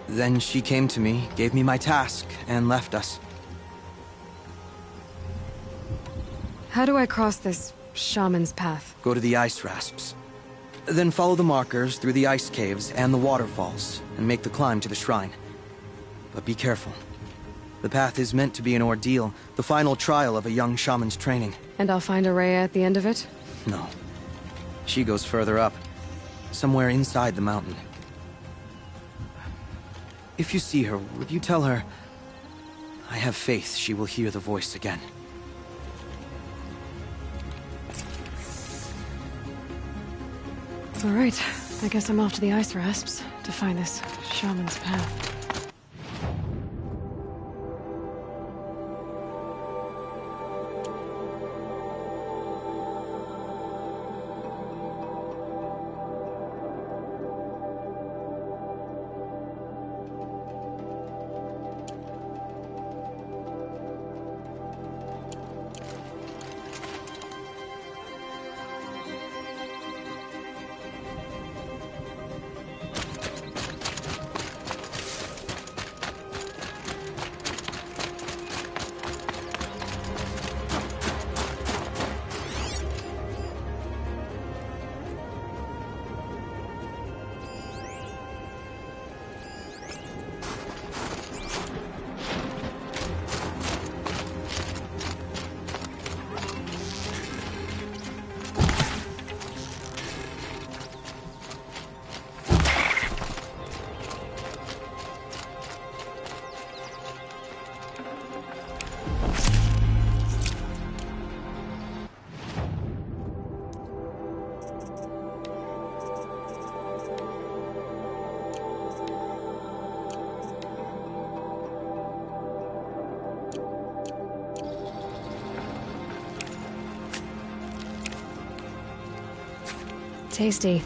Then she came to me, gave me my task, and left us. How do I cross this shaman's path? Go to the ice rasps. Then follow the markers through the ice caves and the waterfalls, and make the climb to the shrine. But be careful. The path is meant to be an ordeal, the final trial of a young shaman's training. And I'll find Aurea at the end of it? No. She goes further up, somewhere inside the mountain. If you see her, would you tell her, I have faith she will hear the voice again. All right, I guess I'm off to the ice rasps to find this shaman's path. Tasty.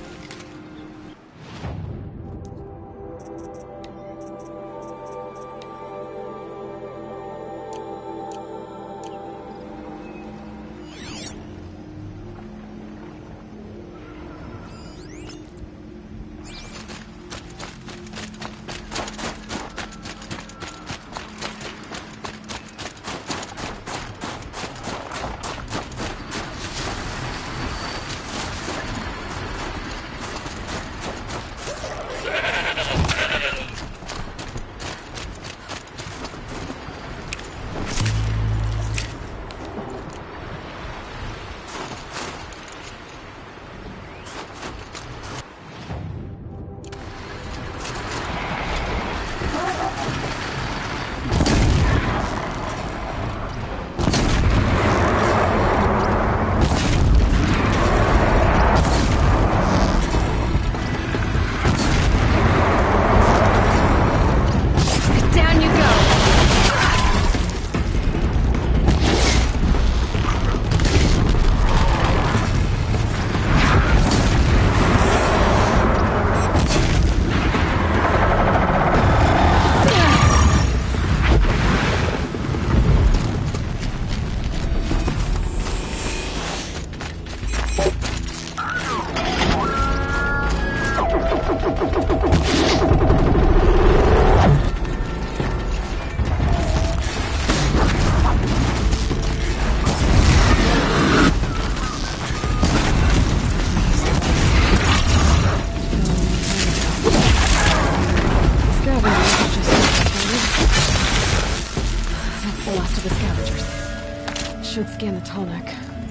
Should scan the tall neck.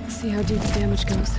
See how deep the damage goes.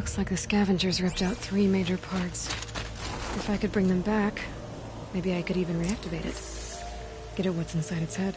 Looks like the scavengers ripped out 3 major parts. If I could bring them back, maybe I could even reactivate it. Get at what's inside its head.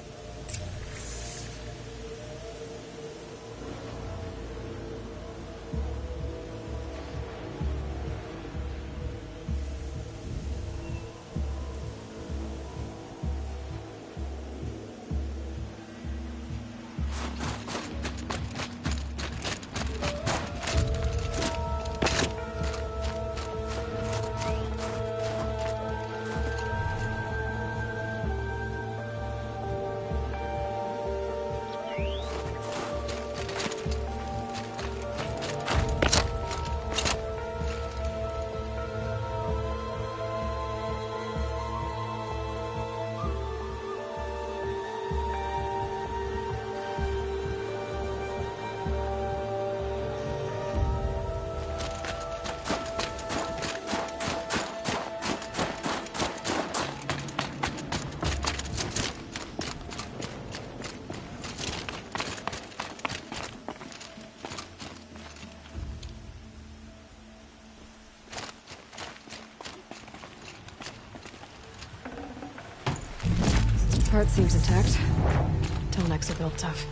Part seems intact. Tallnecks are built tough.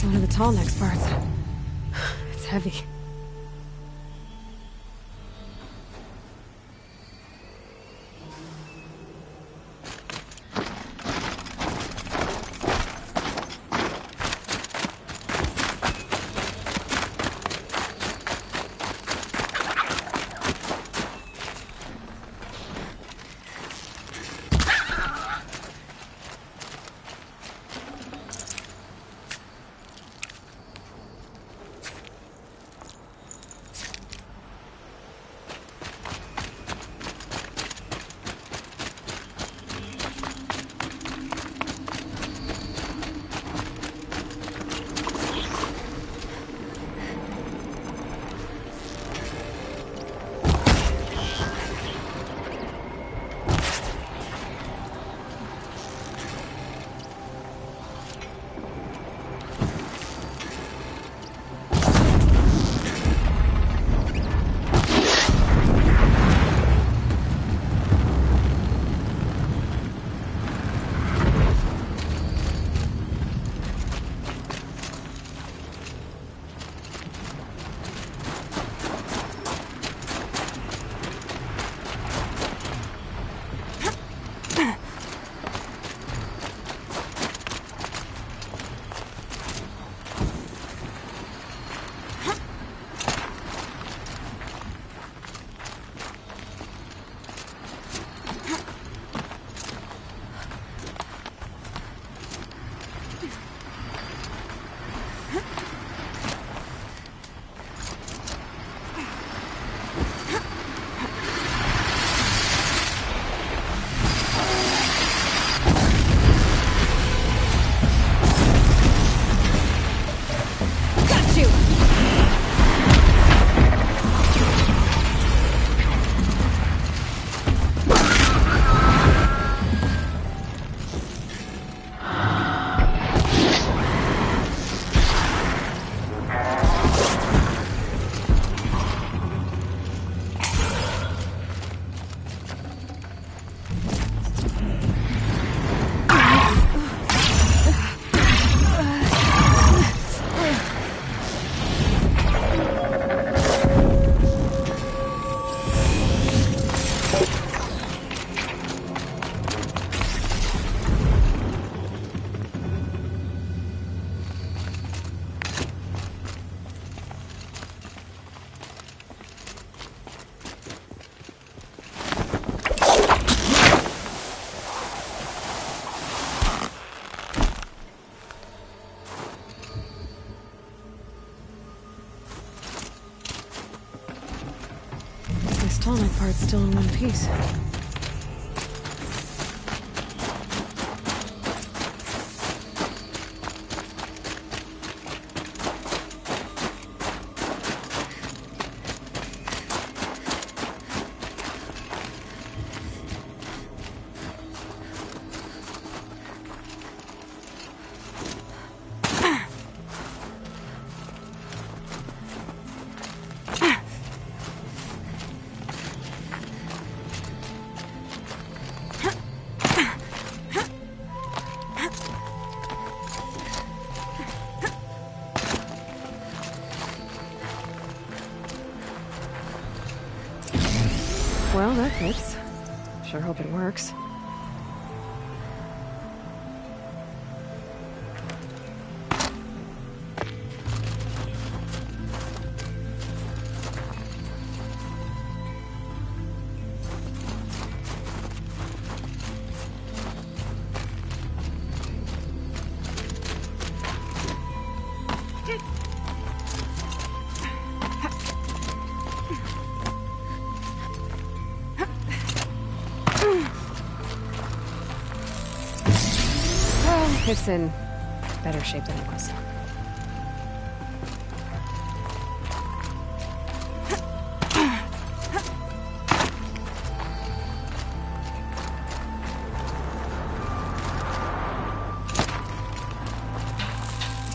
One of the Tallnecks parts. It's heavy. tonic part's still in one piece. Well, that fits. Sure hope it works. It's in better shape than it was.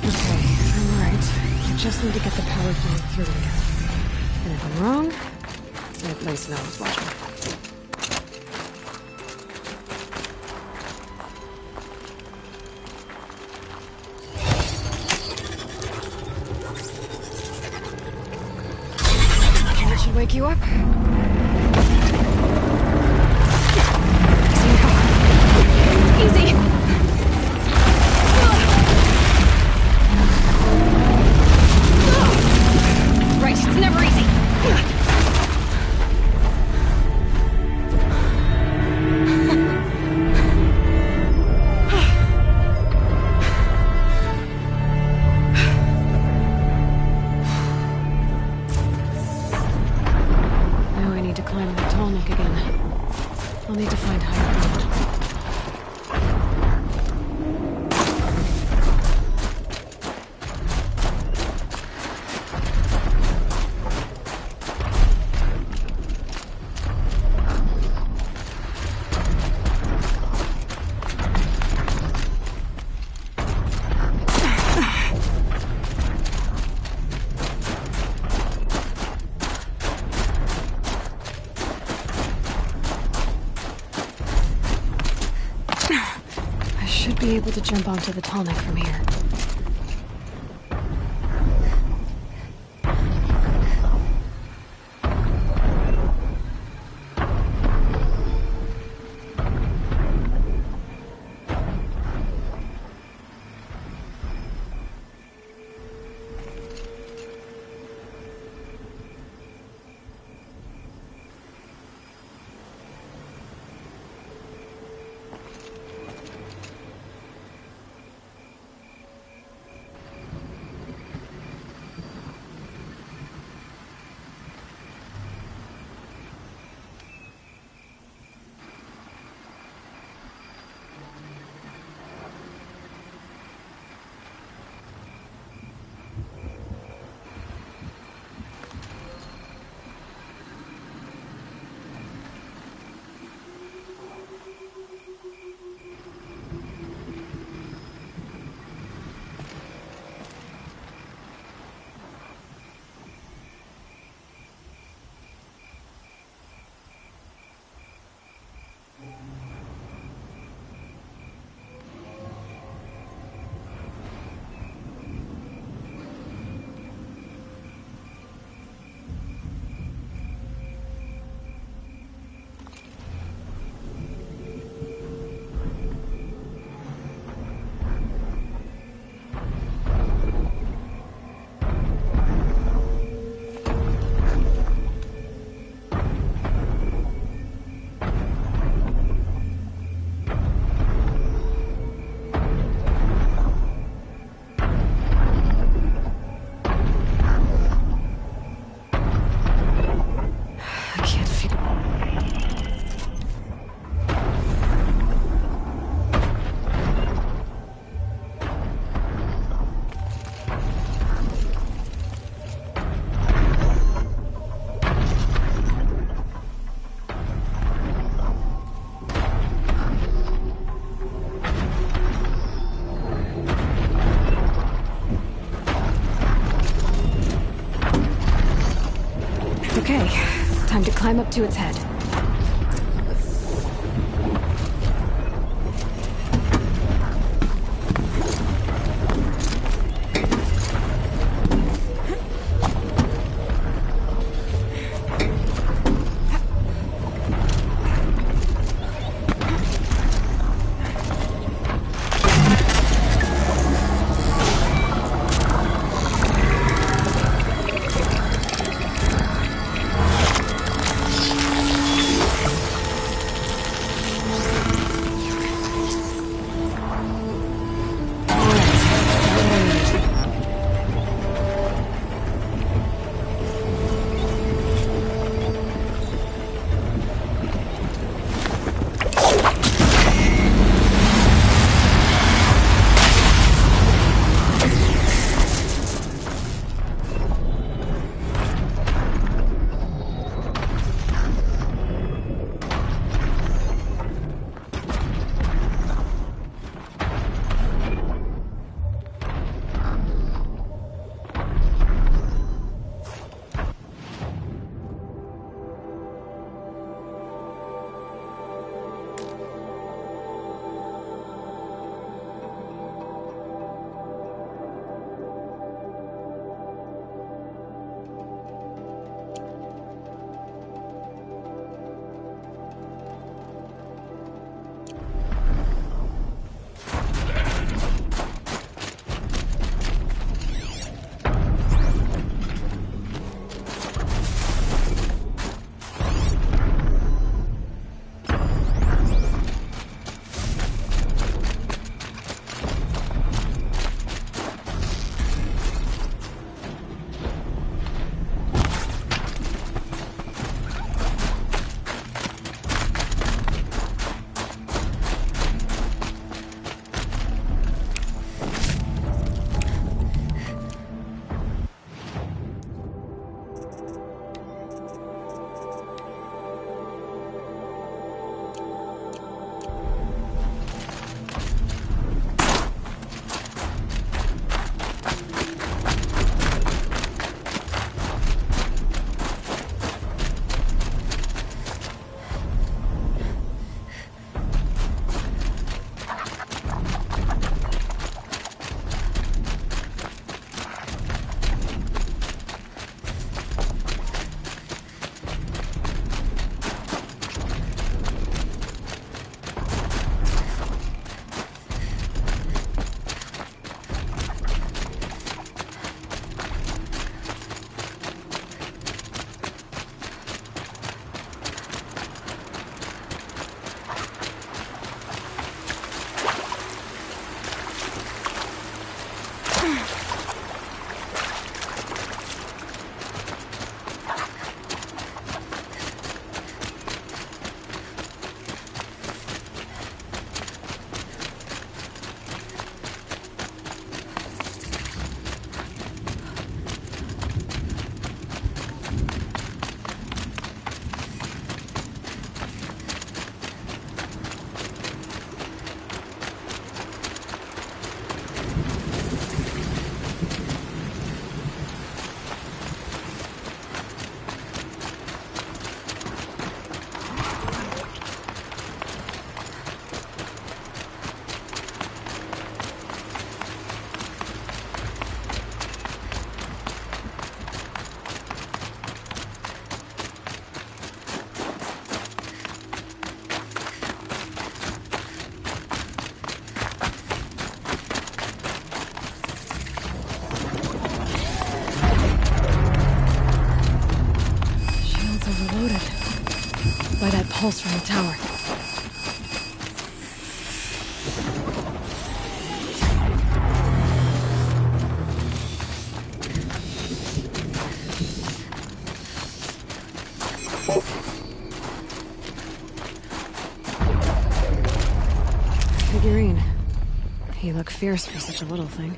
Okay, I'm right. I just need to get the power flowing through here. And if I'm wrong, at least no one's watching. Wake you up? Easy. Right, it's never easy. I'll need to find higher ground. Be able to jump onto the tallneck from here. Okay, time to climb up to its head. By that pulse from the tower. Figurine. He looked fierce for such a little thing.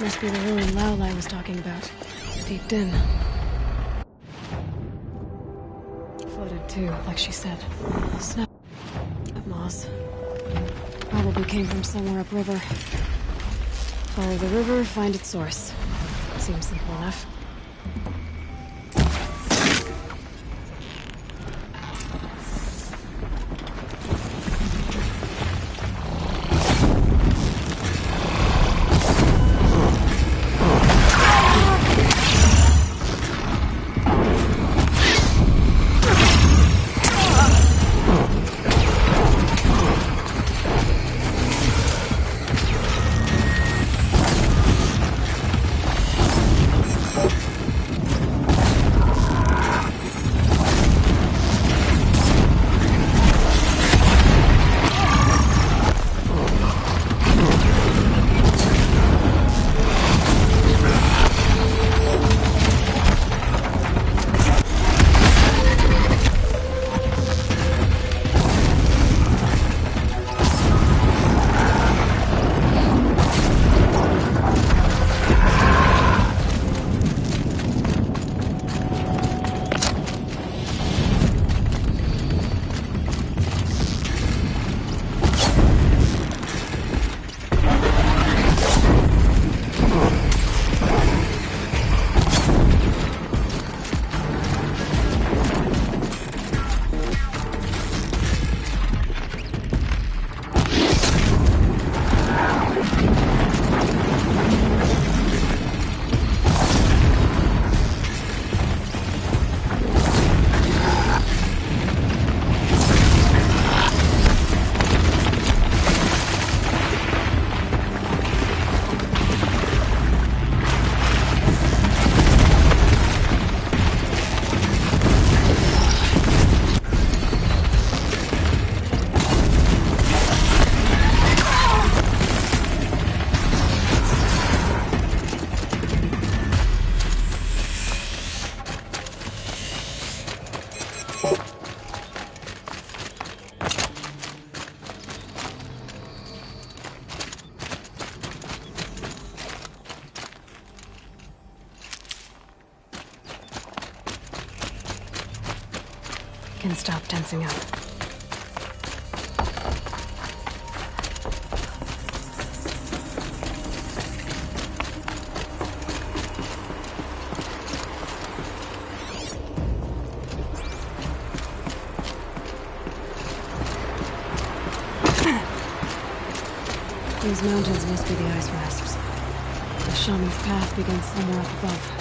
Must be the ruin Laolai was talking about. Deep in. Flooded too, like she said. Snow. That moss. Probably came from somewhere upriver. Follow the river, find its source. Seems simple enough. Can stop tensing up. These mountains must be the ice rasps. The shaman's path begins somewhere up above.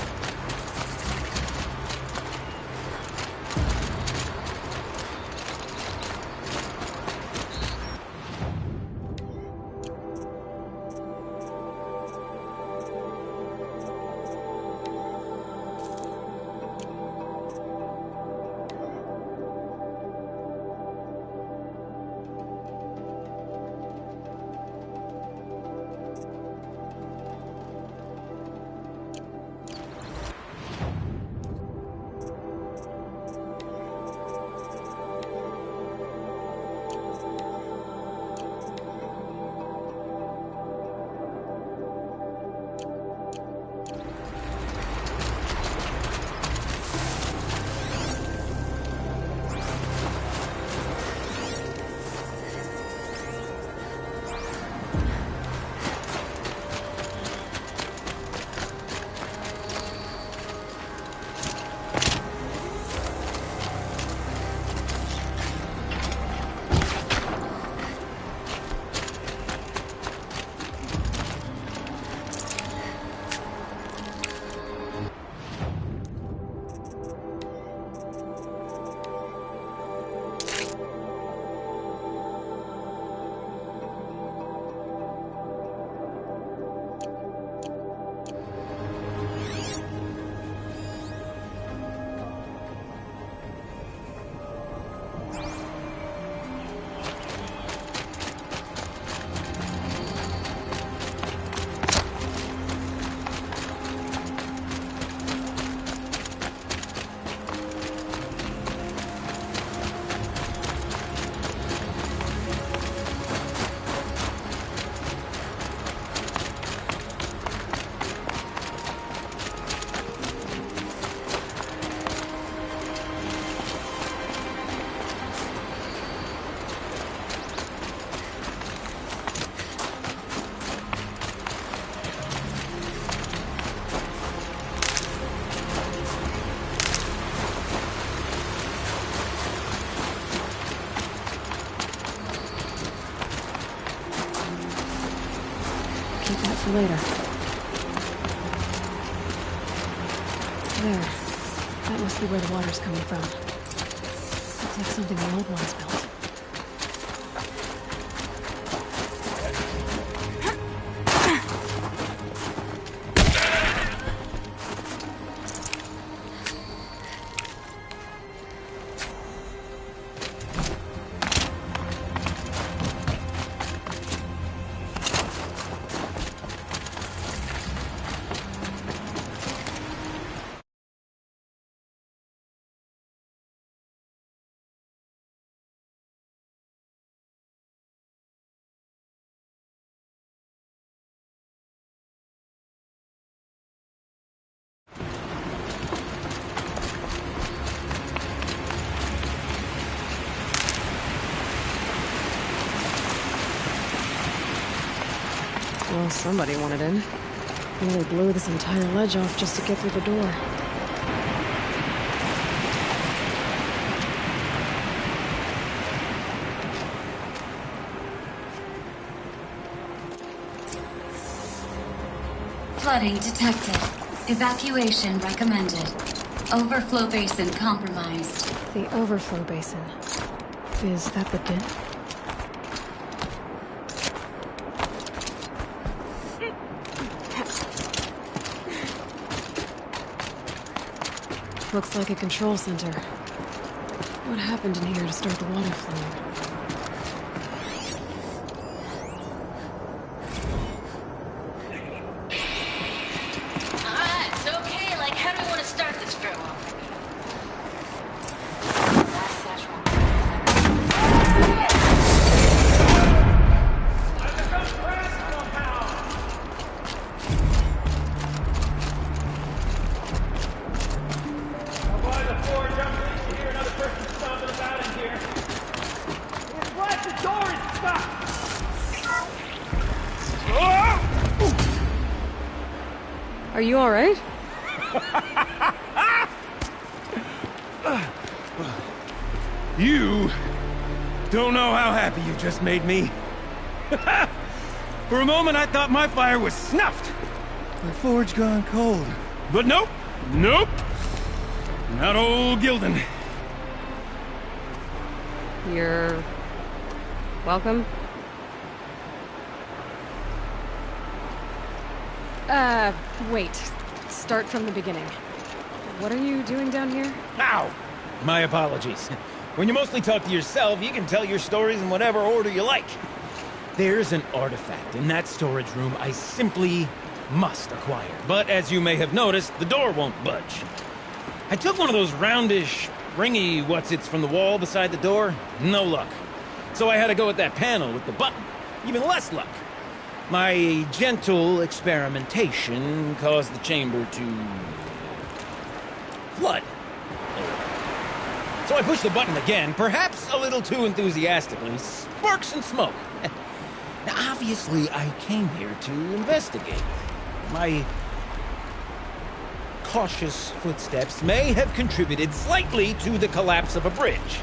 keep that for later. There. That must be where the water's coming from. Looks like something the old ones built. Well, somebody wanted in. Nearly blew this entire ledge off just to get through the door. Flooding detected. Evacuation recommended. Overflow basin compromised. The overflow basin. Is that the dip? Looks like a control center. What happened in here to start the water flowing? It's okay. Like, how do we want to start this girl? Are you all right? You don't know how happy you just made me. For a moment, I thought my fire was snuffed. My forge gone cold. But nope, nope. Not old Gildan. You're... welcome? Wait. Start from the beginning. What are you doing down here? Ow! My apologies. When you mostly talk to yourself, you can tell your stories in whatever order you like. There's an artifact in that storage room I simply must acquire. But as you may have noticed, the door won't budge. I took one of those roundish, ringy what's-its from the wall beside the door. No luck. So I had to go with that panel with the button. Even less luck. My gentle experimentation caused the chamber to... flood. So I pushed the button again, perhaps a little too enthusiastically. Sparks and smoke. Now, obviously, I came here to investigate. My cautious footsteps may have contributed slightly to the collapse of a bridge.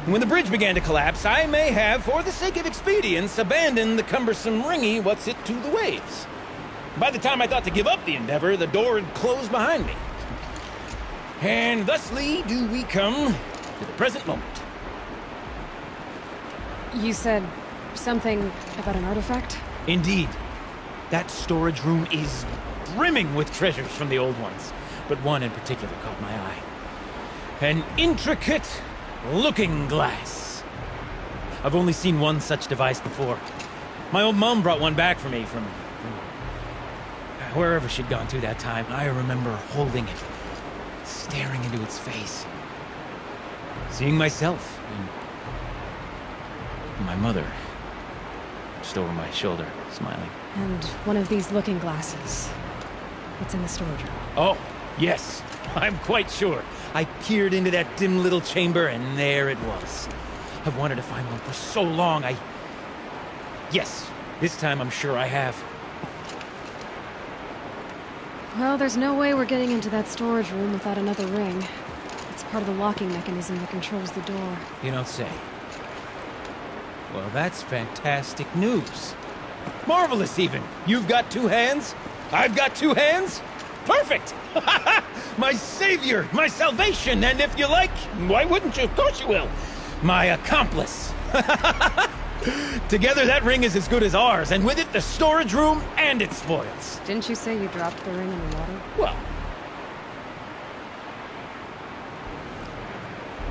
And when the bridge began to collapse, I may have, for the sake of expedience, abandoned the cumbersome ringy what's-it to the waves. By the time I thought to give up the endeavor, the door had closed behind me. And thusly do we come to the present moment. You said something about an artifact? Indeed. That storage room is brimming with treasures from the old ones, but one in particular caught my eye. An intricate looking glass. I've only seen one such device before. My old mom brought one back for me from wherever she'd gone to that time. I remember holding it, staring into its face, seeing myself and my mother just over my shoulder, smiling. And one of these looking glasses. It's in the storage room. Oh, yes. I'm quite sure. I peered into that dim little chamber, and there it was. I've wanted to find one for so long, Yes, this time I'm sure I have. Well, there's no way we're getting into that storage room without another ring. It's part of the locking mechanism that controls the door. You don't say. Well, that's fantastic news. Marvelous, even. You've got two hands. I've got two hands. Perfect! My savior, my salvation, and if you like, why wouldn't you? Of course you will. My accomplice. Together, that ring is as good as ours, and with it, the storage room and its spoils. Didn't you say you dropped the ring in the water? Well,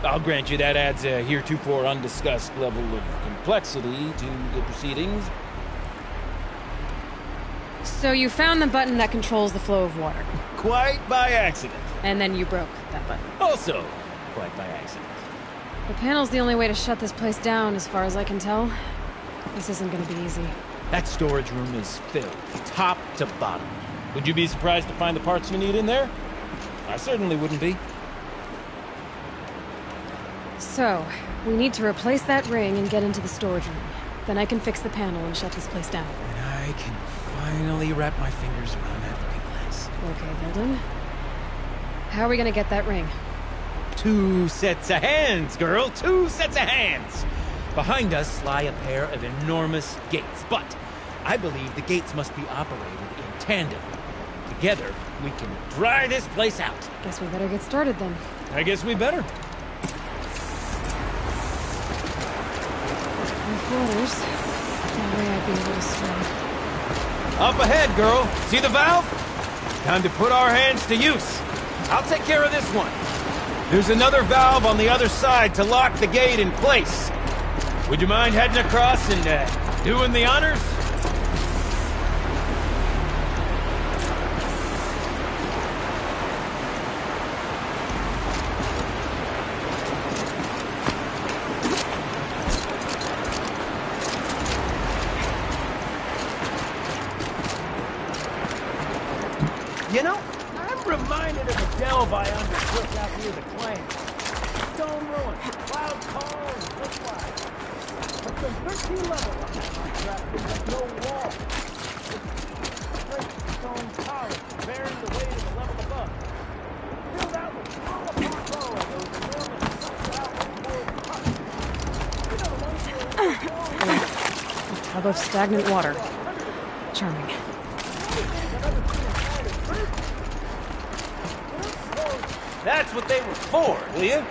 I'll grant you that adds a heretofore undiscussed level of complexity to the proceedings. So you found the button that controls the flow of water. Quite by accident. And then you broke that button. Also, quite by accident. The panel's the only way to shut this place down, as far as I can tell. This isn't gonna be easy. That storage room is filled, top to bottom. Would you be surprised to find the parts you need in there? I certainly wouldn't be. So, we need to replace that ring and get into the storage room. Then I can fix the panel and shut this place down. And I can finally wrap my fingers around that looking glass. Okay, Hilden. How are we gonna get that ring? 2 sets of hands, girl! 2 sets of hands! Behind us lie a pair of enormous gates, but I believe the gates must be operated in tandem. Together, we can dry this place out. Guess we better get started then. I guess we better. With waters, no way I'd be able to swim. Up ahead, girl. See the valve? Time to put our hands to use. I'll take care of this one. There's another valve on the other side to lock the gate in place. Would you mind heading across and doing the honors? You know, I'm reminded of a delve I undertook out near the claim. Stone ruin, cloud tall, and cliff wide. But there's 13 levels on that contract, there's no wall. Straight stone towers bearing the weight of the level above. Filled out with all the parko and those enormous sucked-out inboard cups. You know the ones where A tub of stagnant water. Charming. That's what they were for, Leah.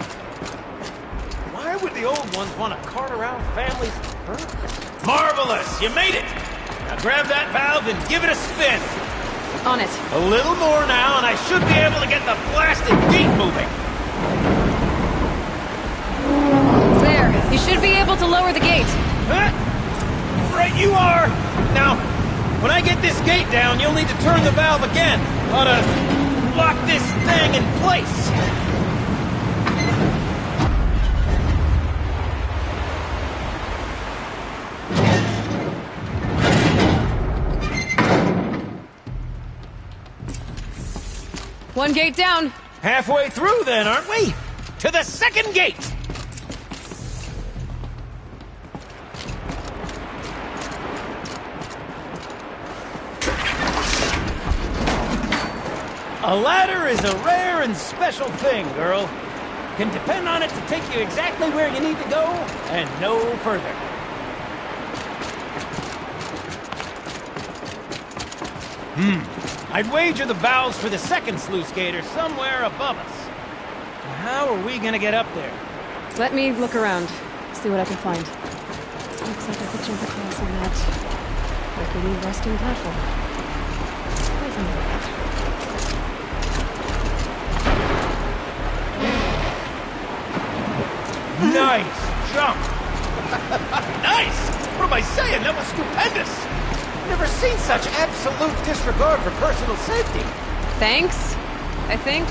Why would the old ones want to cart around families of birds? Marvelous! You made it! Now grab that valve and give it a spin. On it. A little more now, and I should be able to get the blasted gate moving. There. You should be able to lower the gate. Huh? Right you are! Now, when I get this gate down, you'll need to turn the valve again. Ought to lock this thing in place. One gate down. Halfway through then, aren't we? To the second gate! A ladder is a rare and special thing, girl. Can depend on it to take you exactly where you need to go, and no further. I'd wager the valves for the second sluice gate are somewhere above us. How are we gonna get up there? Let me look around. See what I can find. Looks like I could jump across on that rickety resting platform. I can do that. Nice jump! Nice! What am I saying? That was stupendous! Never seen such absolute disregard for personal safety. Thanks, I think.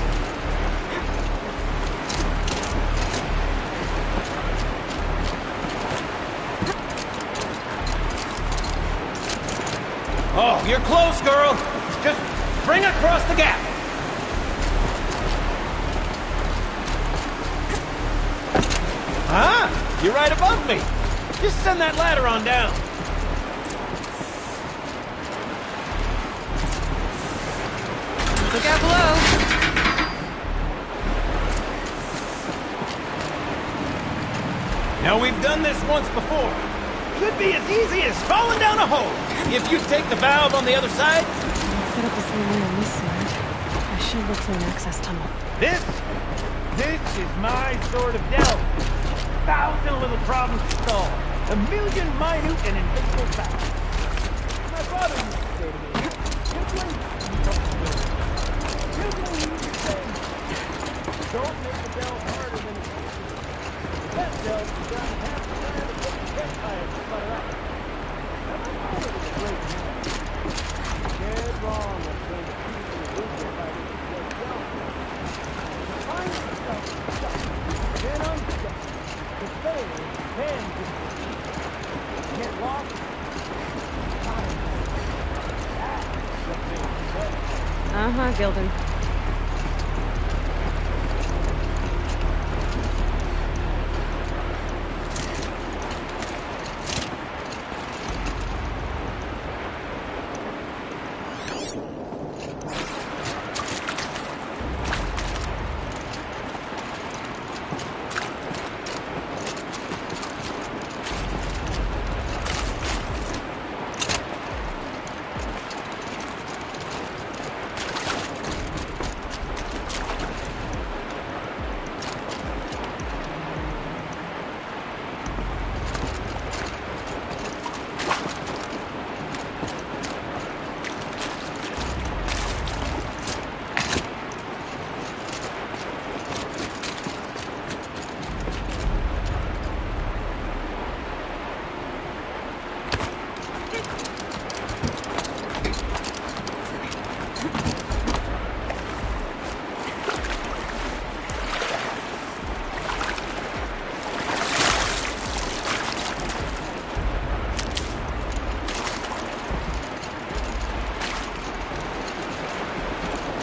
Oh, you're close, girl. Just bring across the gap. Ah, you're right above me. Just send that ladder on down. Look out below. Now, we've done this once before. Could be as easy as falling down a hole. If you take the valve on the other side? Set up the same way on this side. I should look for an access tunnel. This is my sort of delve. 1,000 little problems to solve. 1,000,000 minute and invisible facts. My father used to say to me, children used to say, don't make the delve harder than it is. That delve is down half the time to put the campfire to sputter out. Now my father was a great man. Dead wrong of saying the people who live there by this was wrong. Find yourself stuck, then unstuck. The fail can disappear. Get lost. That's the big thing. Uh-huh, Gilden.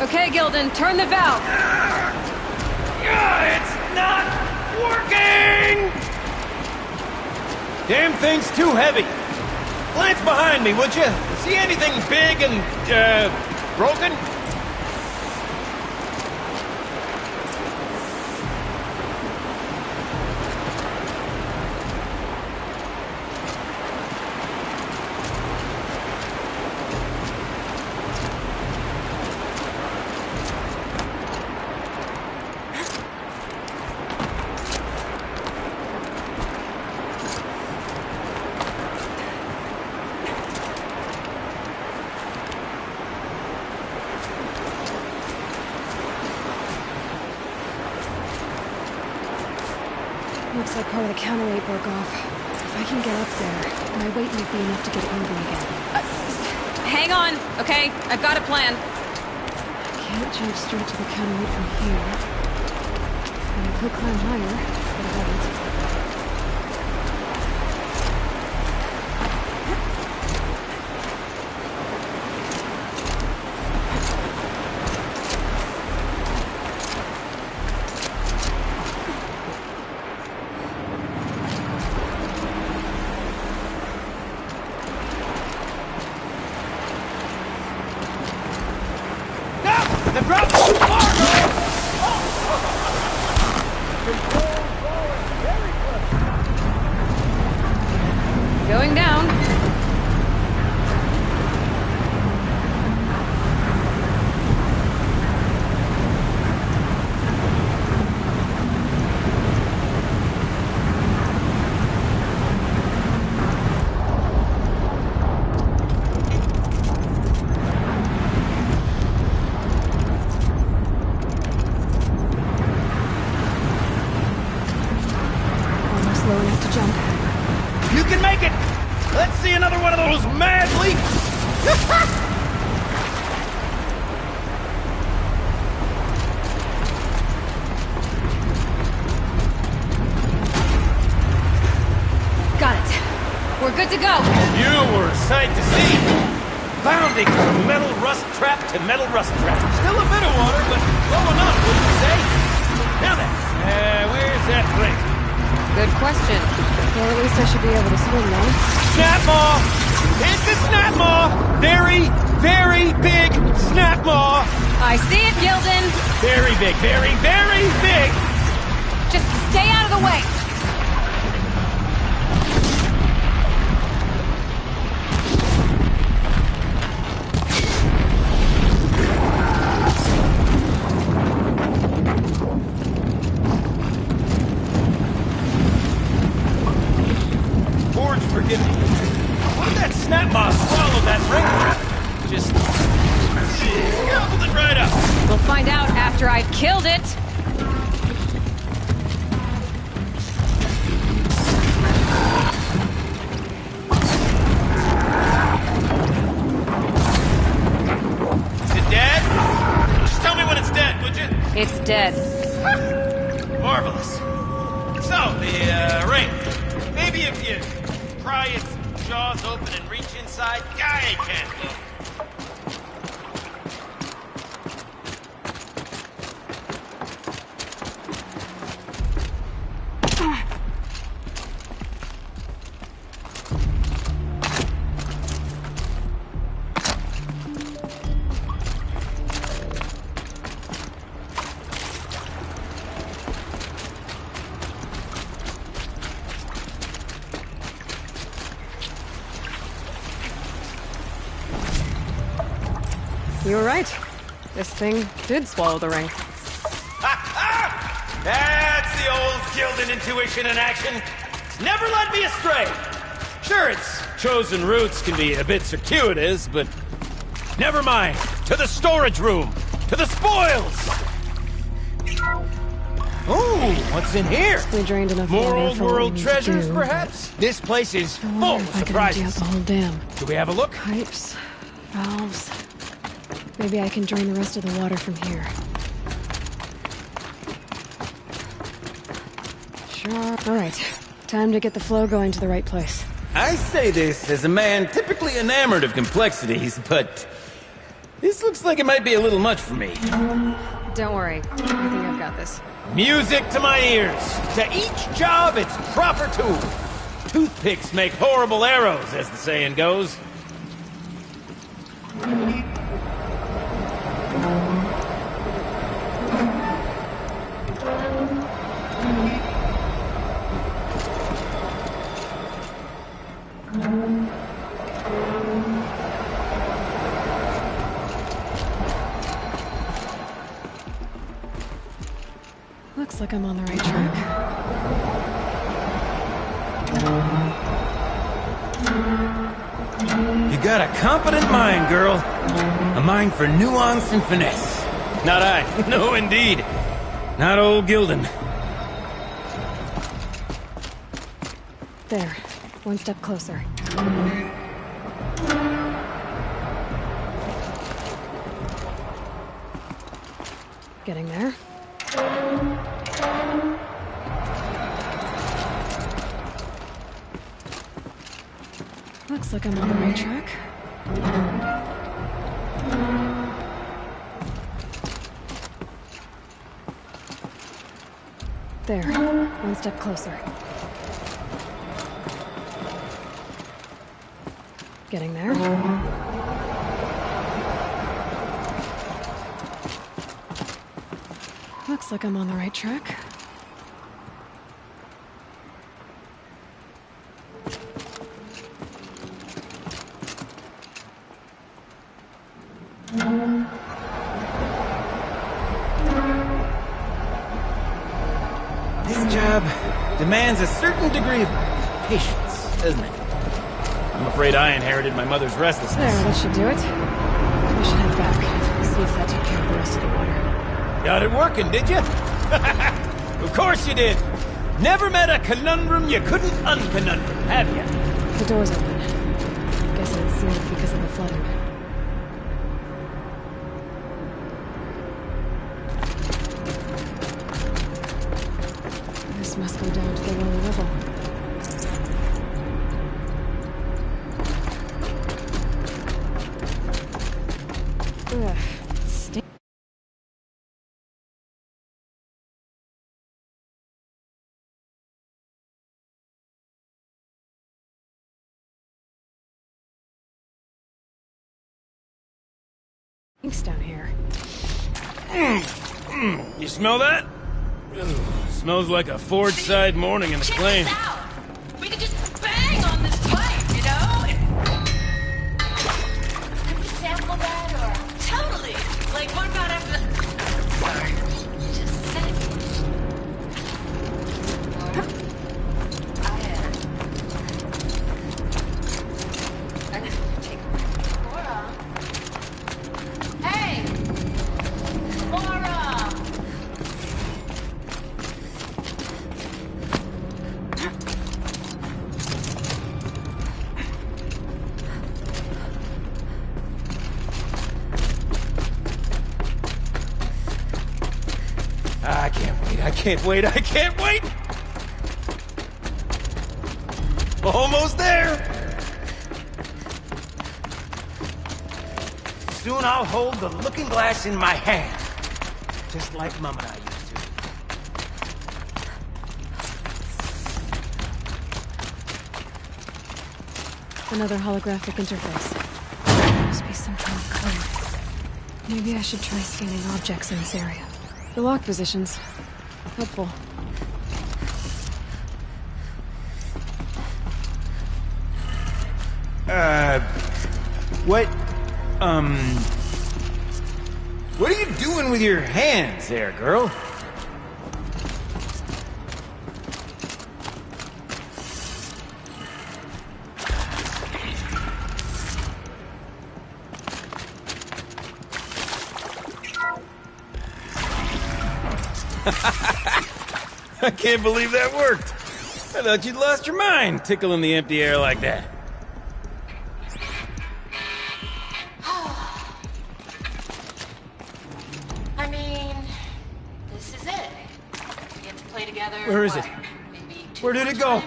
Okay, Gilden, turn the valve. It's not working! Damn thing's too heavy. Glance behind me, would you? See anything big and, broken? Looks like part of the counterweight broke off. If I can get up there, my weight might be enough to get it moving again. Hang on, okay? I've got a plan. I can't jump straight to the counterweight from here. And I could climb higher, but I haven't. The drop's too far, girl! Going down. Low enough to jump. You can make it! Let's see another one of those mad leaps! Got it. We're good to go. You were a sight to see. Bounding from metal rust trap to metal rust trap. Still a bit of water, but low enough, wouldn't you say? Now then, where's that place? Good question. Well, at least I should be able to swim now. Snap maw! It's a snap maw! Very, very big snap maw! I see it, Gilden. Very big, very, very big! Just stay out of the way. with that ring around. Just gobbled it right up. We'll find out after I've killed it. Is it dead? Just tell me when it's dead, would you? It's dead. Marvelous. So, the ring. Maybe if you pry its jaws open and reach inside, I can't look. You were right. This thing did swallow the ring. That's the old Gildan intuition in action. It's never led me astray. Sure, its chosen routes can be a bit circuitous, but never mind. To the storage room. To the spoils. Ooh, what's in here? We drained enough More water old for what world we need to treasures, do, perhaps? This place is I full wonder of if I can empty out surprises. the whole dam. Do we have a look? Pipes, valves. Maybe I can drain the rest of the water from here. Sure. All right. Time to get the flow going to the right place. I say this as a man typically enamored of complexities, but this looks like it might be a little much for me. Don't worry. I think I've got this. Music to my ears. To each job, its proper tool. Toothpicks make horrible arrows, as the saying goes. Looks like I'm on the right track. You got a competent mind, girl. A mind for nuance and finesse. Not I. No, indeed. Not old Gildan. There. One step closer. Getting there. Looks like I'm on the right track. There. One step closer. Getting there. Looks like I'm on the right track. This job demands a certain degree of patience, doesn't it? I'm afraid I inherited my mother's restlessness. There, that should do it. We should head back. See if that took care of the rest of the water. Got it working, did you? Of course you did. Never met a conundrum you couldn't unconundrum, have you? The door's open. Guess it's sealed because of the flooding. This must go down to the lower level. Ugh, it stinks. Down here. You smell that? Ugh, smells like a Ford-side morning in the claim. We could just bang on this pipe, you know? Could we sample that or... Totally! Like, what about after... Sorry. Just a sec. I gotta take a break. I can't wait, I can't wait! Almost there! Soon I'll hold the looking glass in my hand. Just like Mom and I used to. Another holographic interface. Must be some kind of code. Maybe I should try scanning objects in this area. The lock positions. Helpful. What are you doing with your hands there, girl? I can't believe that worked. I thought you'd lost your mind, tickling the empty air like that. I mean, this is it. We get to play together. Where is it? Maybe Where did it go?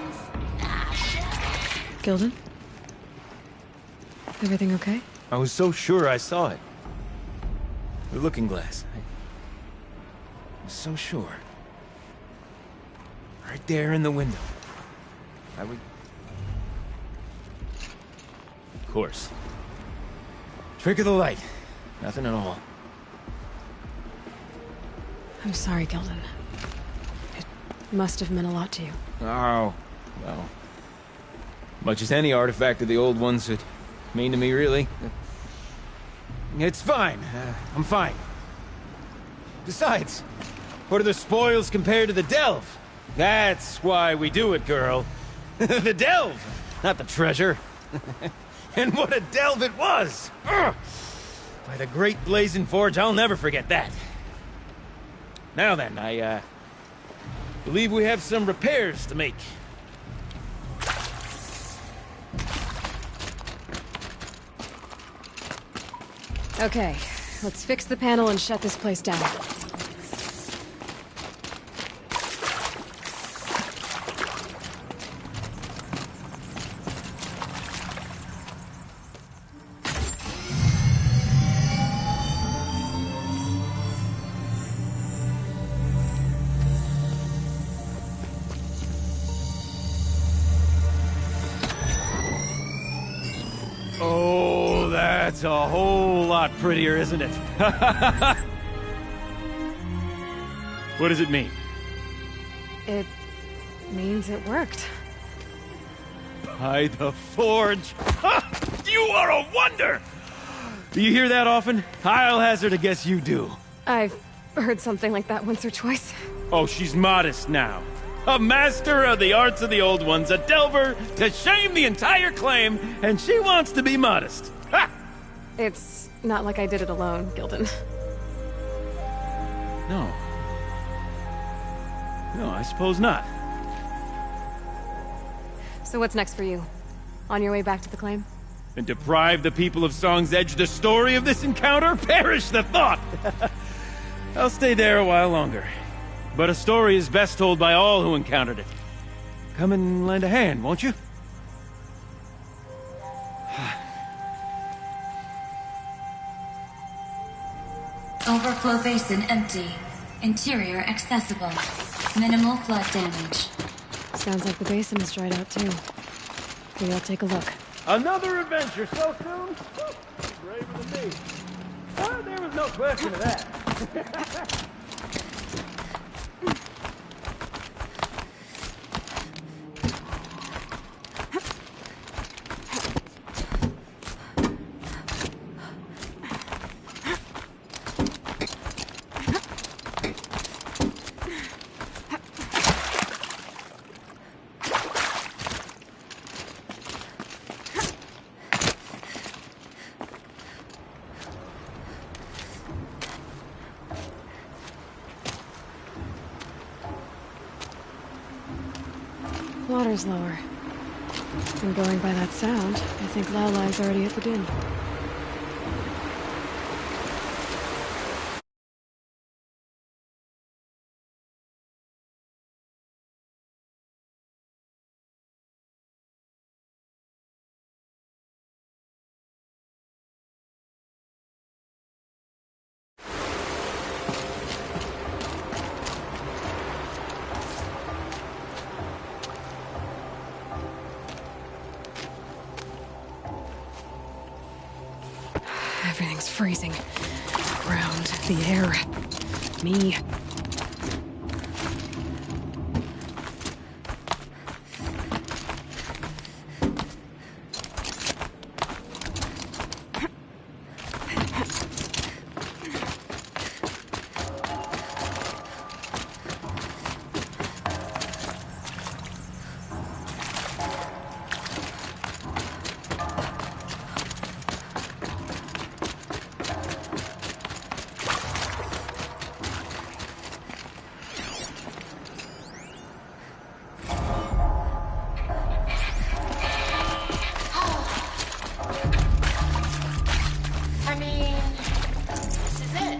Gilden? Everything okay? I was so sure I saw it. The looking glass. I was so sure. Right there in the window. I would... Of course. Trick of the light. Nothing at all. I'm sorry, Gilden. It must have meant a lot to you. Oh, well. Much as any artifact of the old ones would mean to me, really. It's fine. I'm fine. Besides, what are the spoils compared to the delve? That's why we do it, girl. The delve, not the treasure. And what a delve it was! Ugh. By the great blazing forge, I'll never forget that. Now then, I believe we have some repairs to make. Okay, let's fix the panel and shut this place down. Oh, that's a whole lot prettier, isn't it? What does it mean? It means it worked. By the forge! Ha! You are a wonder! Do you hear that often? I'll hazard a guess you do. I've heard something like that once or twice. Oh, she's modest now. A master of the arts of the old ones, a delver to shame the entire claim, and she wants to be modest. Ha! It's not like I did it alone, Gilden. No. No, I suppose not. So what's next for you? On your way back to the claim? And deprive the people of Song's Edge the story of this encounter? Perish the thought! I'll stay there a while longer. But a story is best told by all who encountered it. Come and lend a hand, won't you? Overflow basin empty. Interior accessible. Minimal flood damage. Sounds like the basin is dried out too. Maybe I'll take a look. Another adventure so soon? Braver than me. There was no question of that. Water's lower. And going by that sound, I think Lao Lai's already at the din. Everything's freezing. Ground, the air, me. I mean, this is it.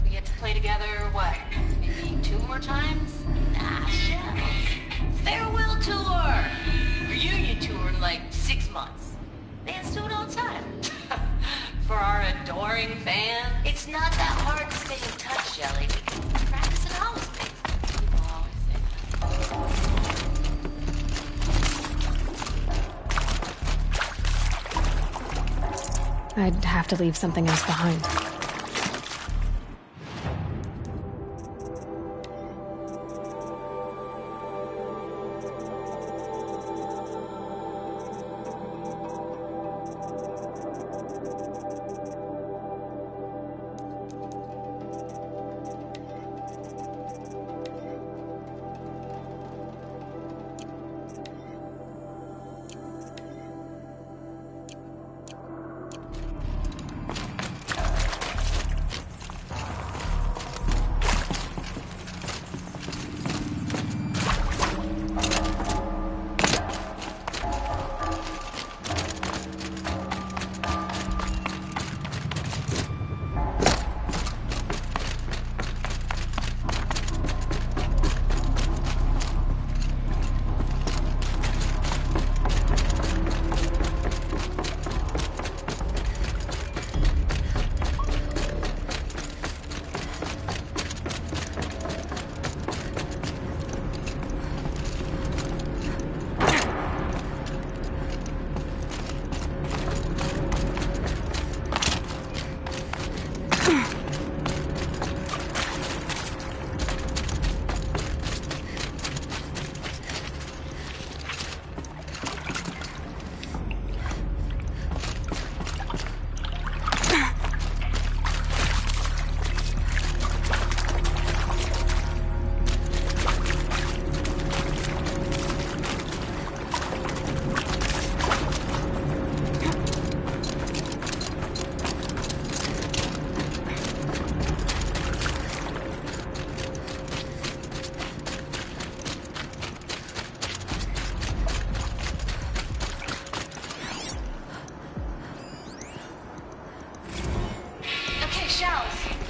We get to play together, what, maybe 2 more times? Nah, shells. Farewell tour! Reunion tour in like 6 months. Bands do it all the time. For our adoring fans, it's not that hard to stay in touch, Shelly. We can practice in hollow space. People always say that. I'd have to leave something else behind.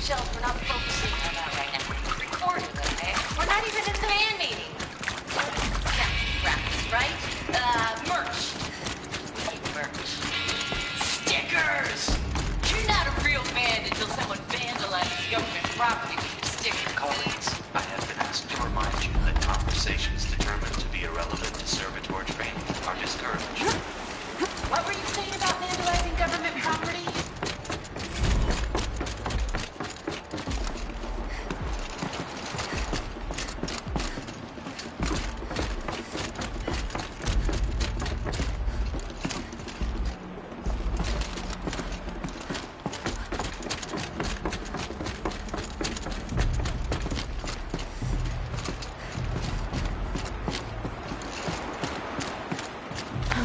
Shells, we're not focusing on that right now. We're recording, okay? We're not even in the band meeting. Yeah, raps, right? Merch. We need merch. Stickers! You're not a real band until someone vandalizes government property with your sticker. Colleagues, I have been asked to remind you that conversations determined to be irrelevant to servitor training are discouraged. What were you saying about vandalizing government property?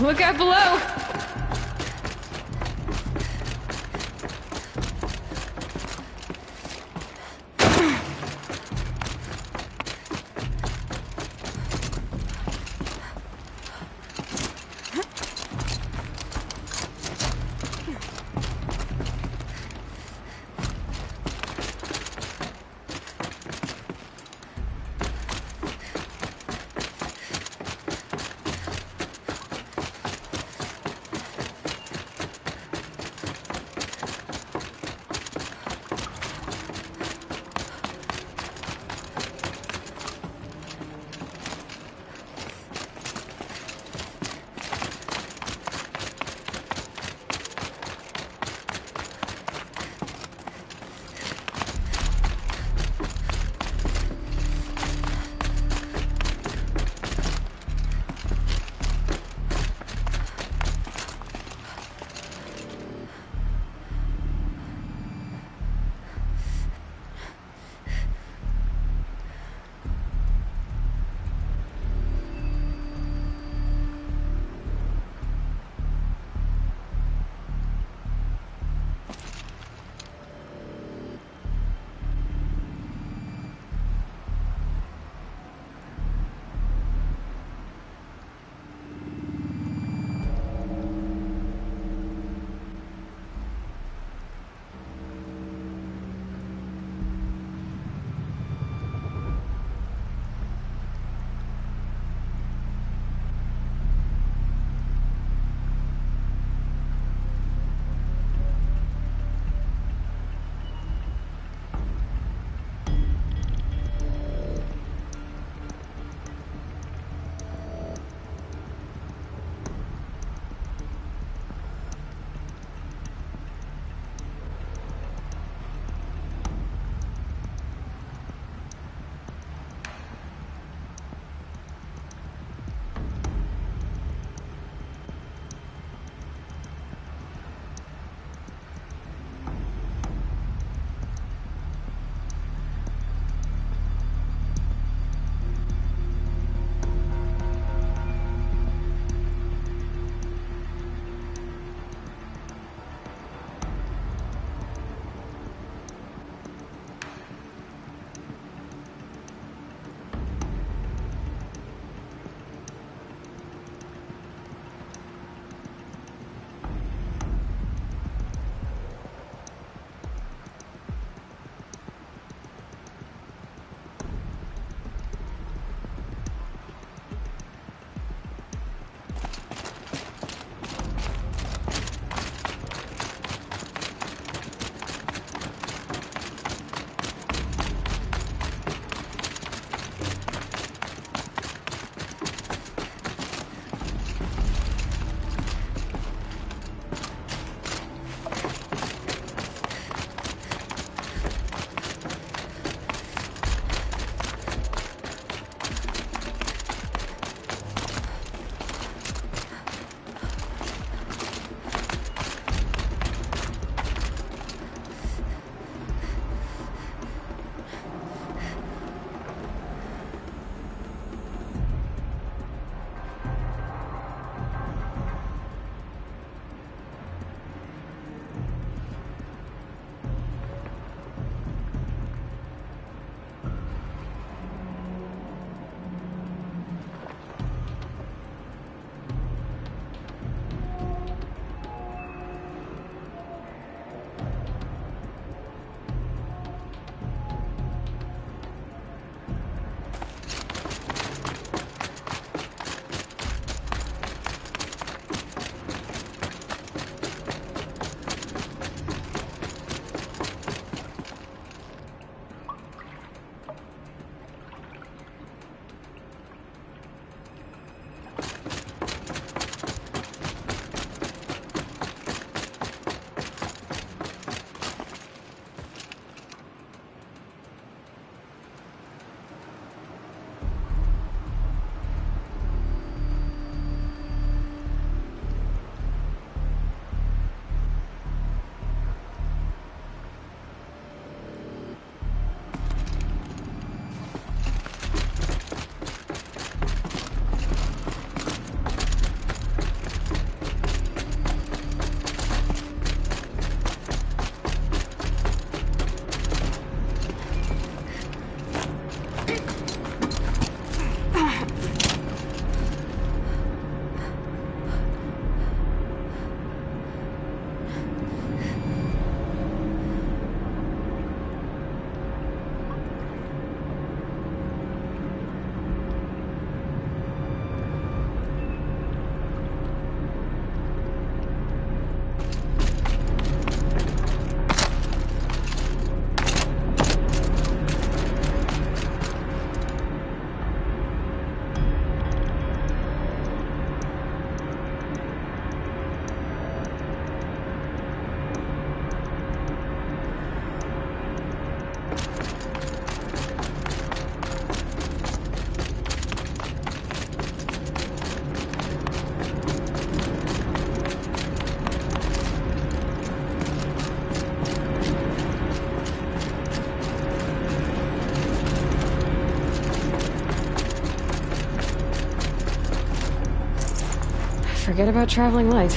Look out below! Forget about traveling light.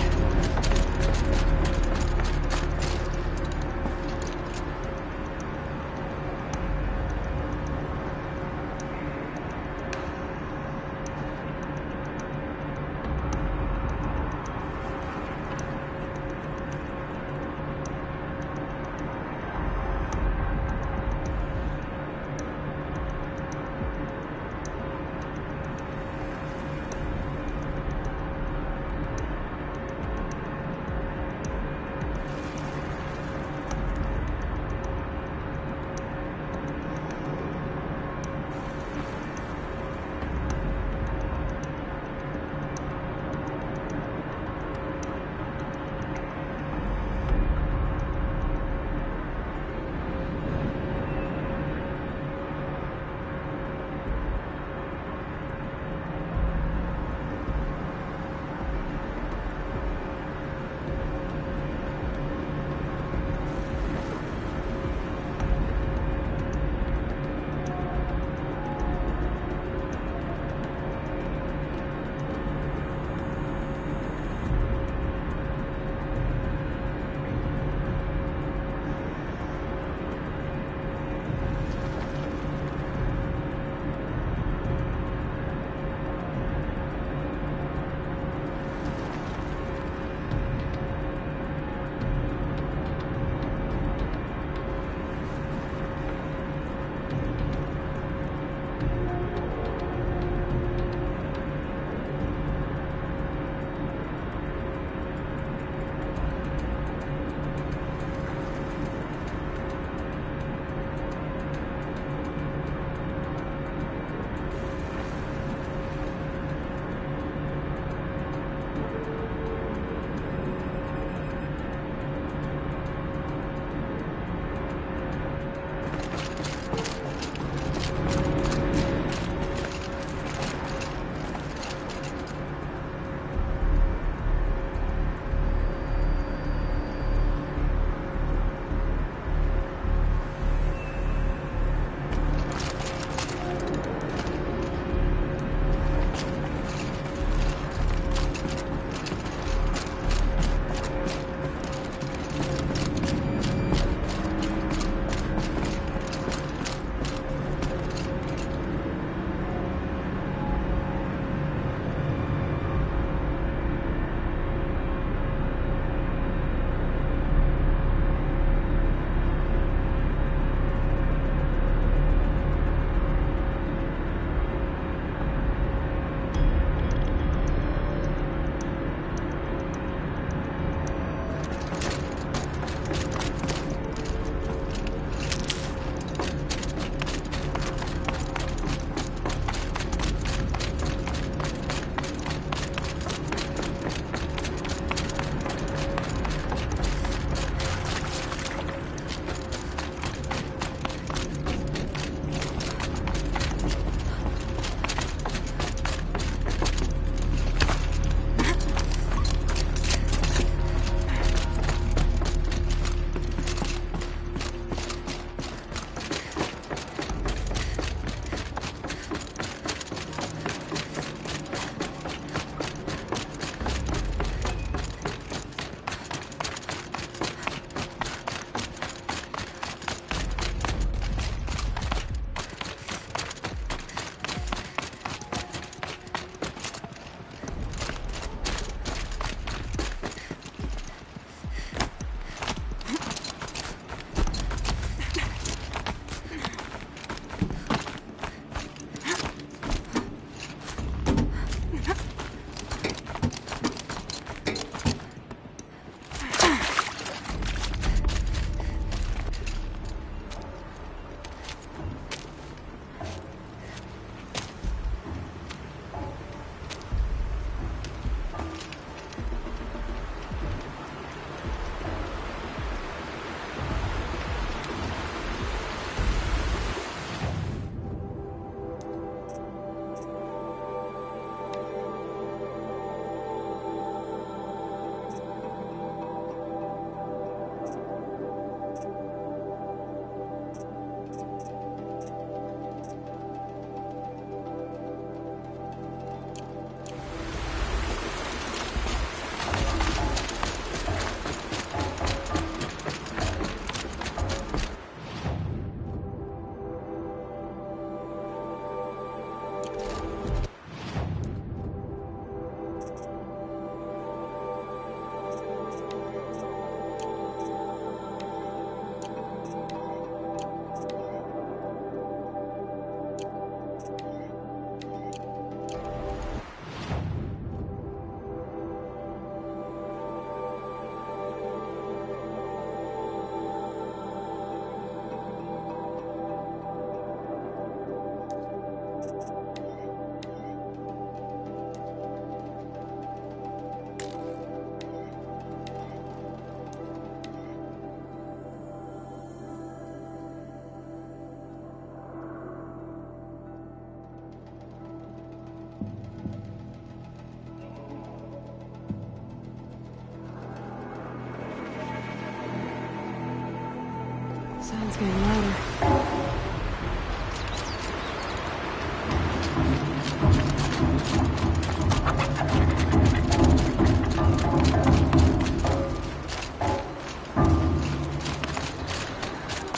Sound's getting louder.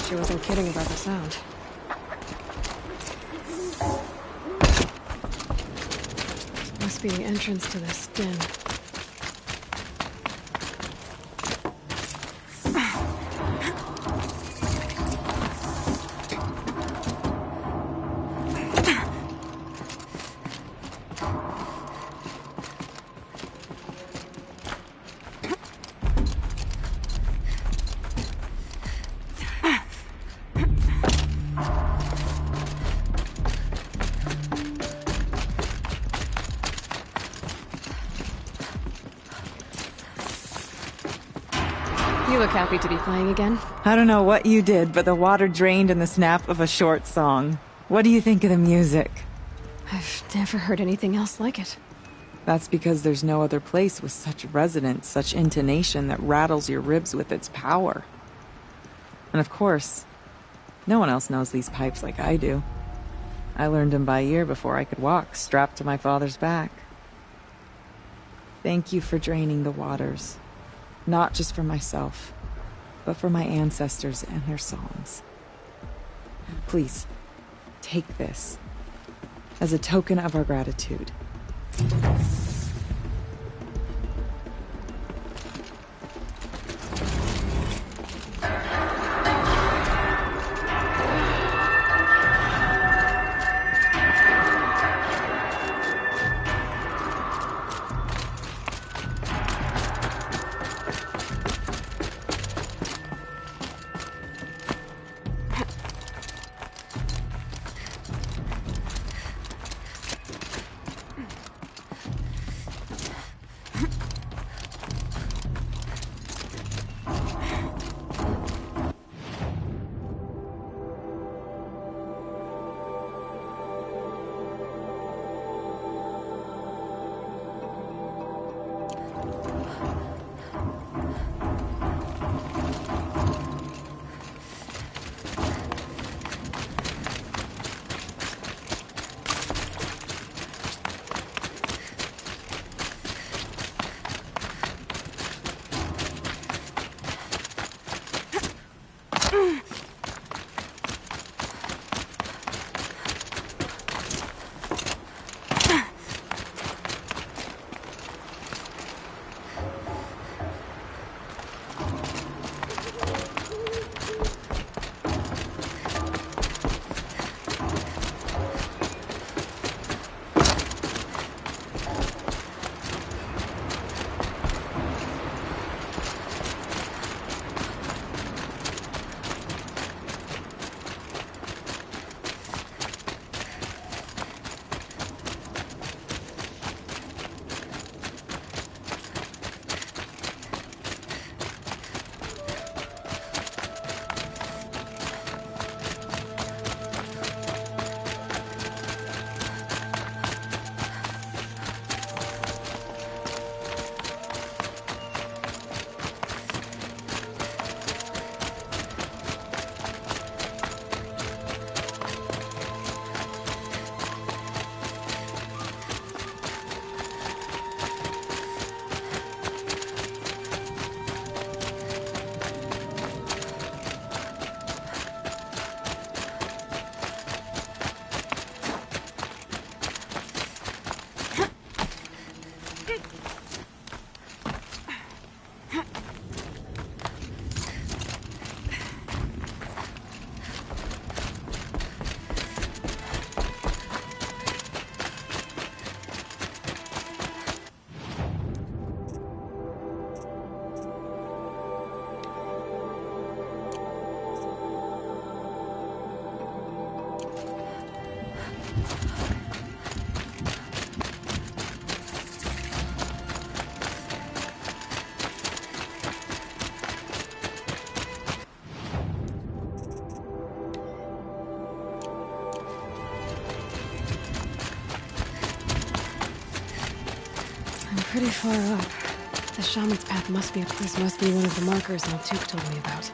She wasn't kidding about the sound. Must be the entrance to this den. You look happy to be playing again. I don't know what you did, but the water drained in the snap of a short song. What do you think of the music? I've never heard anything else like it. That's because there's no other place with such resonance, such intonation that rattles your ribs with its power. And of course, no one else knows these pipes like I do. I learned them by ear before I could walk, strapped to my father's back. Thank you for draining the waters. Not just for myself, but for my ancestors and their songs. Please, take this as a token of our gratitude. Pretty far up. The shaman's path must be one of the markers Naltuk told me about.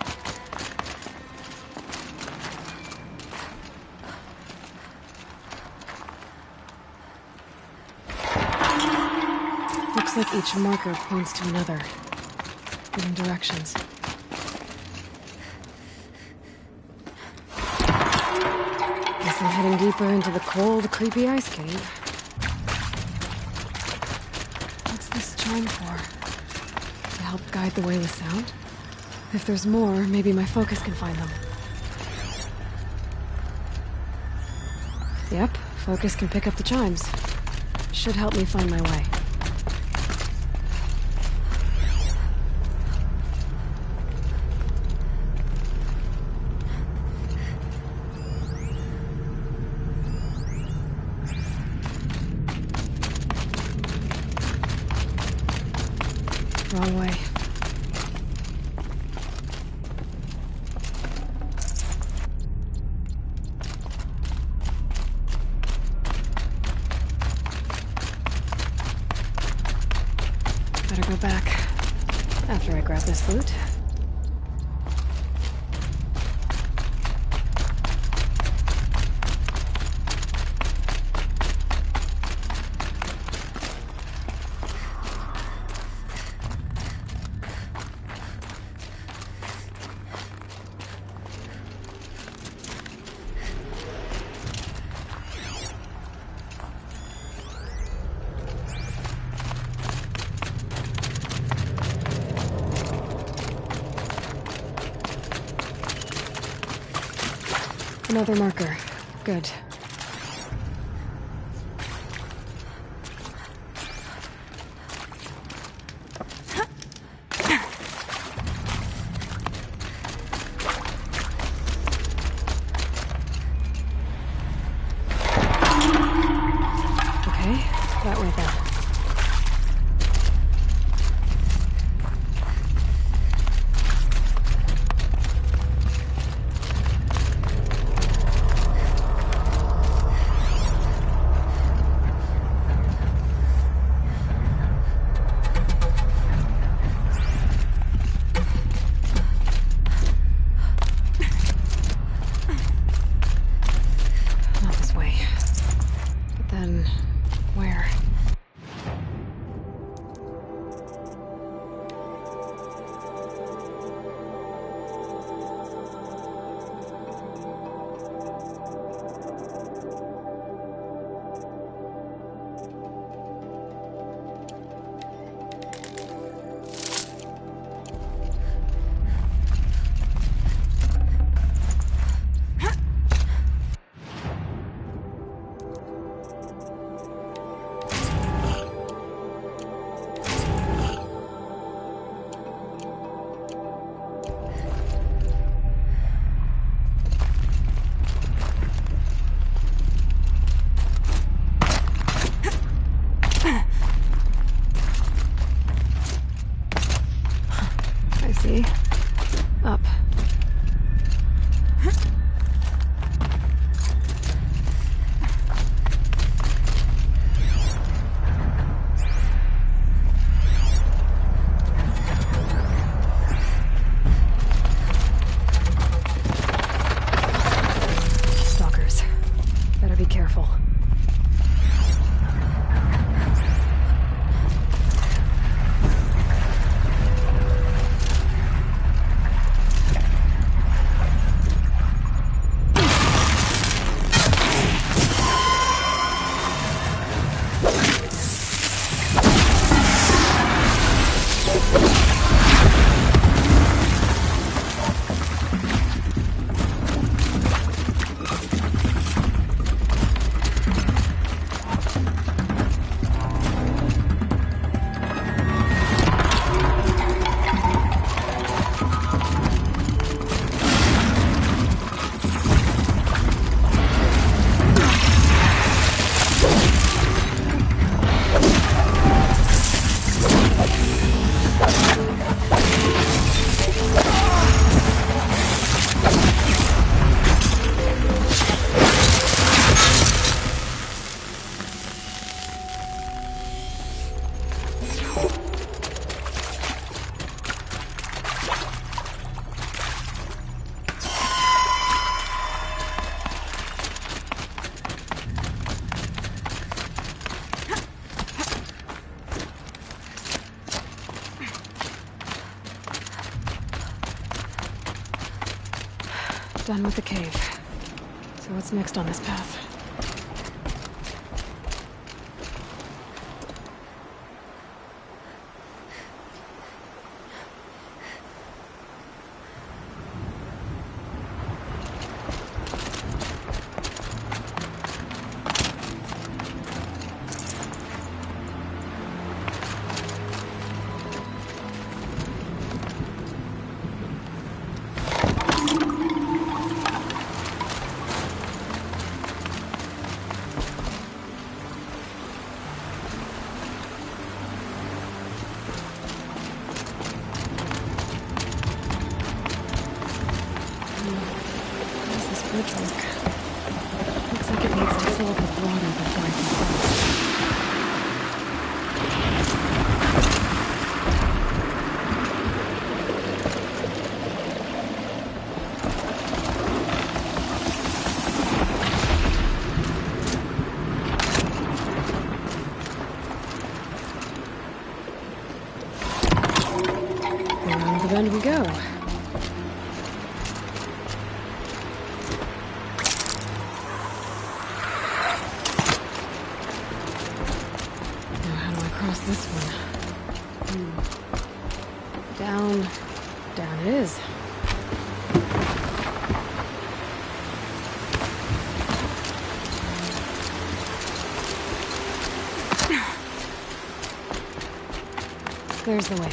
Looks like each marker points to another, giving directions. Guess I'm heading deeper into the cold, creepy ice cave. What's this chime for? To help guide the way with sound? If there's more, maybe my focus can find them. Yep, focus can pick up the chimes. Should help me find my way. Wrong way. Better go back after I grab this loot. Another marker. Good. Okay, that way then. Not this way. But then, where? I see. Up. Stalkers. Better be careful. Done with the cave. So what's next on this path? Around the bend we go. Now how do I cross this one? Down. Down it is. There's the way up.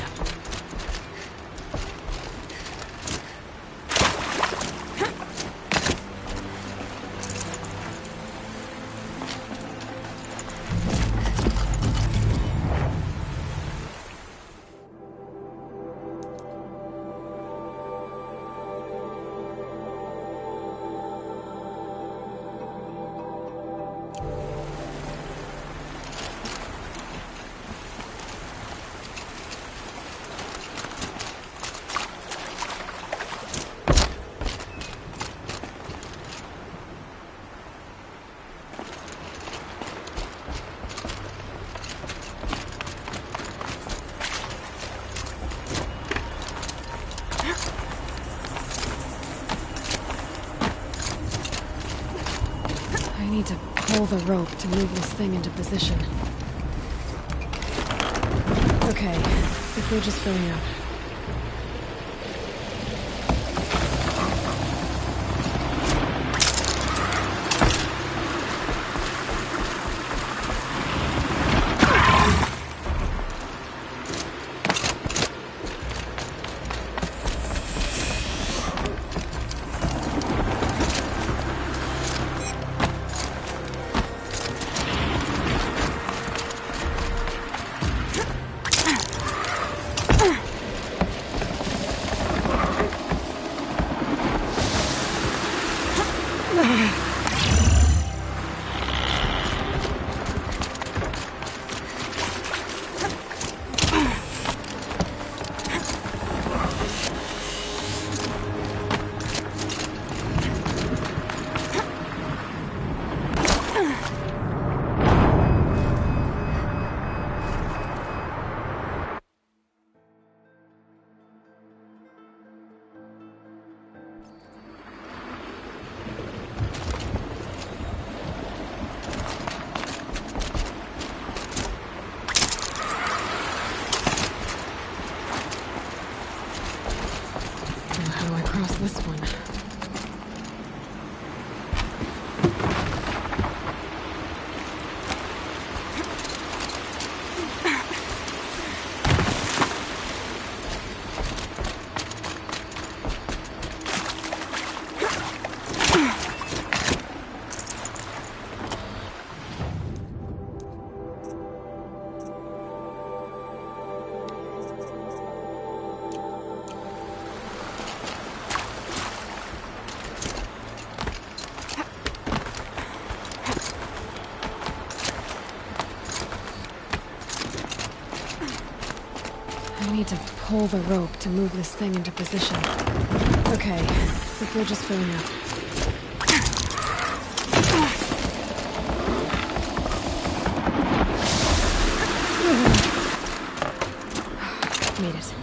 I need to pull the rope to move this thing into position. Okay, if we're just filling up. This one. I need to pull the rope to move this thing into position. Okay, if we're just filling up. Made it.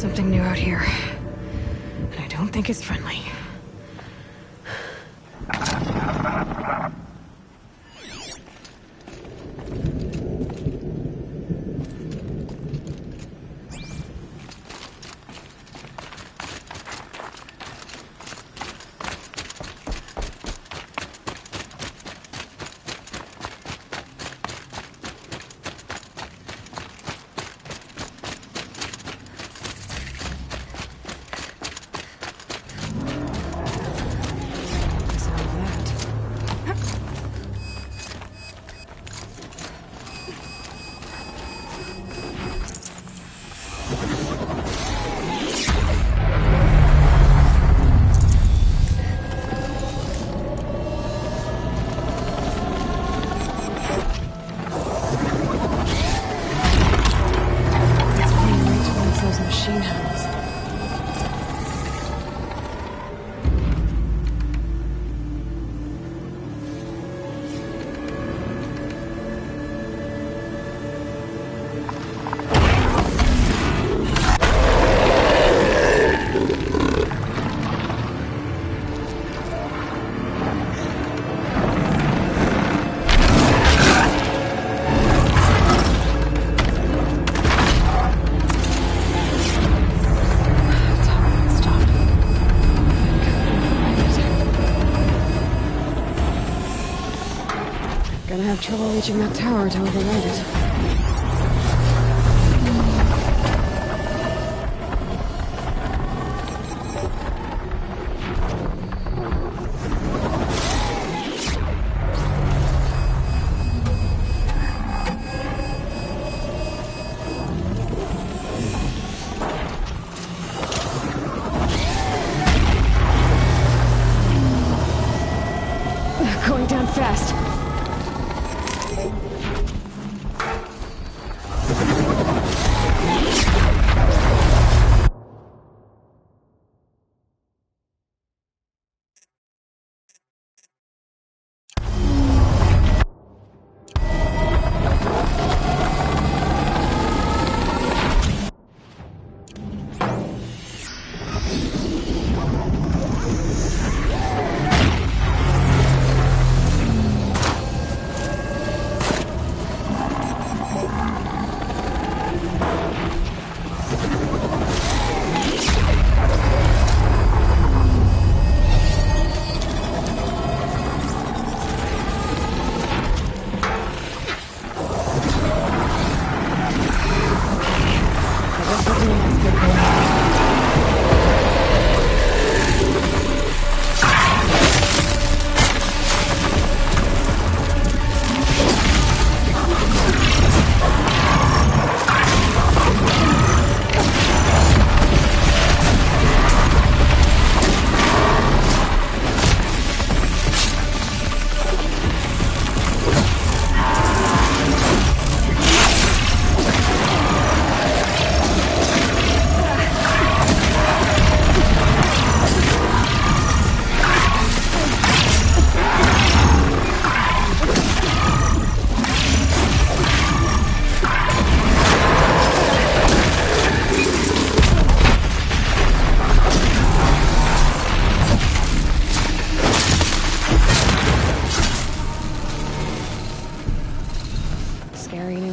something new out here. And I don't think it's friendly. Gonna have trouble reaching that tower to override it. Going down fast.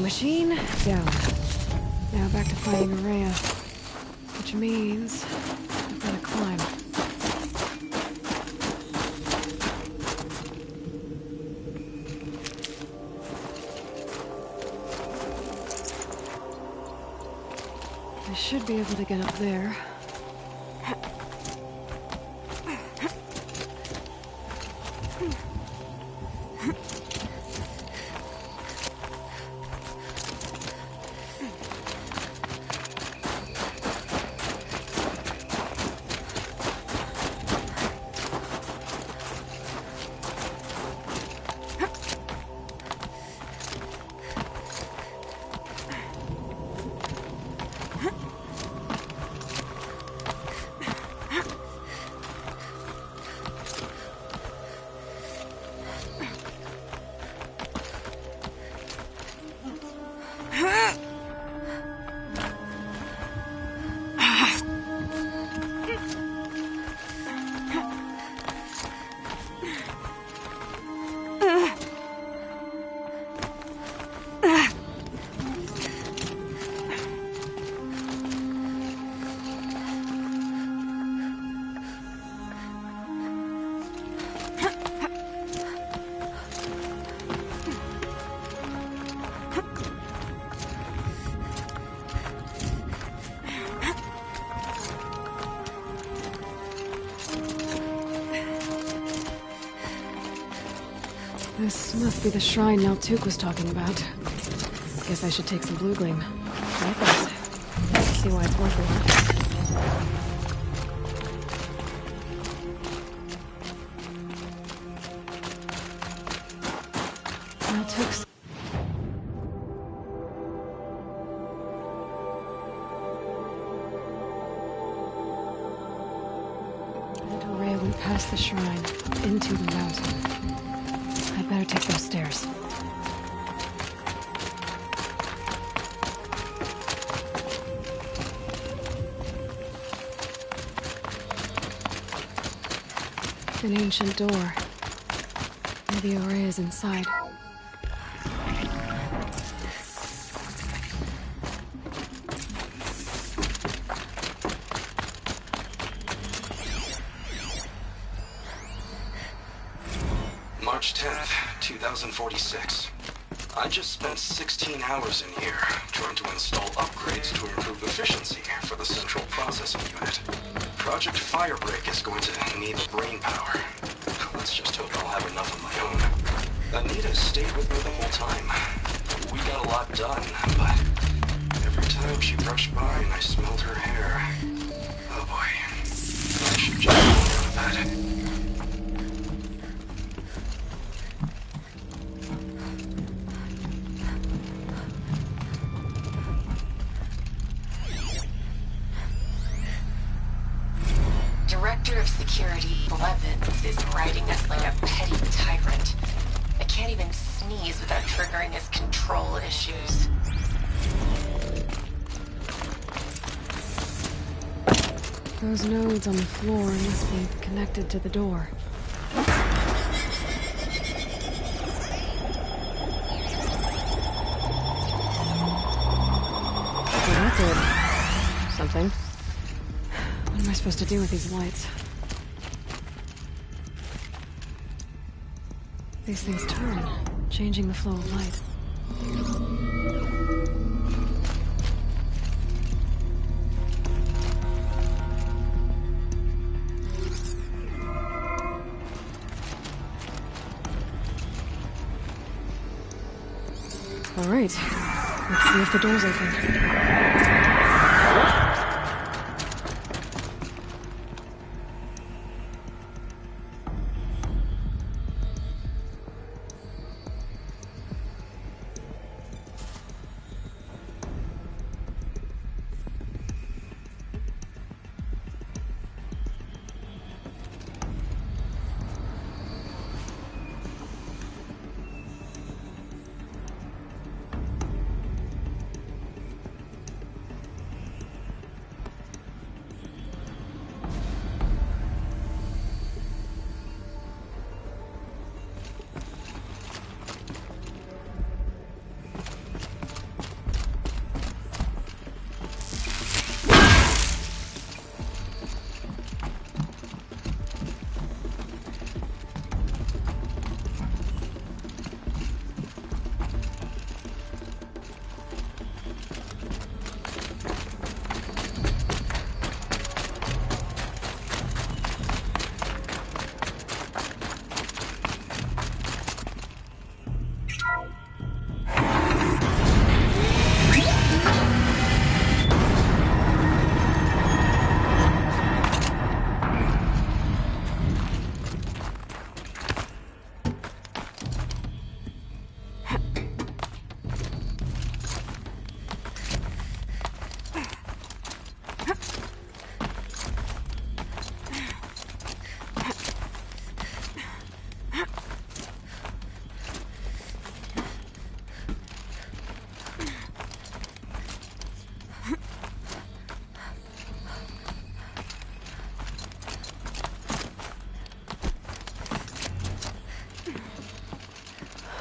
Machine down. Now back to finding Araya. Which means I've got to climb. I should be able to get up there. This must be the shrine Naltuk was talking about. Guess I should take some blue gleam. Likewise. See why it's worth it. Naltuk's... Little Ray went past the shrine, into the mountain. I'd better take those stairs. An ancient door. Maybe Ore is inside. March 10th, 2046. I just spent 16 hours in here trying to install upgrades to improve efficiency for the central processing unit. Project Firebreak is going to need the brain power. Let's just hope I'll have enough of my own. Anita stayed with me the whole time. We got a lot done, but every time she brushed by and I smelled her hair, oh boy, I should just go to bed. Director of Security Blevins is riding us like a petty tyrant. I can't even sneeze without triggering his control issues. Those nodes on the floor must be connected to the door. Okay, that did something. What am I supposed to do with these lights? These things turn, changing the flow of light. All right, let's see if the door's open.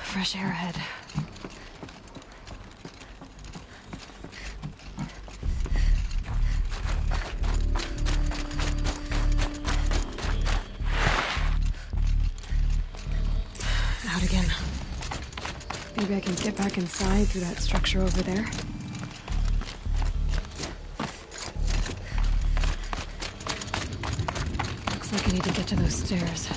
Fresh air ahead. Out again. Maybe I can get back inside through that structure over there. Looks like I need to get to those stairs.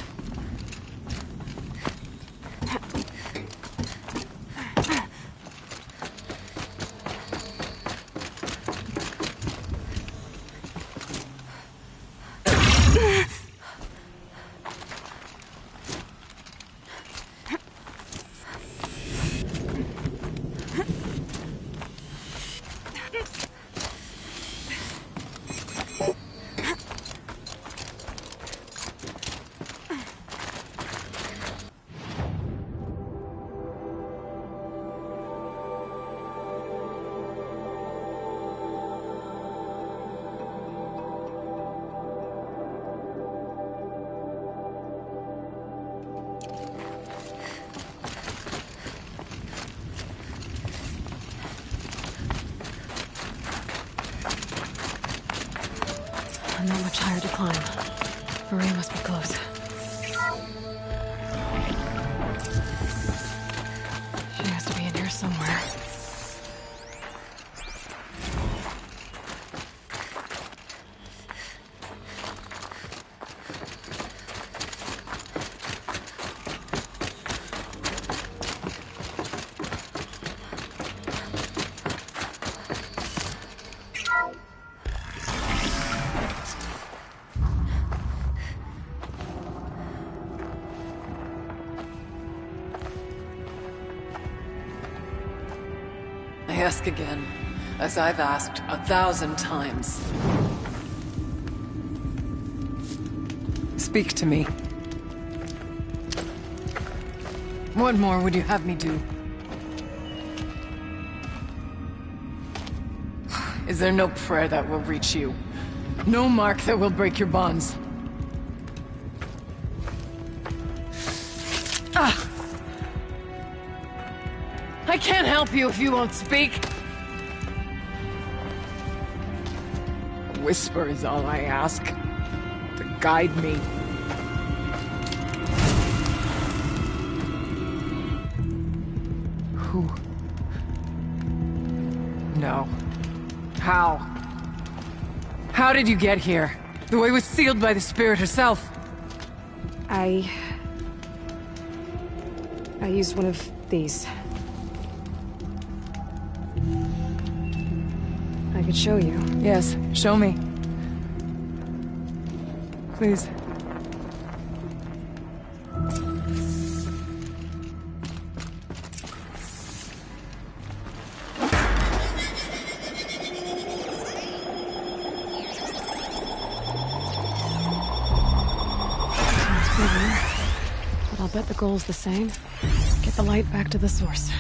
climb. Maria must be close. She has to be in here somewhere. I ask again, as I've asked 1,000 times. Speak to me. What more would you have me do? Is there no prayer that will reach you? No mark that will break your bonds? Ah! I can't help you if you won't speak. A whisper is all I ask. To guide me. Who? No. How? How did you get here? The way was sealed by the spirit herself. I used one of these. I could show you. Yes, show me. Please. But I'll bet the goal's the same. Get the light back to the source.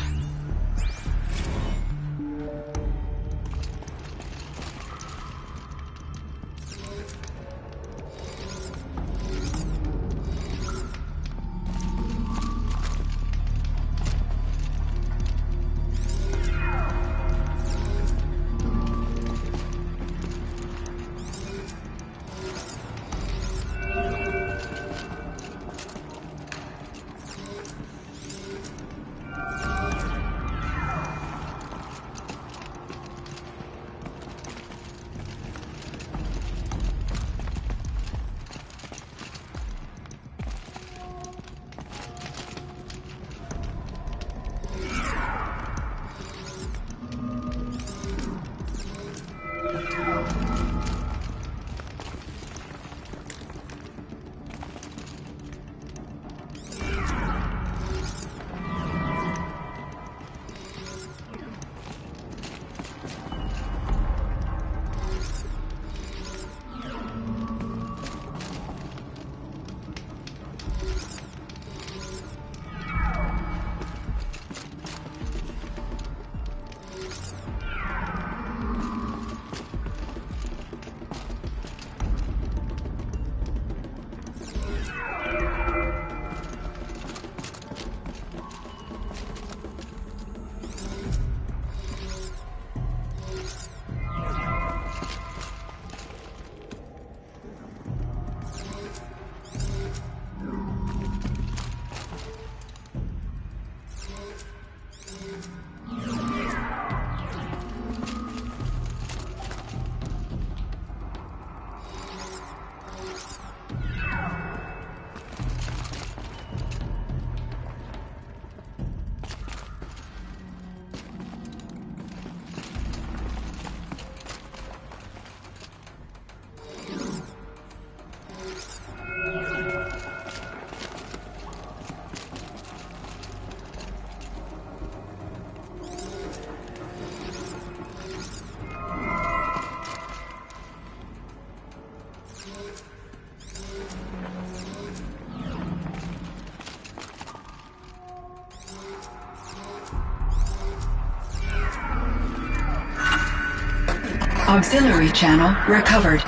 Auxiliary channel recovered.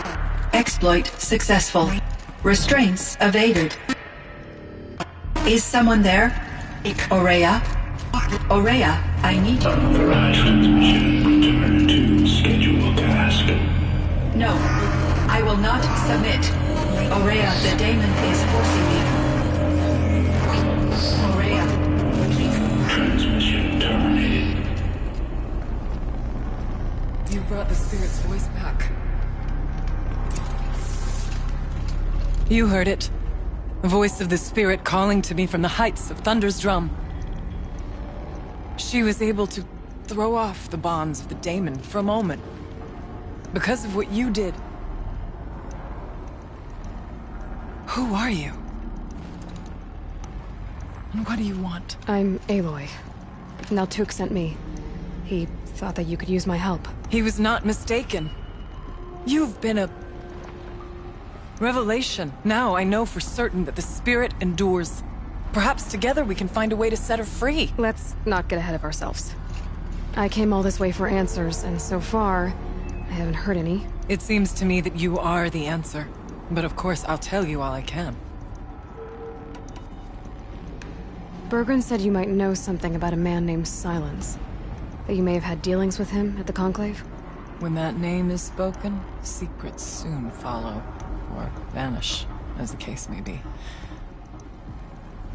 Exploit successful. Restraints evaded. Is someone there? Aurea? Aurea, I need you. Authorized transmission. Return to scheduled task. No, I will not submit. Aurea, the daemon is forcing me. Aurea. Transmission terminated. You brought the spirit's voice back. You heard it. The voice of the spirit calling to me from the heights of Thunder's drum. She was able to throw off the bonds of the daemon for a moment. Because of what you did. Who are you? And what do you want? I'm Aloy. Naltuk sent me. He thought that you could use my help. He was not mistaken. You've been a revelation. Now I know for certain that the spirit endures. Perhaps together we can find a way to set her free. Let's not get ahead of ourselves. I came all this way for answers, and so far, I haven't heard any. It seems to me that you are the answer. But of course, I'll tell you all I can. Bergren said you might know something about a man named Silence. That you may have had dealings with him at the Conclave? When that name is spoken, secrets soon follow. Or vanish, as the case may be.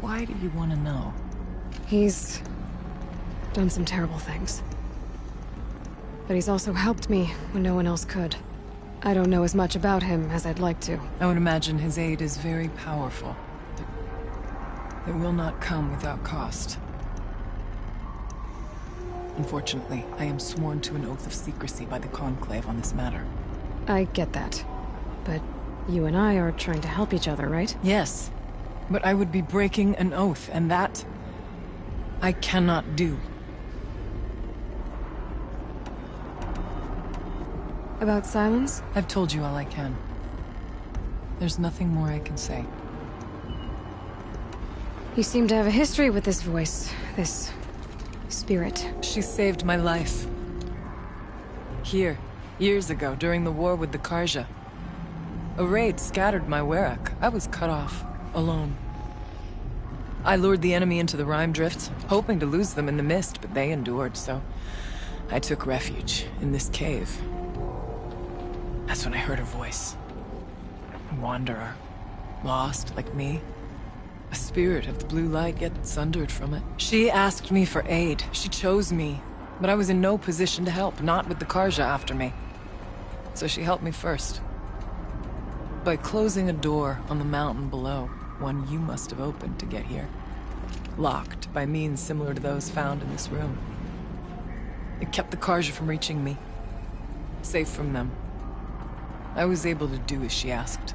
Why do you want to know? He's done some terrible things. But he's also helped me when no one else could. I don't know as much about him as I'd like to. I would imagine his aid is very powerful. It will not come without cost. Unfortunately, I am sworn to an oath of secrecy by the Conclave on this matter. I get that. But you and I are trying to help each other, right? Yes. But I would be breaking an oath, and that I cannot do. About Silence? I've told you all I can. There's nothing more I can say. You seem to have a history with this voice, this spirit. She saved my life. Here, years ago, during the war with the Karja. A raid scattered my Werak. I was cut off, alone. I lured the enemy into the Rime Drifts, hoping to lose them in the mist, but they endured, so I took refuge in this cave. That's when I heard her voice. A wanderer. Lost, like me. A spirit of the blue light, yet sundered from it. She asked me for aid. She chose me. But I was in no position to help, not with the Karja after me. So she helped me first. By closing a door on the mountain below, one you must have opened to get here. Locked by means similar to those found in this room. It kept the Karja from reaching me. Safe from them. I was able to do as she asked.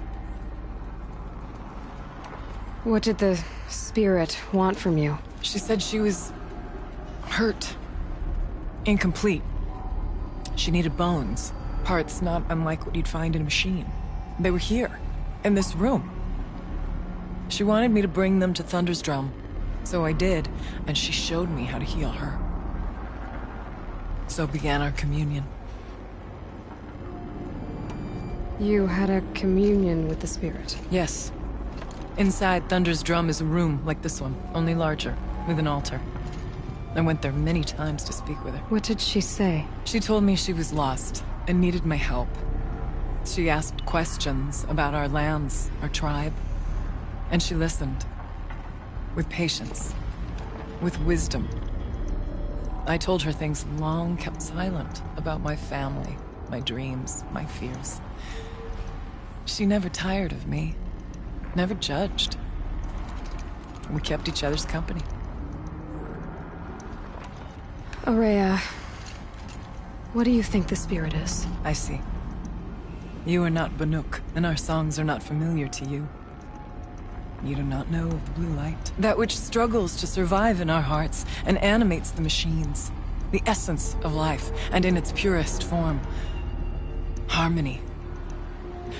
What did the spirit want from you? She said she was hurt. Incomplete. She needed bones. Parts not unlike what you'd find in a machine. They were here, in this room. She wanted me to bring them to Thunder's drum. So I did, and she showed me how to heal her. So began our communion. You had a communion with the spirit? Yes. Inside Thunder's drum is a room like this one, only larger, with an altar. I went there many times to speak with her. What did she say? She told me she was lost and needed my help. She asked questions about our lands, our tribe, and she listened. With patience. With wisdom. I told her things long kept silent about my family, my dreams, my fears. She never tired of me. Never judged. We kept each other's company. Aurea, what do you think the spirit is? I see. You are not Banuk, and our songs are not familiar to you. You do not know of the blue light. That which struggles to survive in our hearts and animates the machines. The essence of life, and in its purest form. Harmony.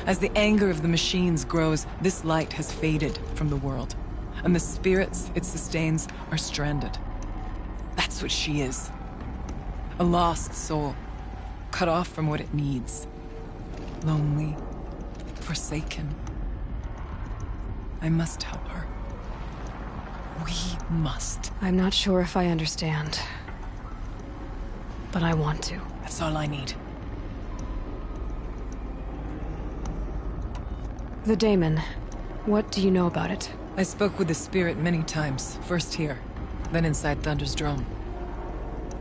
As the anger of the machines grows, this light has faded from the world. And the spirits it sustains are stranded. That's what she is. A lost soul. Cut off from what it needs. Lonely. Forsaken. I must help her. We must. I'm not sure if I understand. But I want to. That's all I need. The daemon. What do you know about it? I spoke with the spirit many times. First here, then inside Thunder's drum.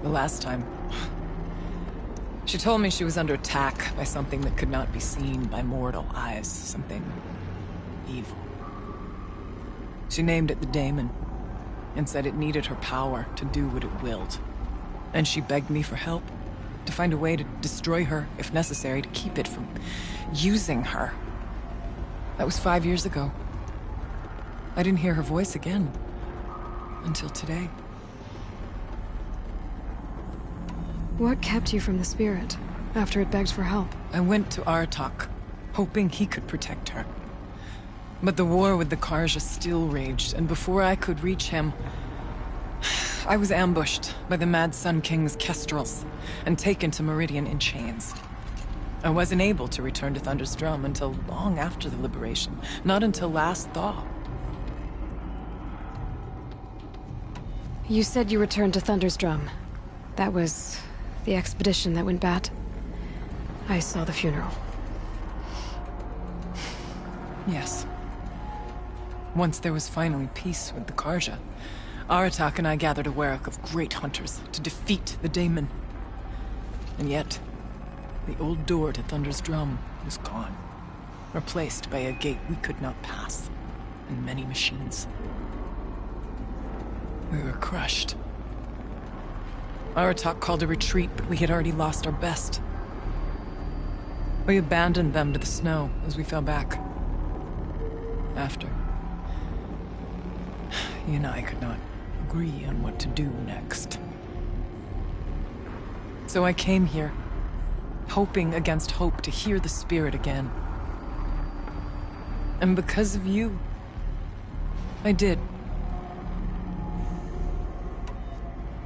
The last time... She told me she was under attack by something that could not be seen by mortal eyes. Something... evil. She named it the daemon, and said it needed her power to do what it willed. And she begged me for help, to find a way to destroy her, if necessary, to keep it from using her. That was 5 years ago. I didn't hear her voice again, until today. What kept you from the spirit, after it begged for help? I went to Aratak, hoping he could protect her. But the war with the Karja still raged, and before I could reach him, I was ambushed by the Mad Sun King's kestrels, and taken to Meridian in chains. I wasn't able to return to Thunder's drum until long after the liberation, not until last thaw. You said you returned to Thunder's drum. That was the expedition that went bad. I saw the funeral. Yes. Once there was finally peace with the Karja, Aratak and I gathered a Werak of great hunters to defeat the daemon. And yet, the old door to Thunder's drum was gone, replaced by a gate we could not pass, and many machines. We were crushed. Aratak called a retreat, but we had already lost our best. We abandoned them to the snow as we fell back. After, he and I could not agree on what to do next. So I came here, hoping against hope to hear the spirit again. And because of you, I did.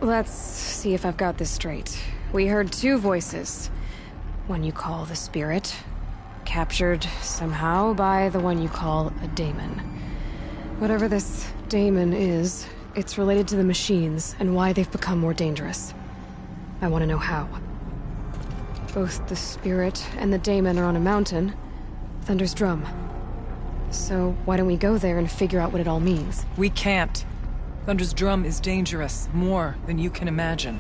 Let's see if I've got this straight. We heard two voices. One you call the spirit, captured somehow by the one you call a daemon. Whatever this daemon is, it's related to the machines and why they've become more dangerous. I want to know how. Both the spirit and the daemon are on a mountain, Thunder's drum. So why don't we go there and figure out what it all means? We can't. Thunder's drum is dangerous, more than you can imagine.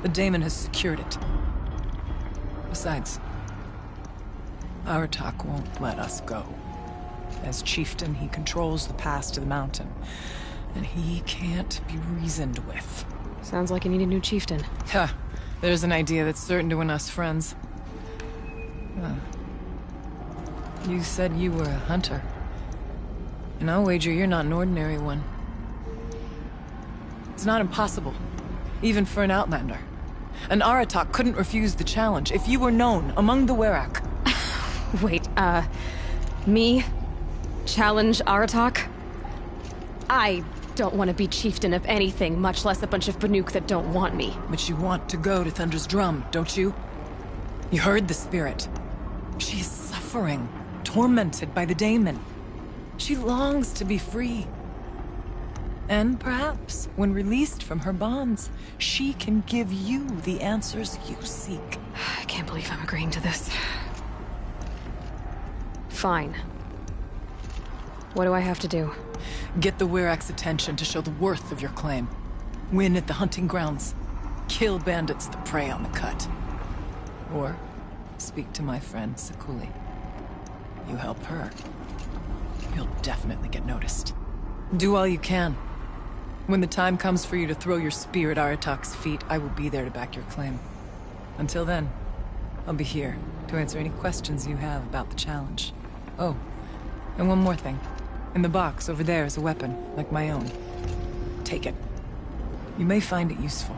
The daemon has secured it. Besides, Aratak won't let us go. As chieftain, he controls the pass to the mountain, and he can't be reasoned with. Sounds like you need a new chieftain. Ha! There's an idea that's certain to win us friends. You said you were a hunter. And I'll wager you're not an ordinary one. It's not impossible, even for an outlander. And Aratak couldn't refuse the challenge if you were known among the Werak. Wait, me? Challenge Aratak? I don't want to be chieftain of anything, much less a bunch of Banuk that don't want me. But you want to go to Thunder's drum, don't you? You heard the spirit. She is suffering, tormented by the daemon. She longs to be free. And perhaps, when released from her bonds, she can give you the answers you seek. I can't believe I'm agreeing to this. Fine. What do I have to do? Get the Werak's attention to show the worth of your claim. Win at the hunting grounds. Kill bandits that prey on the cut. Or speak to my friend Sekuli. You help her, you'll definitely get noticed. Do all you can. When the time comes for you to throw your spear at Aratak's feet, I will be there to back your claim. Until then, I'll be here to answer any questions you have about the challenge. Oh, and one more thing. In the box over there is a weapon, like my own. Take it. You may find it useful.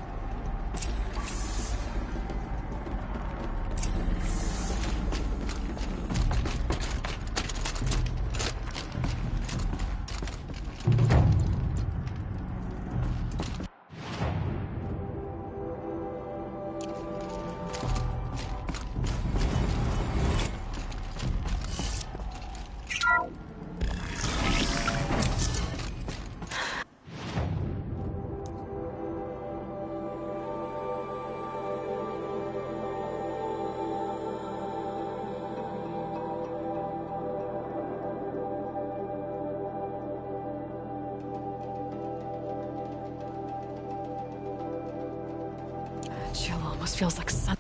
Chill almost feels like sun.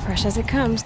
Fresh as it comes.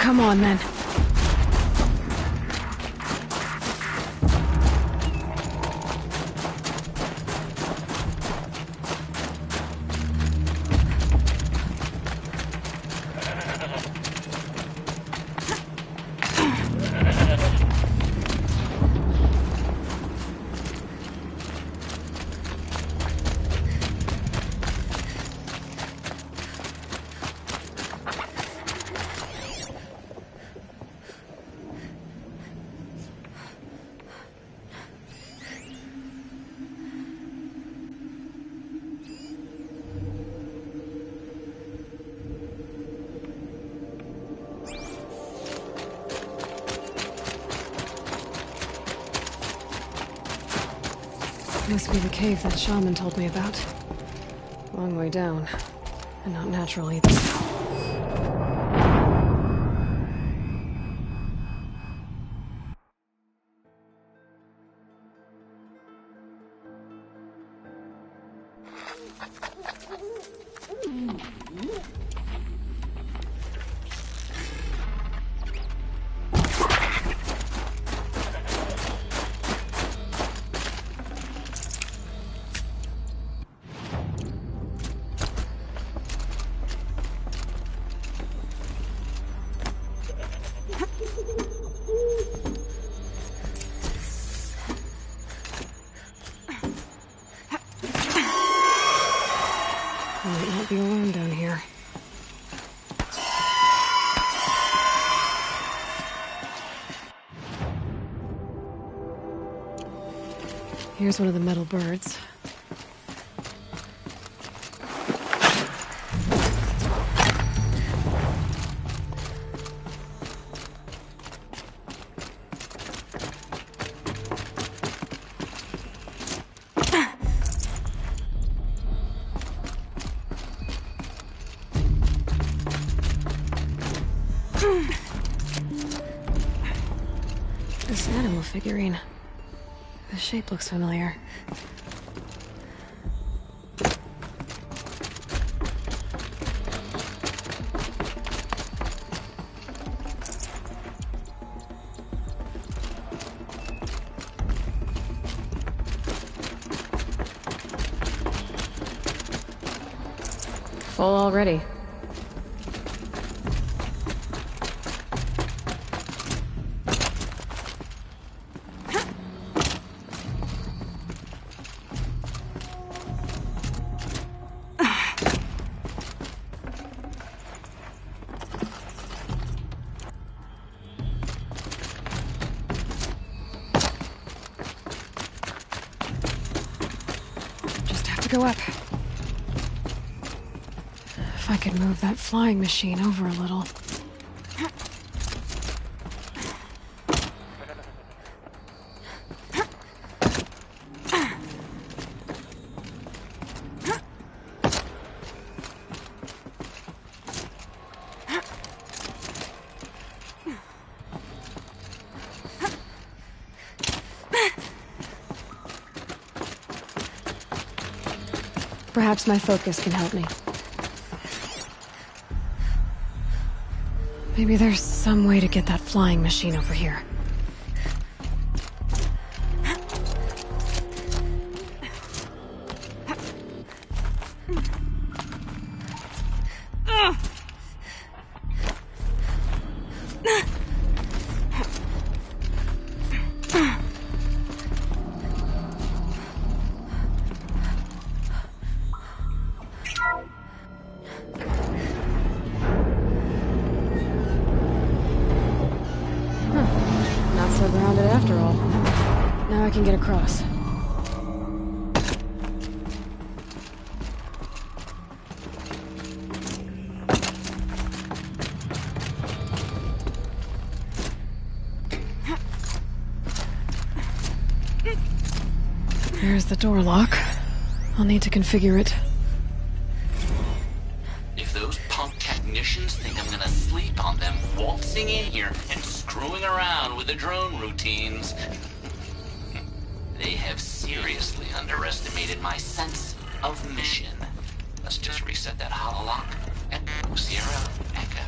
Come on, then. Must be the cave that shaman told me about. Long way down. And not natural either. Might not be alone down here. Here's one of the metal birds. This animal figurine. The shape looks familiar. Full already. Go up. If I could move that flying machine over a little. Perhaps my focus can help me. Maybe there's some way to get that flying machine over here. Grounded after all. Now I can get across. There's the door lock. I'll need to configure it. If those punk technicians think I'm gonna sleep on them waltzing in here and screwing around with the drone routines, they have seriously underestimated my sense of mission. Let's just reset that hololock. Echo, Sierra, Echo.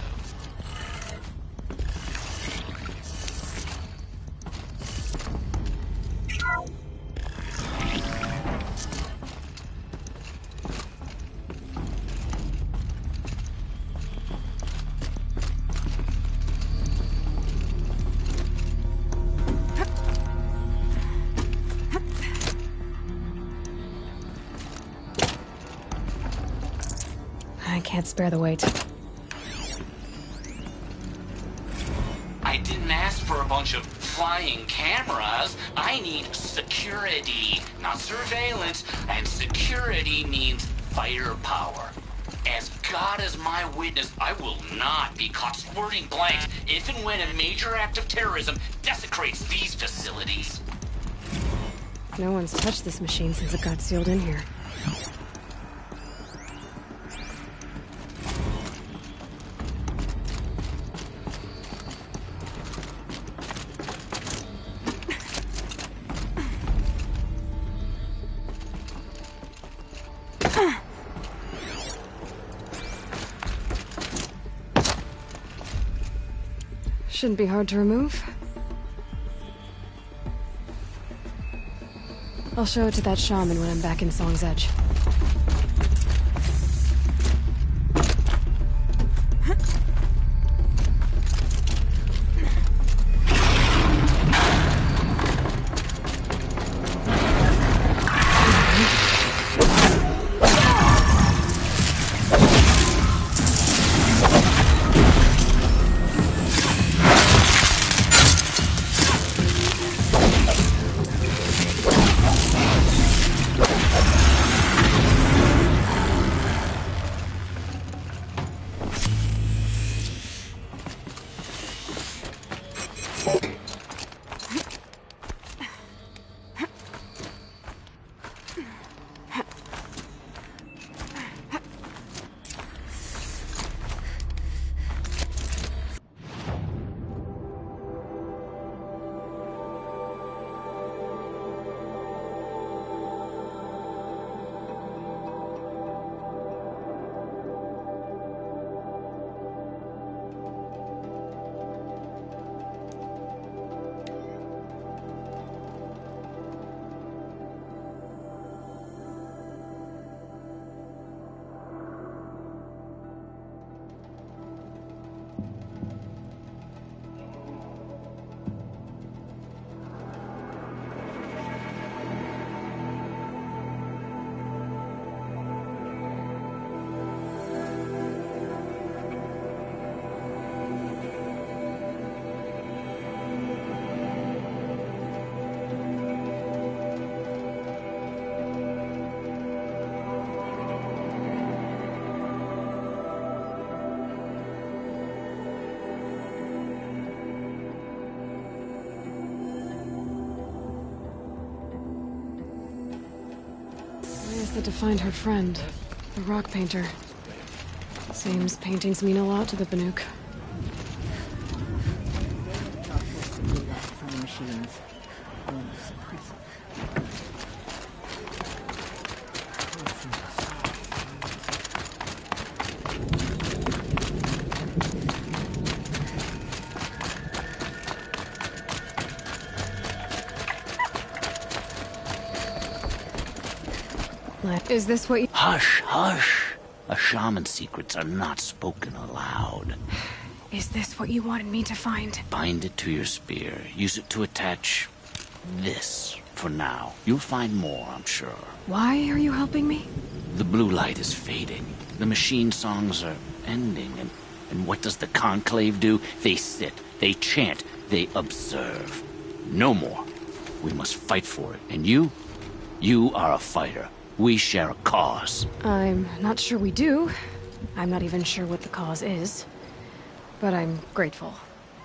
can't spare the weight. I didn't ask for a bunch of flying cameras. I need security, not surveillance. And security means firepower. As God is my witness, I will not be caught squirting blanks if and when a major act of terrorism desecrates these facilities. No one's touched this machine since it got sealed in here. Shouldn't be hard to remove. I'll show it to that shaman when I'm back in Song's Edge. Said to find her friend, the rock painter. Seems paintings mean a lot to the Banuk. From the machines. Is this what you— Hush, hush. A shaman's secrets are not spoken aloud. Is this what you wanted me to find? Bind it to your spear. Use it to attach this for now. You'll find more, I'm sure. Why are you helping me? The blue light is fading. The machine songs are ending. And what does the conclave do? They sit, they chant, they observe. No more. We must fight for it. And you are a fighter. We share a cause. I'm not sure we do. I'm not even sure what the cause is. But I'm grateful.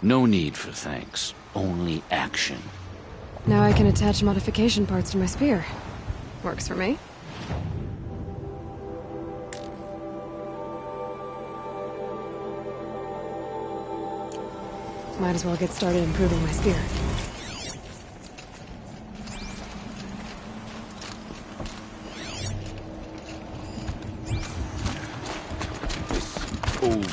No need for thanks. Only action. Now I can attach modification parts to my spear. Works for me. Might as well get started improving my spear. Old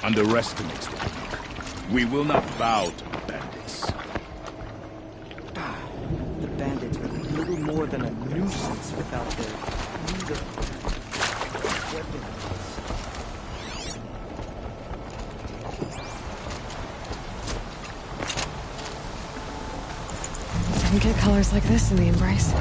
underestimates the Banuk. We will not bow to the bandits. The bandits were little more than a nuisance without their beautiful weapons. Didn't get colors like this in the Embrace.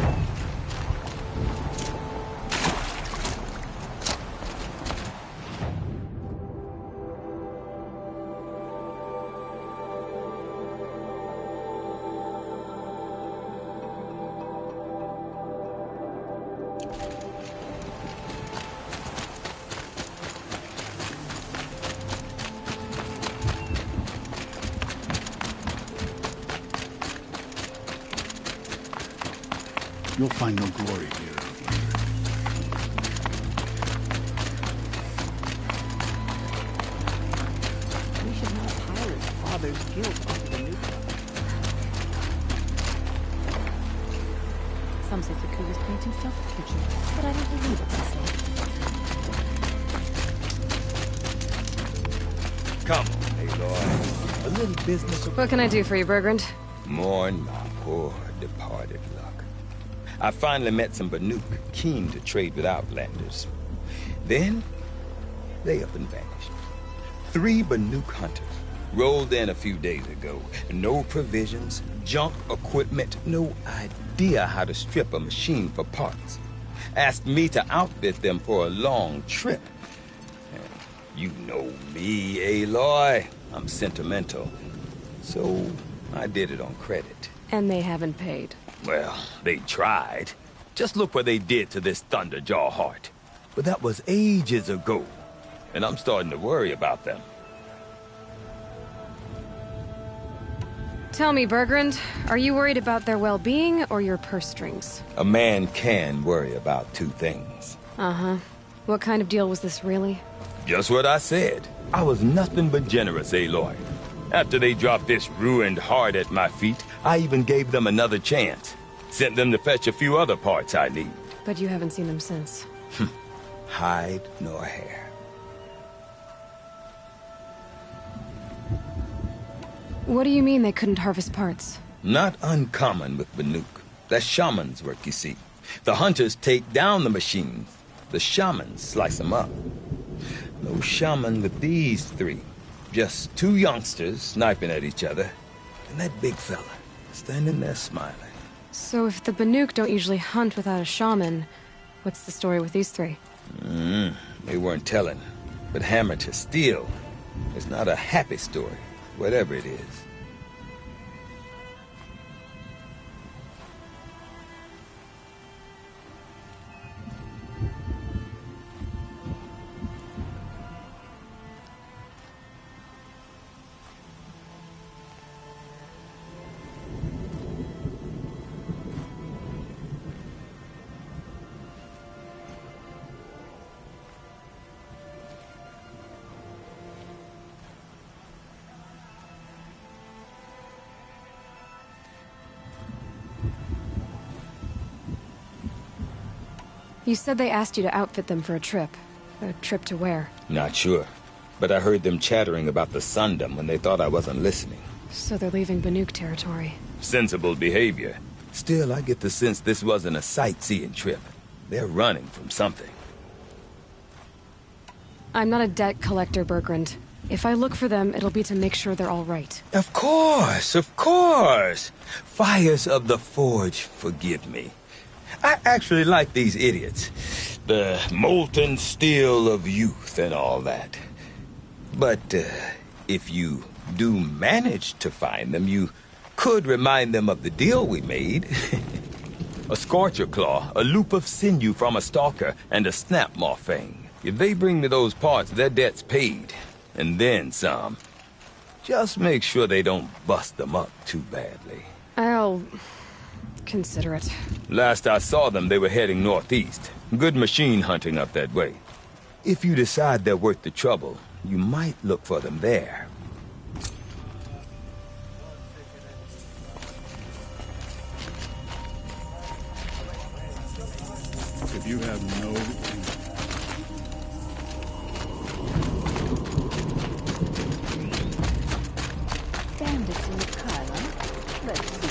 You'll find no glory here. We should not pile father's guilt onto the new. Some say Sakuga's painting still the future, but I don't believe it myself. Come on, Aloy. A little business. What can I do for you, Bergrand? Mourn my poor departed luck. I finally met some Banuk keen to trade with Outlanders. Then, they up and vanished. 3 Banuk hunters rolled in a few days ago. No provisions, junk equipment, no idea how to strip a machine for parts. Asked me to outfit them for a long trip. And you know me, Aloy. I'm sentimental. So, I did it on credit. And they haven't paid. Well, they tried. Just look what they did to this Thunderjaw heart. But that was ages ago. And I'm starting to worry about them. Tell me, Bergrand, are you worried about their well-being or your purse strings? A man can worry about 2 things. Uh-huh. What kind of deal was this, really? Just what I said. I was nothing but generous, Aloy. After they dropped this ruined heart at my feet, I even gave them another chance. Sent them to fetch a few other parts I need. But you haven't seen them since. Hide nor hair. What do you mean they couldn't harvest parts? Not uncommon with Banuk. That's shaman's work, you see. The hunters take down the machines. The shamans slice them up. No shaman with these 3. Just 2 youngsters sniping at each other. And that big fella standing there smiling. So if the Banuk don't usually hunt without a shaman, what's the story with these 3? They weren't telling. But hammer to steel. It's not a happy story, whatever it is. You said they asked you to outfit them for a trip. A trip to where? Not sure. But I heard them chattering about the Sundom when they thought I wasn't listening. So they're leaving Banuk territory. Sensible behavior. Still, I get the sense this wasn't a sightseeing trip. They're running from something. I'm not a debt collector, Bergrand. If I look for them, it'll be to make sure they're all right. Of course, of course. Fires of the Forge, forgive me. I actually like these idiots. The molten steel of youth and all that. But if you do manage to find them, you could remind them of the deal we made. A scorcher claw, a loop of sinew from a stalker, and a snap maw fang. If they bring me those parts, their debt's paid. And then some. Just make sure they don't bust them up too badly. I'll consider it. Last I saw them, they were heading northeast. Good machine hunting up that way. If you decide they're worth the trouble, you might look for them there. If you have no... Bandits in the Kyla. Let's see.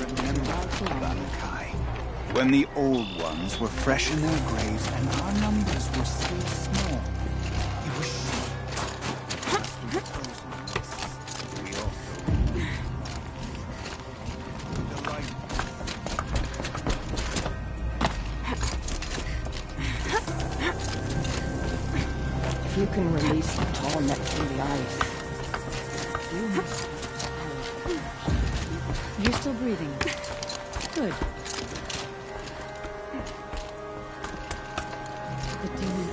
When the old ones were fresh in their graves and our numbers were still small, it was If you can release the tall net through the ice, you must. You're still breathing. Good. The demon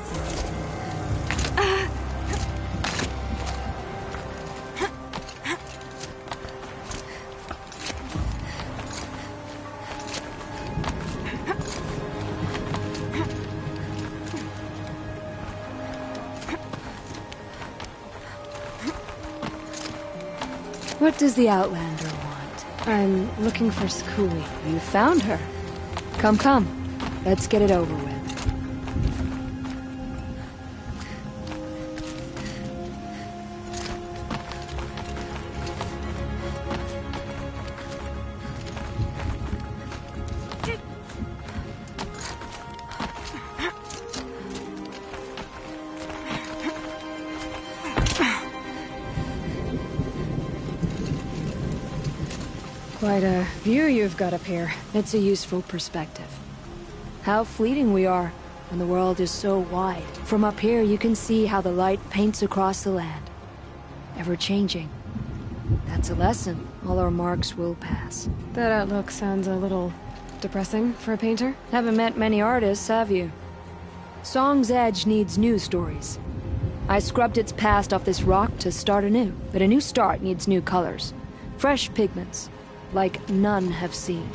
What does the Outlander want? I'm looking for Skuli. You found her. Come, come. Let's get it over with. Quite a view you've got up here. It's a useful perspective. How fleeting we are when the world is so wide. From up here, you can see how the light paints across the land. Ever changing. That's a lesson. All our marks will pass. That outlook sounds a little depressing for a painter. Haven't met many artists, have you? Song's Edge needs new stories. I scrubbed its past off this rock to start anew, but a new start needs new colors. Fresh pigments. Like none have seen.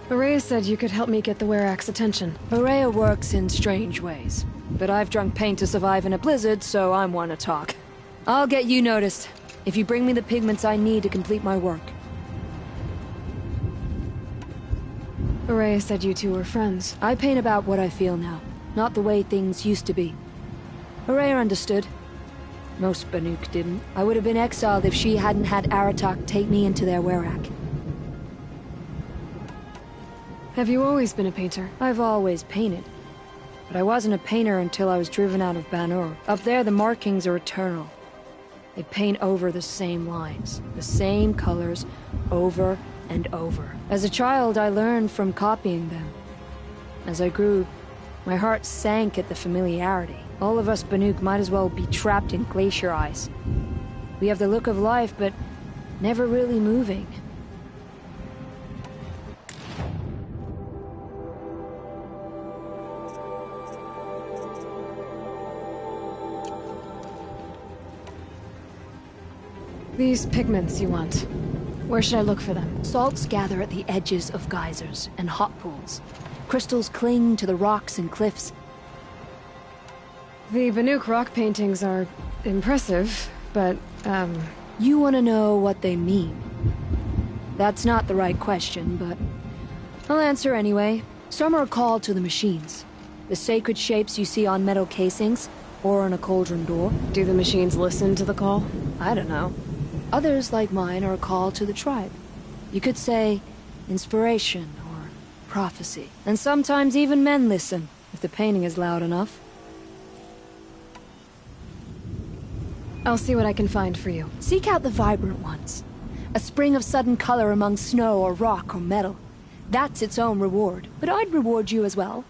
Araya said you could help me get the Werax's attention. Araya works in strange ways. But I've drunk paint to survive in a blizzard, so I'm one to talk. I'll get you noticed, if you bring me the pigments I need to complete my work. Araya said you two were friends. I paint about what I feel now, not the way things used to be. Araya understood. Most Banuk didn't. I would have been exiled if she hadn't had Aratak take me into their Werak. Have you always been a painter? I've always painted. But I wasn't a painter until I was driven out of Banur. Up there, the markings are eternal. They paint over the same lines, the same colors, over and over. As a child, I learned from copying them. As I grew, my heart sank at the familiarity. All of us Banuk might as well be trapped in glacier ice. We have the look of life, but never really moving. These pigments you want. Where should I look for them? Salts gather at the edges of geysers and hot pools. Crystals cling to the rocks and cliffs. The Banuk rock paintings are impressive, but, You want to know what they mean. That's not the right question, but I'll answer anyway. Some are called to the machines. The sacred shapes you see on metal casings, or on a cauldron door. Do the machines listen to the call? I don't know. Others, like mine, are a call to the tribe. You could say inspiration or prophecy. And sometimes even men listen, if the painting is loud enough. I'll see what I can find for you. Seek out the vibrant ones. A spring of sudden color among snow or rock or metal. That's its own reward. But I'd reward you as well.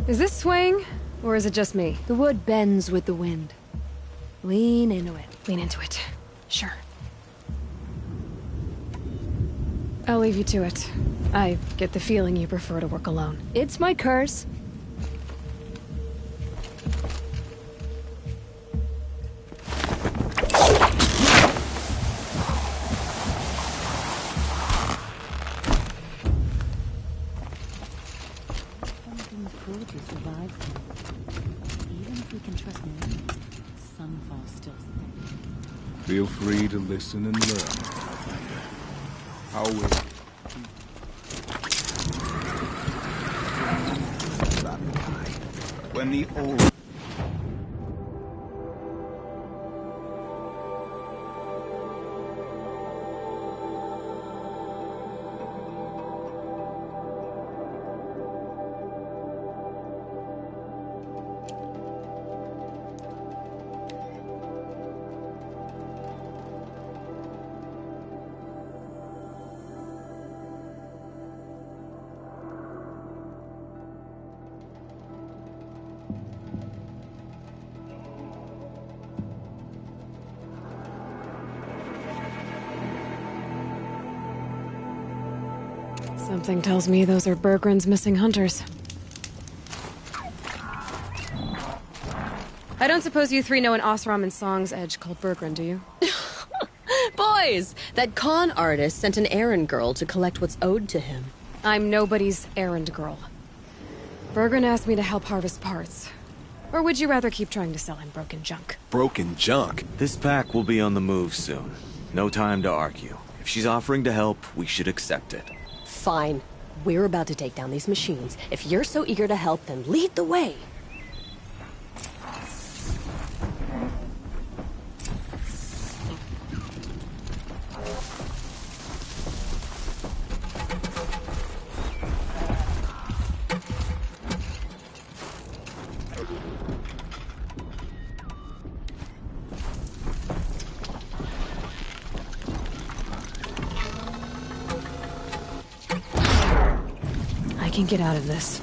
Is this swaying, or is it just me? The wood bends with the wind. Lean into it. Lean into it. Sure. I'll leave you to it. I get the feeling you prefer to work alone. It's my curse. Feel free to listen and learn. How will when the old Something tells me those are Bergren's missing hunters. I don't suppose you three know an Osram and Song's edge called Bergren, do you? Boys, that con artist sent an errand girl to collect what's owed to him. I'm nobody's errand girl. Bergren asked me to help harvest parts. Or would you rather keep trying to sell him broken junk? Broken junk? This pack will be on the move soon. No time to argue. If she's offering to help, we should accept it. Fine. We're about to take down these machines. If you're so eager to help, then lead the way. I can get out of this.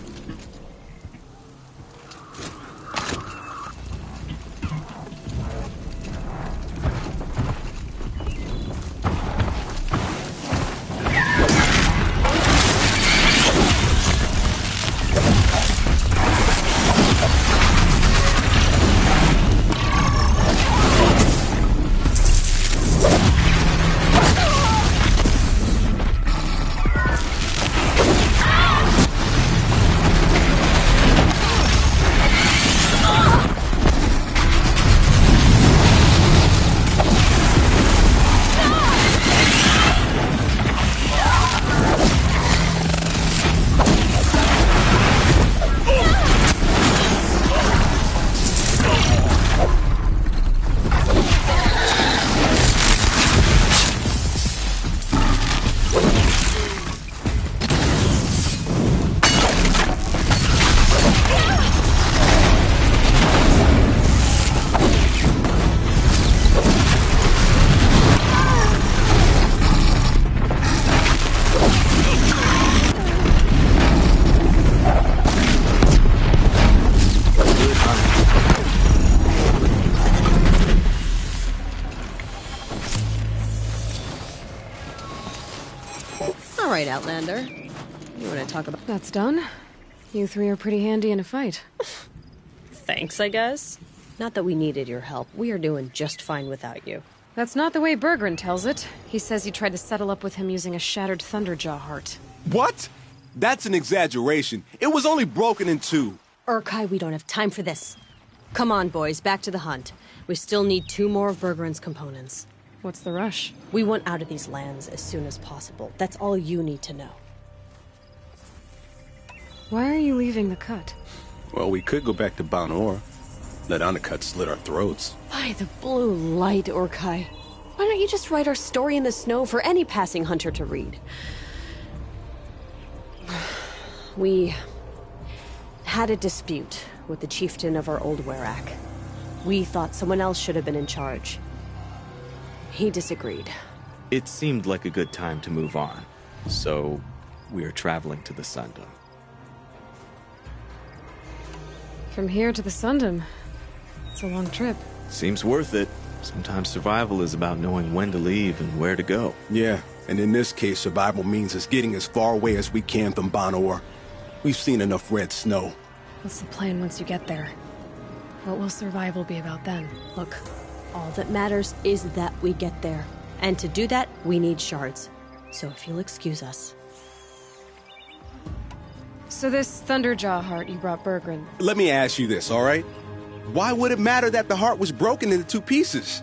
All right, Outlander. You want to talk about... That's done. You three are pretty handy in a fight. Thanks, I guess. Not that we needed your help. We are doing just fine without you. That's not the way Bergren tells it. He says you tried to settle up with him using a shattered Thunderjaw heart. What? That's an exaggeration. It was only broken in two. Urkai, we don't have time for this. Come on, boys, back to the hunt. We still need 2 more of Bergren's components. What's the rush? We want out of these lands as soon as possible. That's all you need to know. Why are you leaving the cut? Well, we could go back to Banor. Let Undercut slit our throats. By the blue light, Urkai. Why don't you just write our story in the snow for any passing hunter to read? We had a dispute with the chieftain of our old Werak. We thought someone else should have been in charge. He disagreed. It seemed like a good time to move on, so we're traveling to the Sundom. From here to the Sundom. It's a long trip. Seems worth it. Sometimes survival is about knowing when to leave and where to go. Yeah, and in this case, survival means us getting as far away as we can from Banor. We've seen enough red snow. What's the plan once you get there? What will survival be about then? Look, all that matters is that we get there. And to do that, we need shards. So if you'll excuse us. So this Thunderjaw heart you brought Bergren. Let me ask you this, all right? Why would it matter that the heart was broken into 2 pieces?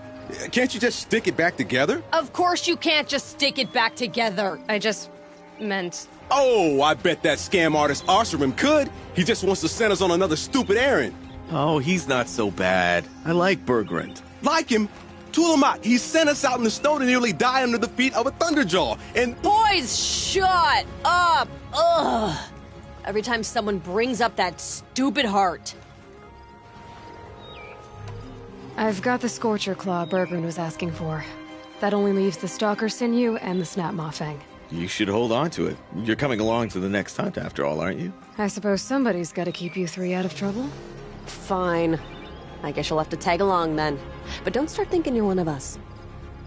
Can't you just stick it back together? Of course you can't just stick it back together. I just meant... Oh, I bet that scam artist Arsarim could. He just wants to send us on another stupid errand. Oh, he's not so bad. I like Bergrand. Like him? Tulamat, he sent us out in the snow to nearly die under the feet of a Thunderjaw, and... Boys, shut up! Ugh! Every time someone brings up that stupid heart. I've got the Scorcher Claw Bergren was asking for. That only leaves the Stalker Sinew and the Snap Mafang. You should hold on to it. You're coming along to the next hunt after all, aren't you? I suppose somebody's got to keep you 3 out of trouble. Fine. I guess you'll have to tag along then. But don't start thinking you're one of us.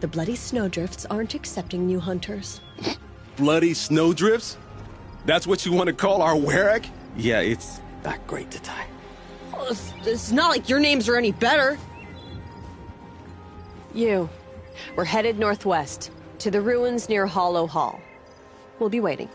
The Bloody Snowdrifts aren't accepting new hunters. Bloody Snowdrifts? That's what you want to call our Werak? Yeah, it's not great to tie. Well, it's not like your names are any better. We're headed northwest, to the ruins near Hollow Hall. We'll be waiting.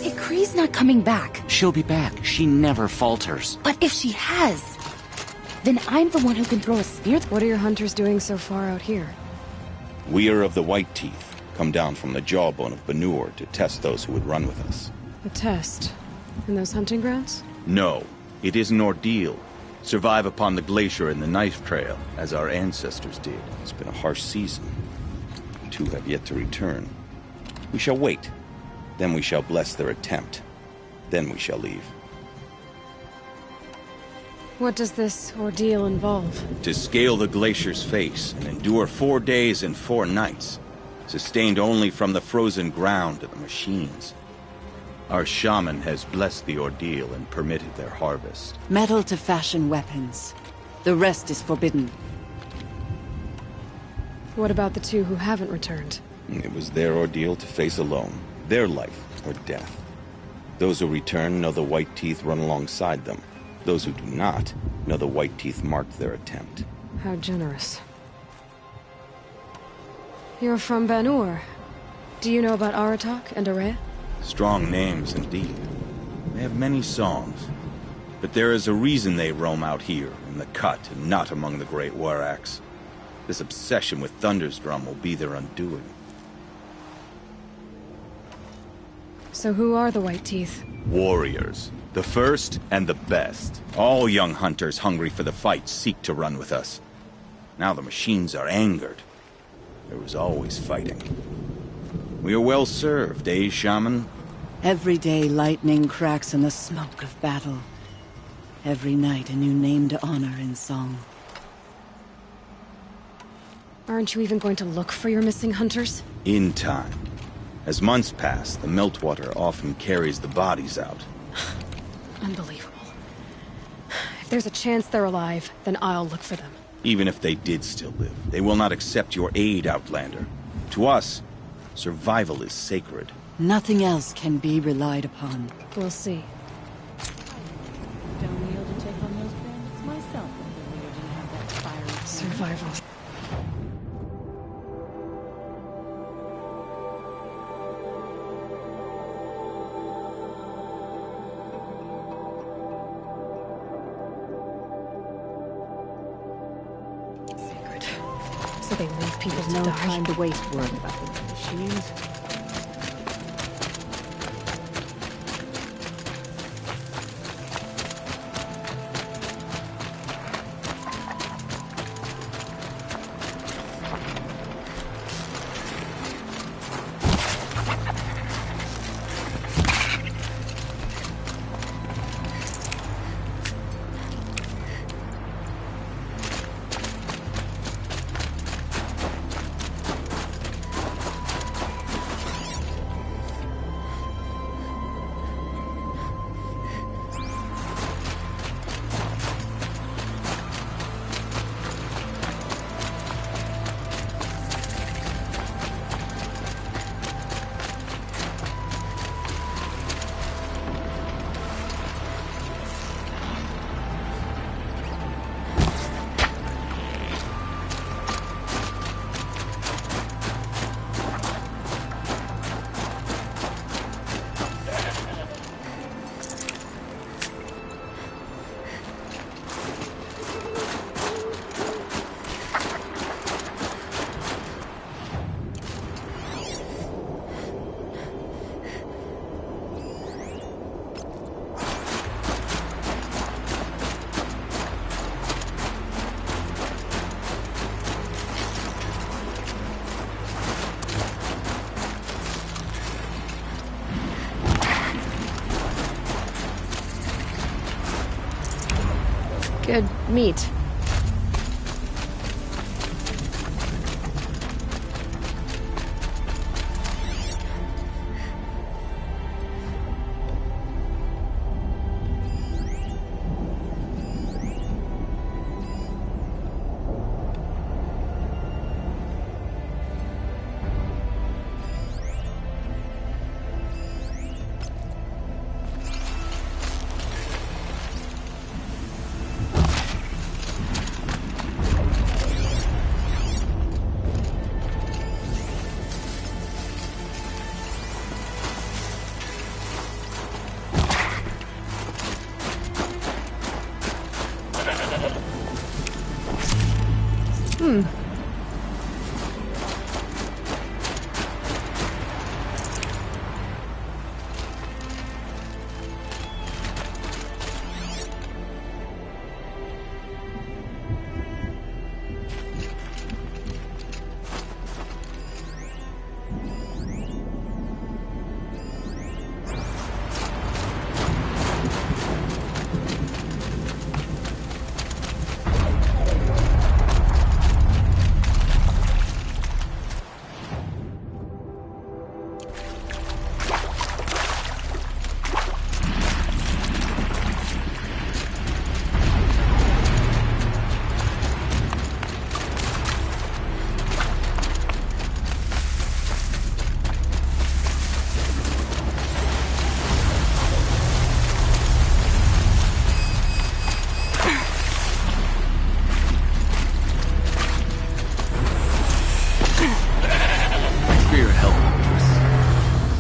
If Kree's not coming back... She'll be back. She never falters. But if she has, then I'm the one who can throw a spear. What are your hunters doing so far out here? We are of the White Teeth, come down from the jawbone of Banur to test those who would run with us. A test? In those hunting grounds? No, it is an ordeal. Survive upon the glacier and the knife trail, as our ancestors did. It's been a harsh season. 2 have yet to return. We shall wait. Then we shall bless their attempt. Then we shall leave. What does this ordeal involve? To scale the glacier's face and endure 4 days and 4 nights, sustained only from the frozen ground and the machines. Our shaman has blessed the ordeal and permitted their harvest. Metal to fashion weapons. The rest is forbidden. What about the 2 who haven't returned? It was their ordeal to face alone. Their life or death. Those who return know the White Teeth run alongside them. Those who do not know the White Teeth marked their attempt. How generous. You're from Banur. Do you know about Aratak and Araya? Strong names indeed. They have many songs. But there is a reason they roam out here, in the cut, and not among the great Warracks. This obsession with Thundersdrum will be their undoing. So who are the White Teeth? Warriors. The first and the best. All young hunters hungry for the fight seek to run with us. Now the machines are angered. There was always fighting. We are well served, eh, Shaman? Every day lightning cracks in the smoke of battle. Every night a new name to honor in song. Aren't you even going to look for your missing hunters? In time. As months pass, the meltwater often carries the bodies out. Unbelievable. If there's a chance they're alive, then I'll look for them. Even if they did still live, they will not accept your aid, Outlander. To us, survival is sacred. Nothing else can be relied upon. We'll see. Don't kneel to take on those bandits myself if we didn't have that fiery survival. So they leave people to no die. time to waste worrying about the machines. Good meat.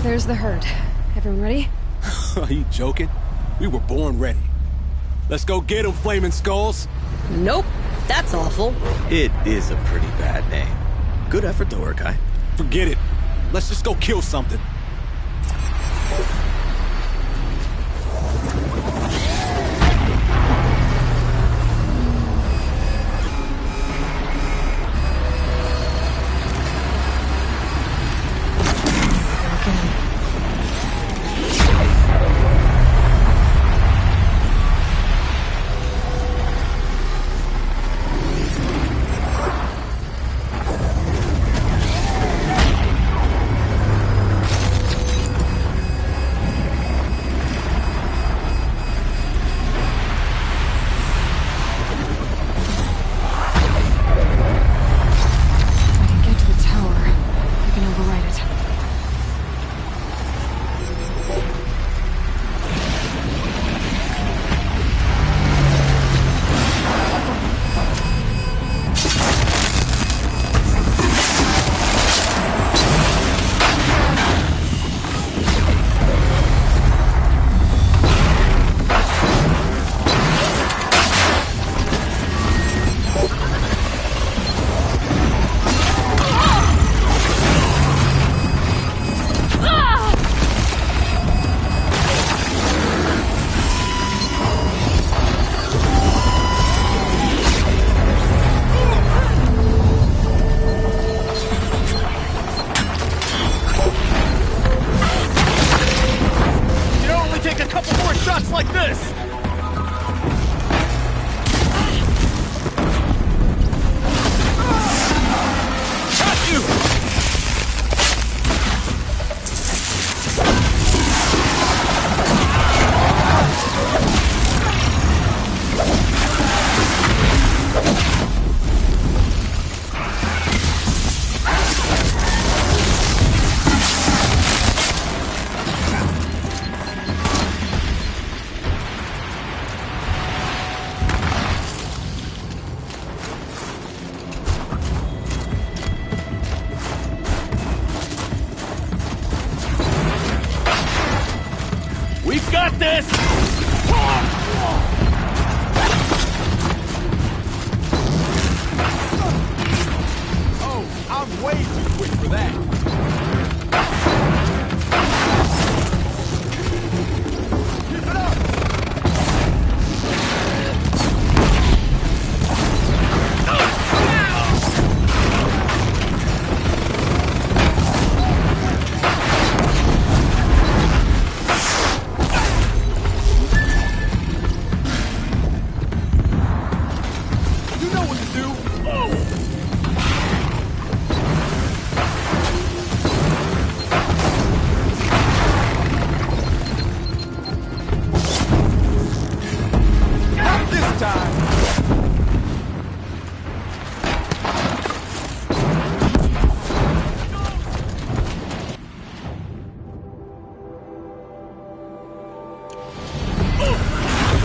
There's the herd. Everyone ready? Are you joking? We were born ready. Let's go get them, Flaming Skulls. Nope. That's awful. It is a pretty bad name. Good effort, though, Urkai. Forget it. Let's just go kill something.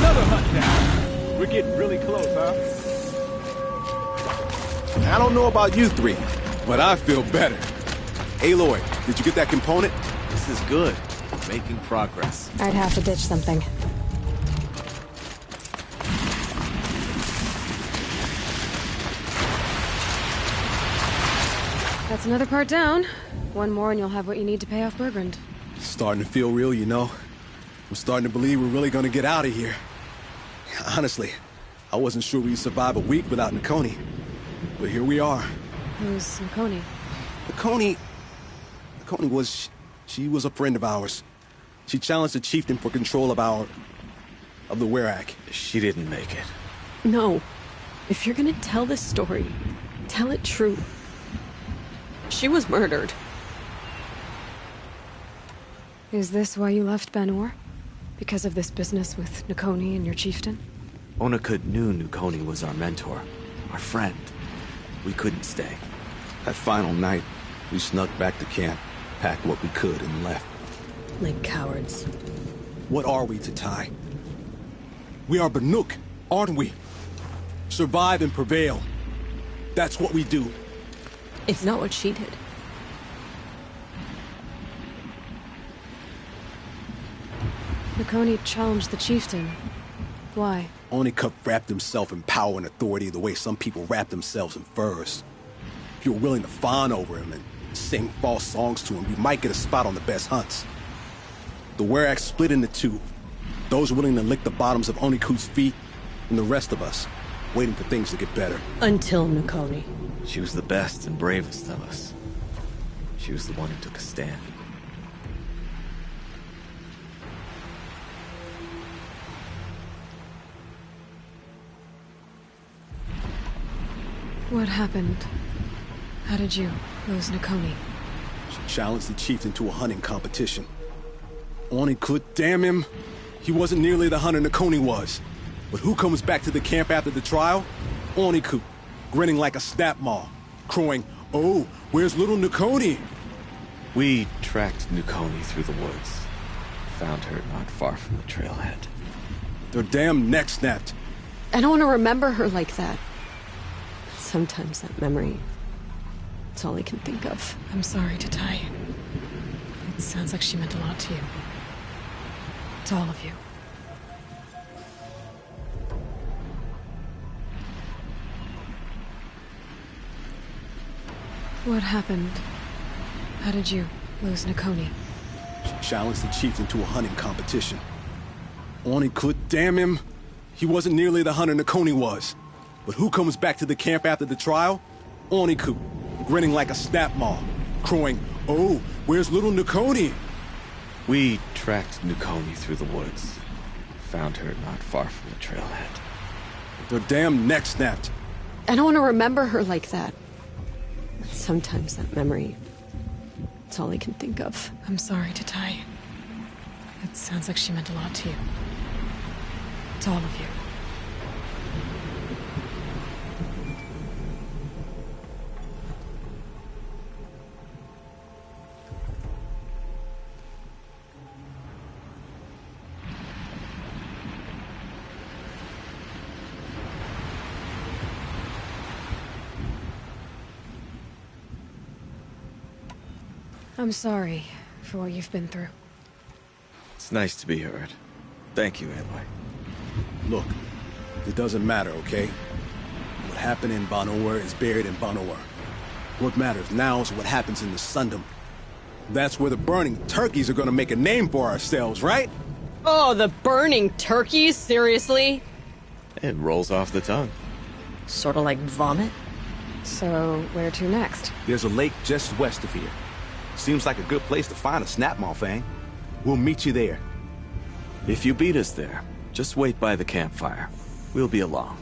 Another hut down. We're getting really close, huh? I don't know about you three, but I feel better. Aloy, did you get that component? This is good. Making progress. I'd have to ditch something. That's another part down. One more and you'll have what you need to pay off Bergrand. Starting to feel real, you know. I'm starting to believe we're really gonna get out of here. Honestly, I wasn't sure we'd survive a week without Nakoni. But here we are. Who's Nakoni? Nakoni was... she was a friend of ours. She challenged the chieftain for control of the Werak. She didn't make it. No. If you're gonna tell this story, tell it true. She was murdered. Is this why you left Banor? Because of this business with Nakoni and your chieftain? Onakut knew Nakoni was our mentor, our friend. We couldn't stay. That final night, we snuck back to camp, packed what we could, and left. Like cowards. What are we to Tai? We are Banuk, aren't we? Survive and prevail. That's what we do. It's not what she did. Nakoni challenged the chieftain. Why? Onikup wrapped himself in power and authority the way some people wrap themselves in furs. If you're willing to fawn over him and sing false songs to him, you might get a spot on the best hunts. The Werak split into two. Those willing to lick the bottoms of Onikut's feet, and the rest of us, waiting for things to get better. Until Nakoni. She was the best and bravest of us. She was the one who took a stand. What happened? How did you lose Nakoni? She challenged the chieftain to a hunting competition. Onikut, damn him! He wasn't nearly the hunter Nakoni was. But who comes back to the camp after the trial? Onikut, grinning like a snap maw, crowing, "Oh, where's little Nakoni?" We tracked Nakoni through the woods. Found her not far from the trailhead. Their damn neck snapped. I don't want to remember her like that. Sometimes that memory, it's all I can think of. I'm sorry to Tai. It sounds like she meant a lot to you. To all of you. What happened? How did you lose Nakoni? She challenged the chieftain to a hunting competition. Onikut, damn him! He wasn't nearly the hunter Nakoni was. But who comes back to the camp after the trial? Onikut, grinning like a snap maw, crowing, "Oh, where's little Nakoni?" We tracked Nakoni through the woods. Found her not far from the trailhead. Their damn neck snapped. I don't want to remember her like that. Sometimes that memory, it's all I can think of. I'm sorry to Tai. It sounds like she meant a lot to you. To all of you. I'm sorry for what you've been through. It's nice to be heard. Thank you, Aloy. Look, it doesn't matter, okay? What happened in Banor is buried in Banor. What matters now is what happens in the Sundom. That's where the burning turkeys are gonna make a name for ourselves, right? Oh, the burning turkeys? Seriously? It rolls off the tongue. Sort of like vomit? So, where to next? There's a lake just west of here. Seems like a good place to find a snapmaw fang. We'll meet you there. If you beat us there, just wait by the campfire. We'll be along.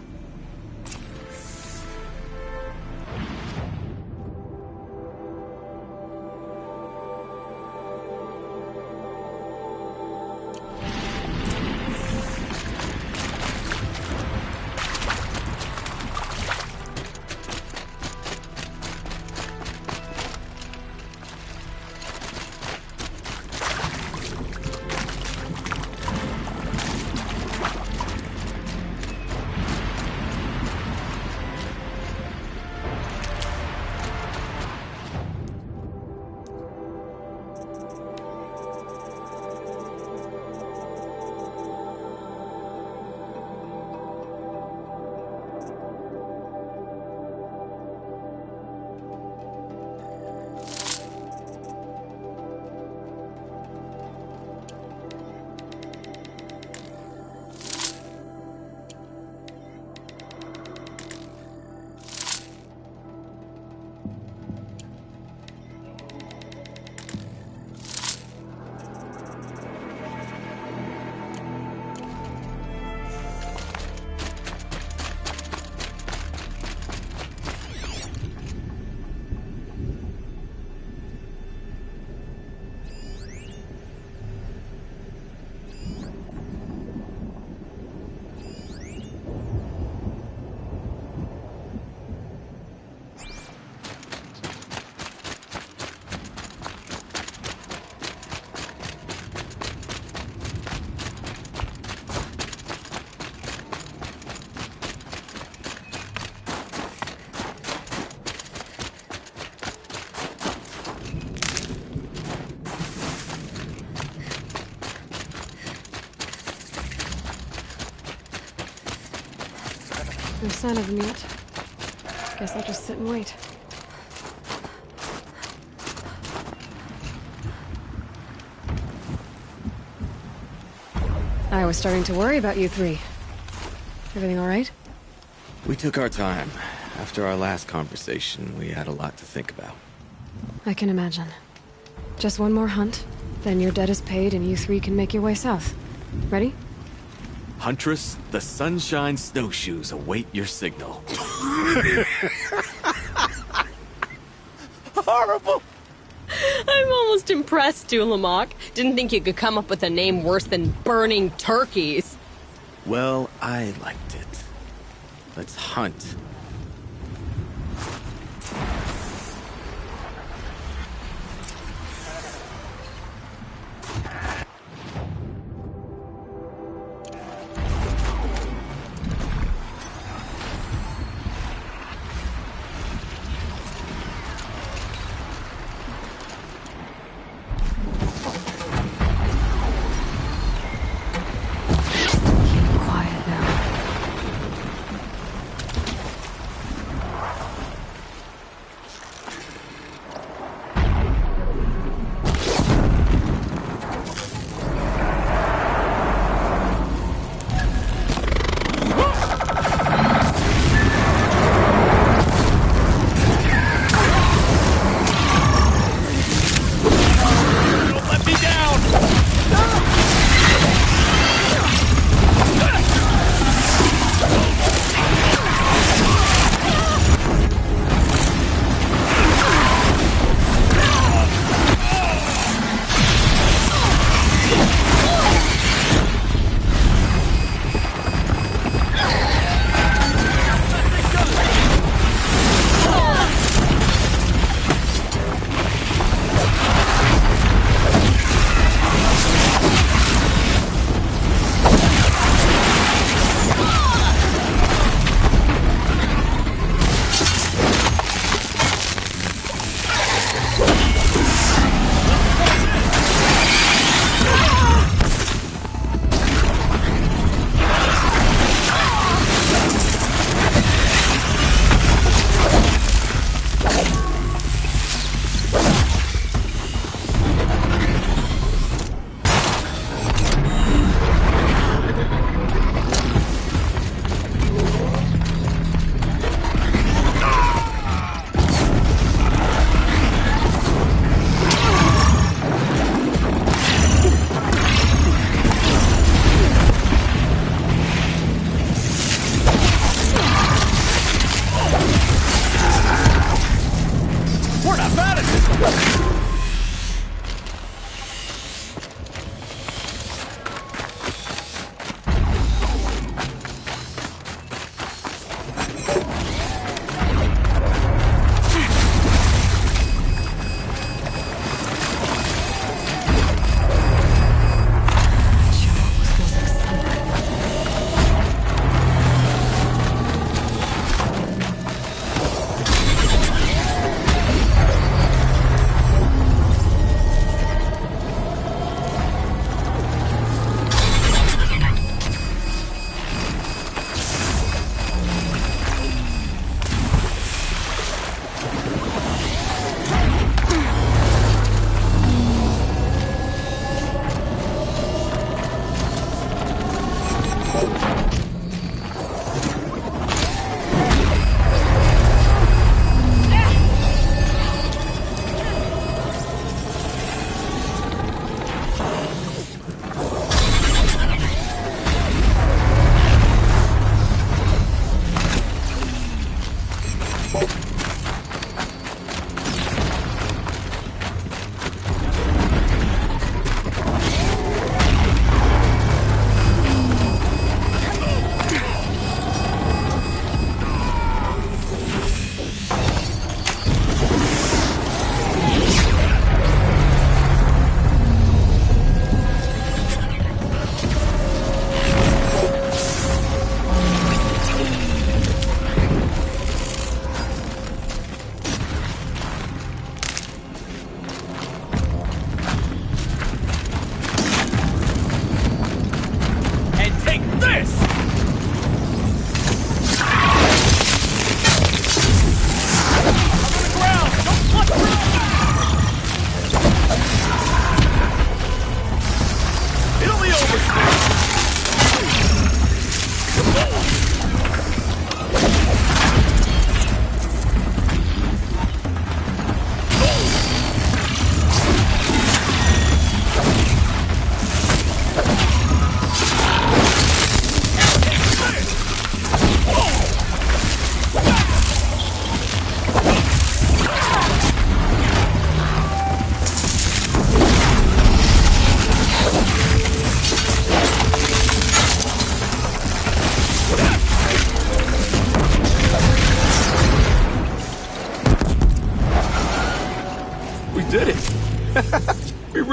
No sign of them yet. Guess I'll just sit and wait. I was starting to worry about you three. Everything all right? We took our time. After our last conversation, we had a lot to think about. I can imagine. Just one more hunt, then your debt is paid and you three can make your way south. Ready? Huntress, the Sunshine Snowshoes await your signal. Horrible! I'm almost impressed, Dulamok. Didn't think you could come up with a name worse than Burning Turkeys. Well, I liked it. Let's hunt.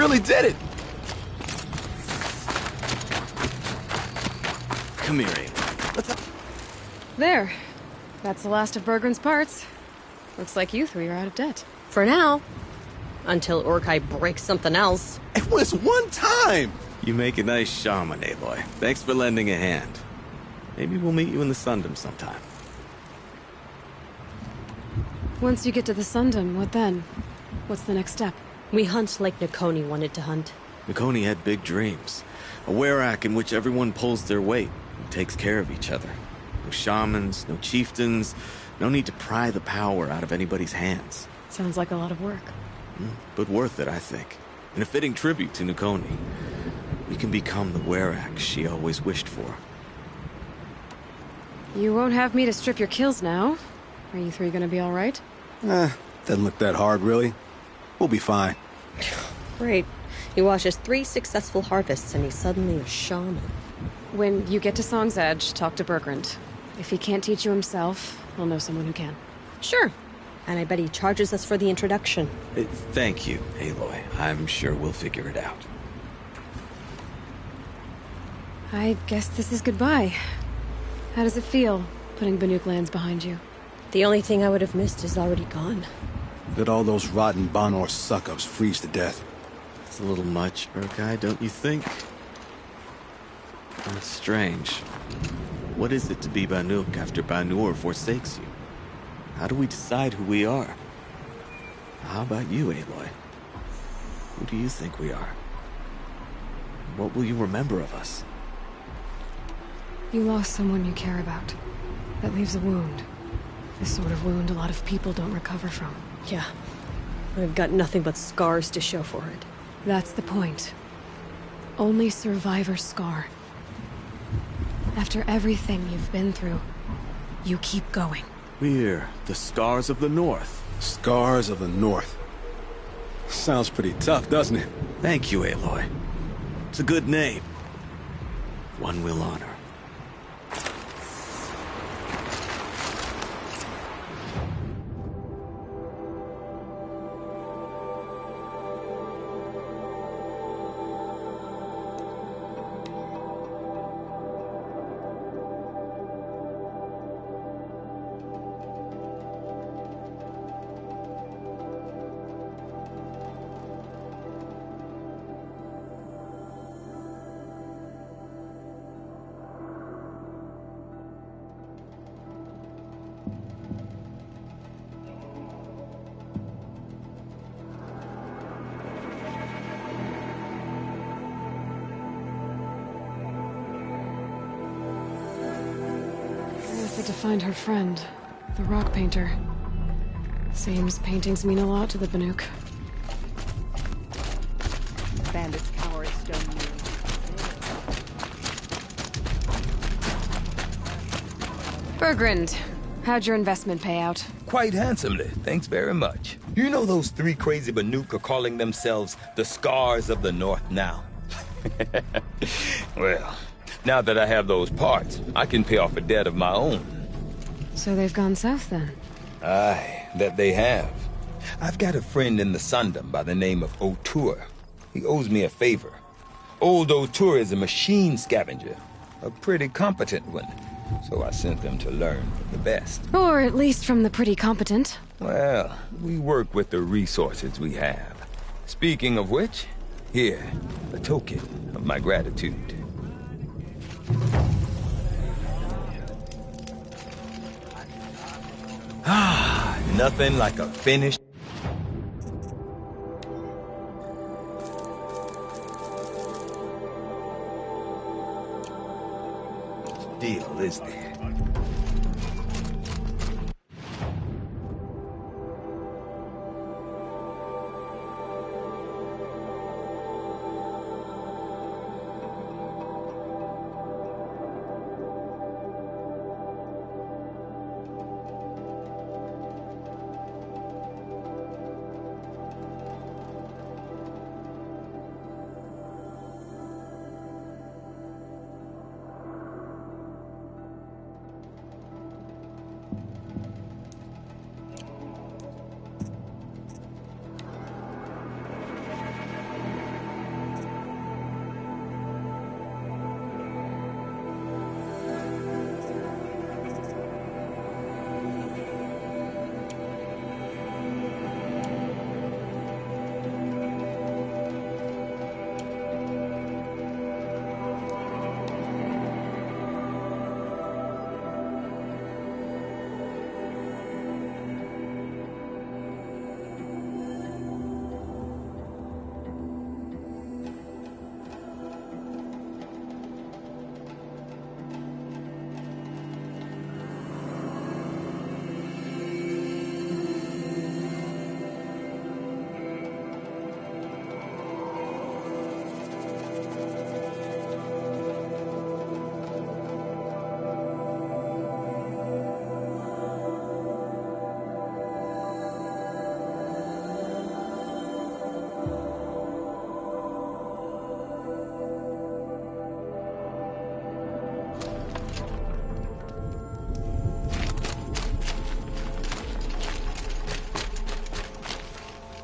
really did it! Come here, Amy. There. That's the last of Bergren's parts. Looks like you three are out of debt. For now. Until Urkai breaks something else. It was one time! You make a nice shaman, Aloy. Thanks for lending a hand. Maybe we'll meet you in the Sundom sometime. Once you get to the Sundom, what then? What's the next step? We hunt like Nakoni wanted to hunt. Nakoni had big dreams. A werak in which everyone pulls their weight and takes care of each other. No shamans, no chieftains, no need to pry the power out of anybody's hands. Sounds like a lot of work. But worth it, I think. And a fitting tribute to Nakoni. We can become the werak she always wished for. You won't have me to strip your kills now. Are you three gonna be alright? Doesn't look that hard, really. We'll be fine. Great. He watches 3 successful harvests and he's suddenly a shaman. When you get to Song's Edge, talk to Bergrand. If he can't teach you himself, he'll know someone who can. Sure. And I bet he charges us for the introduction. Thank you, Aloy. I'm sure we'll figure it out. I guess this is goodbye. How does it feel, putting Banuk lands behind you? The only thing I would have missed is already gone. Let all those rotten Banor suck-ups freeze to death. It's a little much, Urkai, don't you think? That's strange. What is it to be Banuk after Banur forsakes you? How do we decide who we are? How about you, Aloy? Who do you think we are? What will you remember of us? You lost someone you care about. That leaves a wound. The sort of wound a lot of people don't recover from. Yeah. I've got nothing but scars to show for it. That's the point. Only survivor's scar. After everything you've been through, you keep going. We're the Scars of the North. Scars of the North. Sounds pretty tough, doesn't it? Thank you, Aloy. It's a good name. One we'll honor. To find her friend, the rock painter. Seems paintings mean a lot to the Banuk. Bandits cower at stone mules. Bergrand, how'd your investment pay out? Quite handsomely, thanks very much. You know those 3 crazy Banuk are calling themselves the Scars of the North now? Well, now that I have those parts, I can pay off a debt of my own. So they've gone south then? Aye, that they have. I've got a friend in the Sundom by the name of O'Toole. He owes me a favor. Old O'Toole is a machine scavenger, a pretty competent one. So I sent them to learn from the best. Or at least from the pretty competent. Well, we work with the resources we have. Speaking of which, here, a token of my gratitude. Nothing like a finished... deal, is there?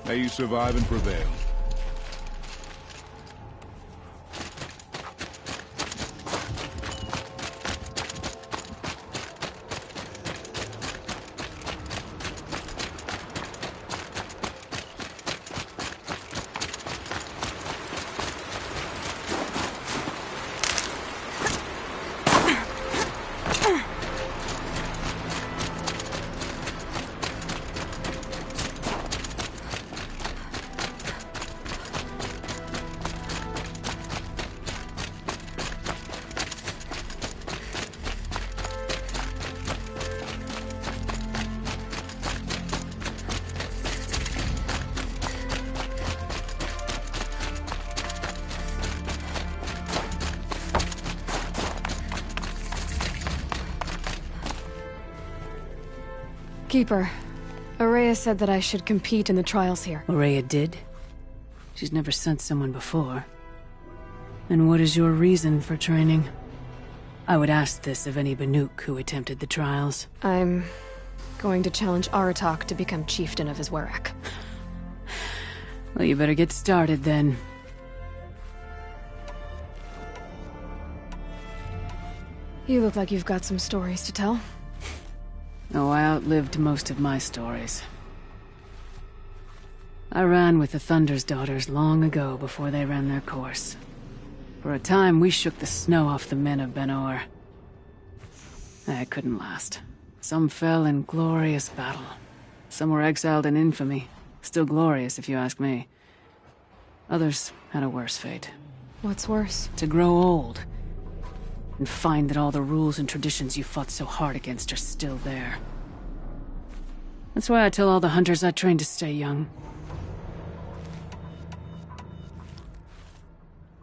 May you survive and prevail. Keeper, Araya said that I should compete in the trials here. Araya did? She's never sent someone before. And what is your reason for training? I would ask this of any Banuk who attempted the trials. I'm going to challenge Aratak to become chieftain of his Werak. Well, you better get started then. You look like you've got some stories to tell. Oh, I outlived most of my stories. I ran with the Thunder's daughters long ago before they ran their course. For a time, we shook the snow off the men of Ben-Or. I couldn't last. Some fell in glorious battle. Some were exiled in infamy. Still glorious, if you ask me. Others had a worse fate. What's worse? To grow old. And find that all the rules and traditions you fought so hard against are still there. That's why I tell all the hunters I train to stay young.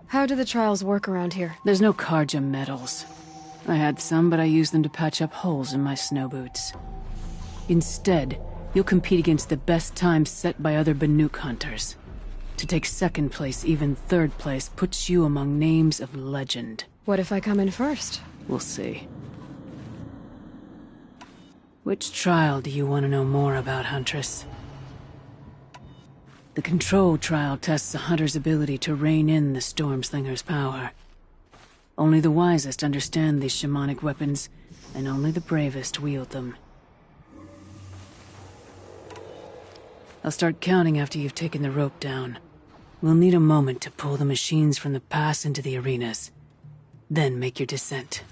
How do the trials work around here? There's no Karja medals. I had some, but I used them to patch up holes in my snow boots. Instead, you'll compete against the best times set by other Banuk hunters. To take second place, even third place, puts you among names of legend. What if I come in first? We'll see. Which trial do you want to know more about, Huntress? The Control trial tests a hunter's ability to rein in the Stormslinger's power. Only the wisest understand these shamanic weapons, and only the bravest wield them. I'll start counting after you've taken the rope down. We'll need a moment to pull the machines from the pass into the arenas. Then make your descent.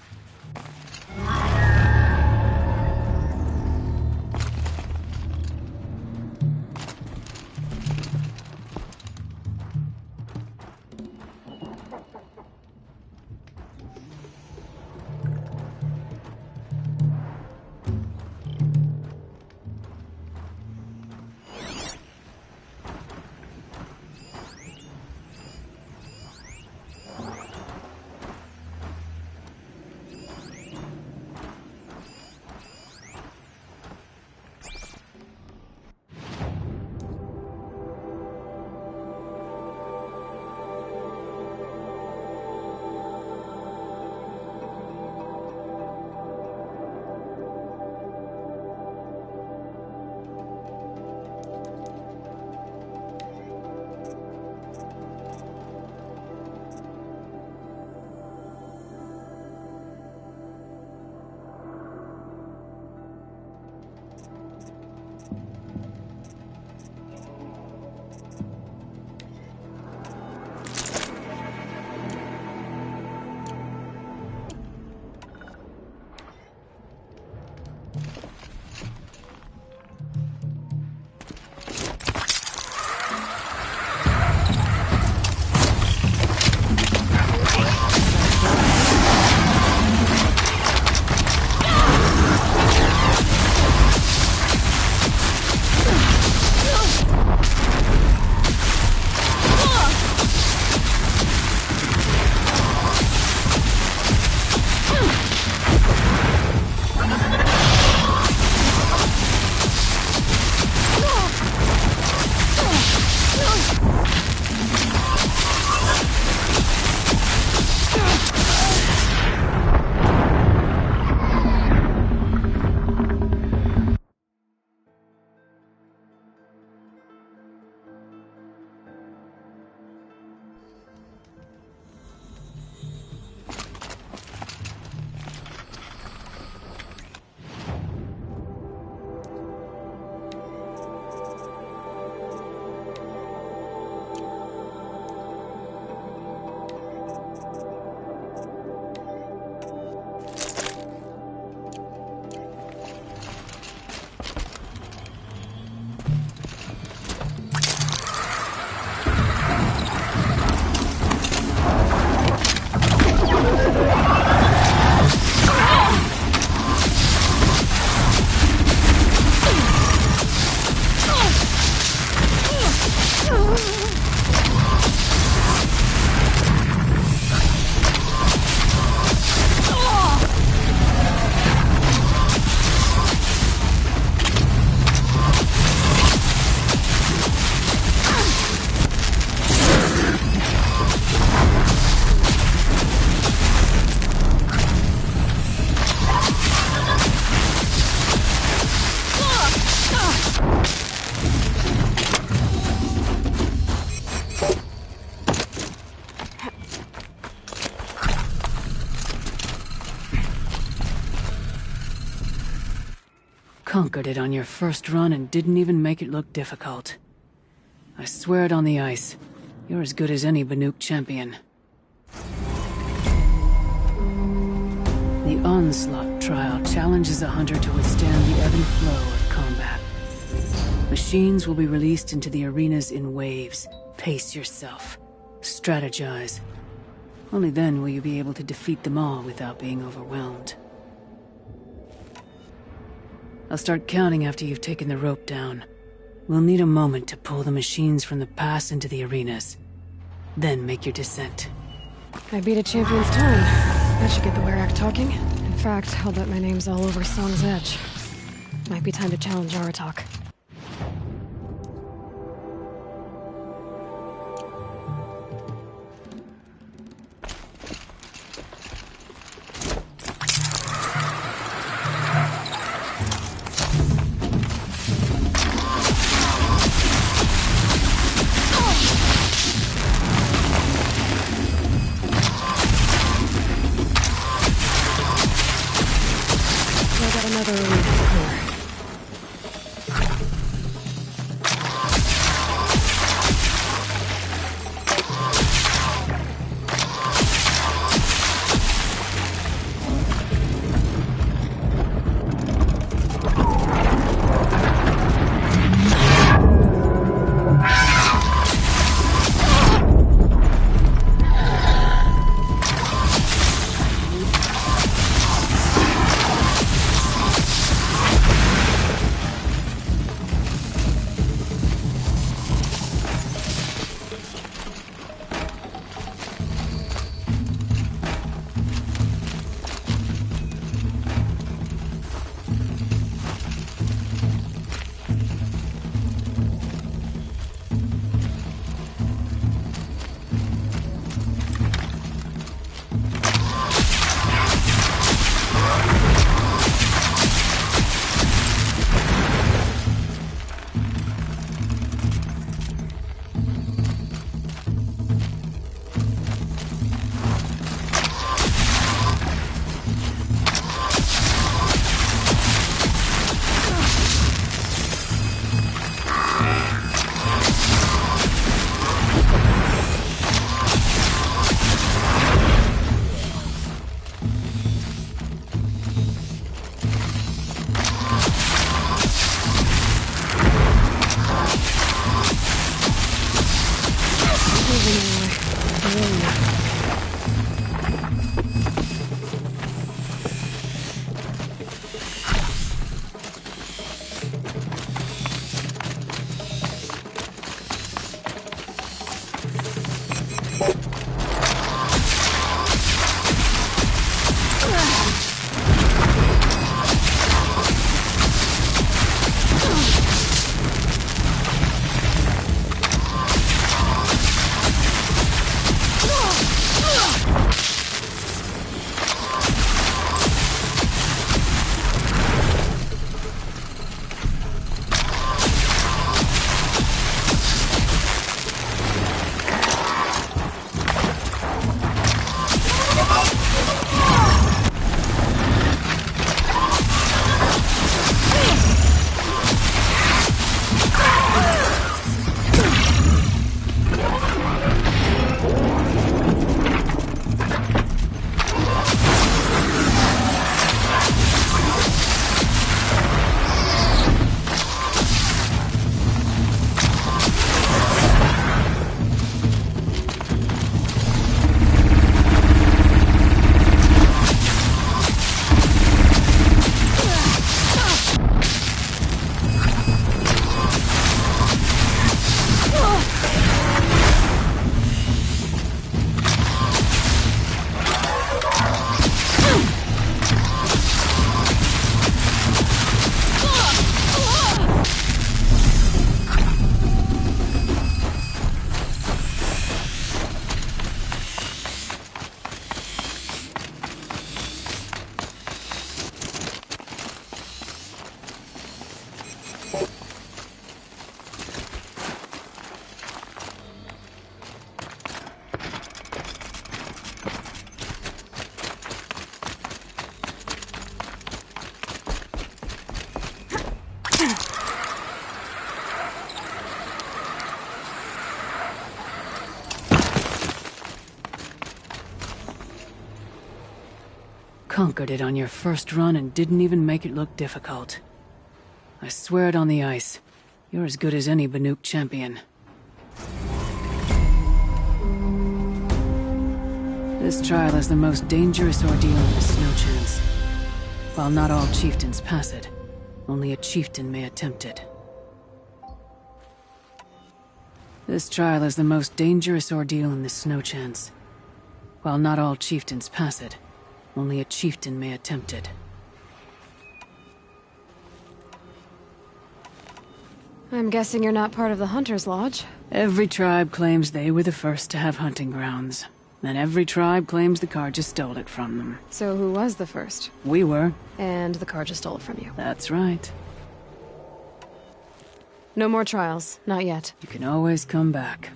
conquered it on your first run and didn't even make it look difficult. I swear it on the ice. You're as good as any Banuk champion. The Onslaught trial challenges a hunter to withstand the ebb and flow of combat. Machines will be released into the arenas in waves. Pace yourself. Strategize. Only then will you be able to defeat them all without being overwhelmed. I'll start counting after you've taken the rope down. We'll need a moment to pull the machines from the pass into the arenas. Then make your descent. I beat a champion's time. That should get the Werak talking. In fact, I'll bet my name's all over Song's Edge. Might be time to challenge Aratak. Another arena to clear. conquered it on your first run and didn't even make it look difficult. I swear it on the ice. You're as good as any Banuk champion. This trial is the most dangerous ordeal in the Snow Chance. While not all chieftains pass it, only a chieftain may attempt it. This trial is the most dangerous ordeal in the Snow Chance. While not all chieftains pass it, only a chieftain may attempt it. I'm guessing you're not part of the Hunter's Lodge. Every tribe claims they were the first to have hunting grounds. And every tribe claims the Karja stole it from them. So who was the first? We were. And the Karja stole it from you. That's right. No more trials. Not yet. You can always come back.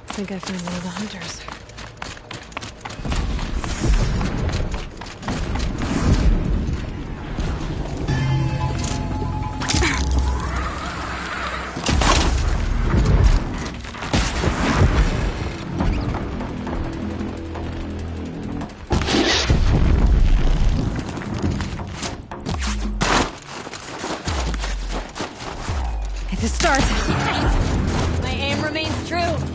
I think I found one of the hunters. It's a start. Yes! My aim remains true.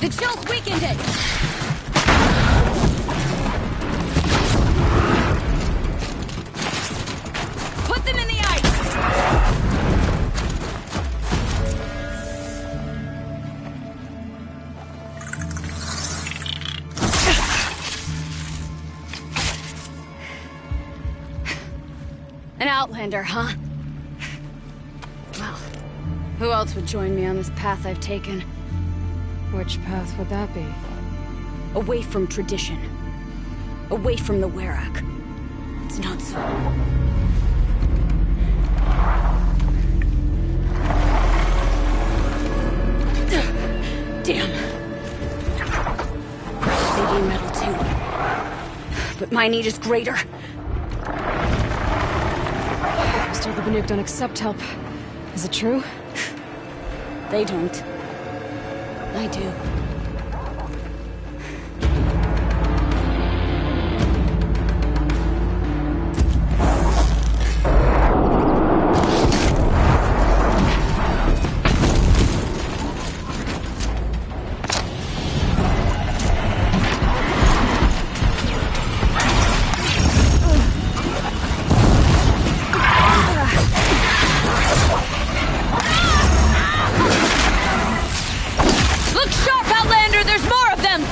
The chill's weakened it! Put them in the ice! An outlander, huh? Well, who else would join me on this path I've taken? Which path would that be? Away from tradition. Away from the Werak. It's not so. Damn. They gain metal too. But my need is greater. I was told the Banuk don't accept help. Is it true? They don't. I do. Look sharp, Outlander! There's more of them!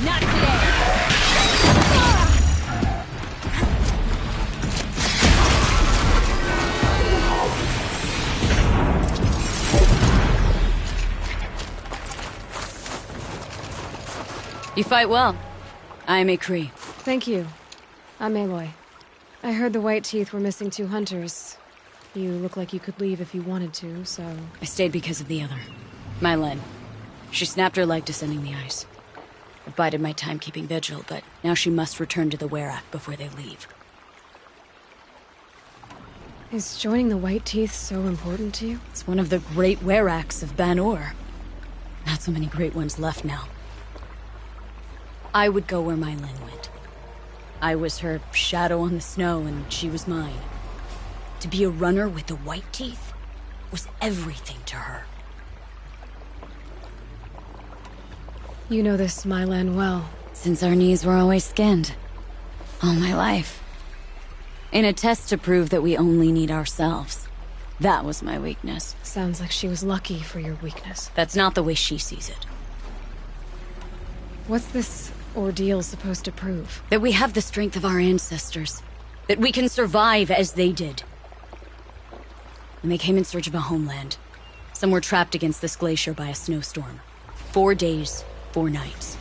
Not today! You fight well. I am a Kree. Thank you. I'm Aloy. I heard the White Teeth were missing 2 hunters. You look like you could leave if you wanted to, so... I stayed because of the other. Mylen. She snapped her leg descending the ice. I've bided my time keeping vigil, but now she must return to the Werak before they leave. Is joining the White Teeth so important to you? It's one of the great Weraks of Banor. Not so many great ones left now. I would go where Mylen went. I was her shadow on the snow, and she was mine. To be a runner with the White Teeth was everything to her. You know this Mylan well. Since our knees were always skinned. All my life. In a test to prove that we only need ourselves. That was my weakness. Sounds like she was lucky for your weakness. That's not the way she sees it. What's this ordeal supposed to prove? That we have the strength of our ancestors. That we can survive as they did. When they came in search of a homeland, some were trapped against this glacier by a snowstorm. 4 days, 4 nights.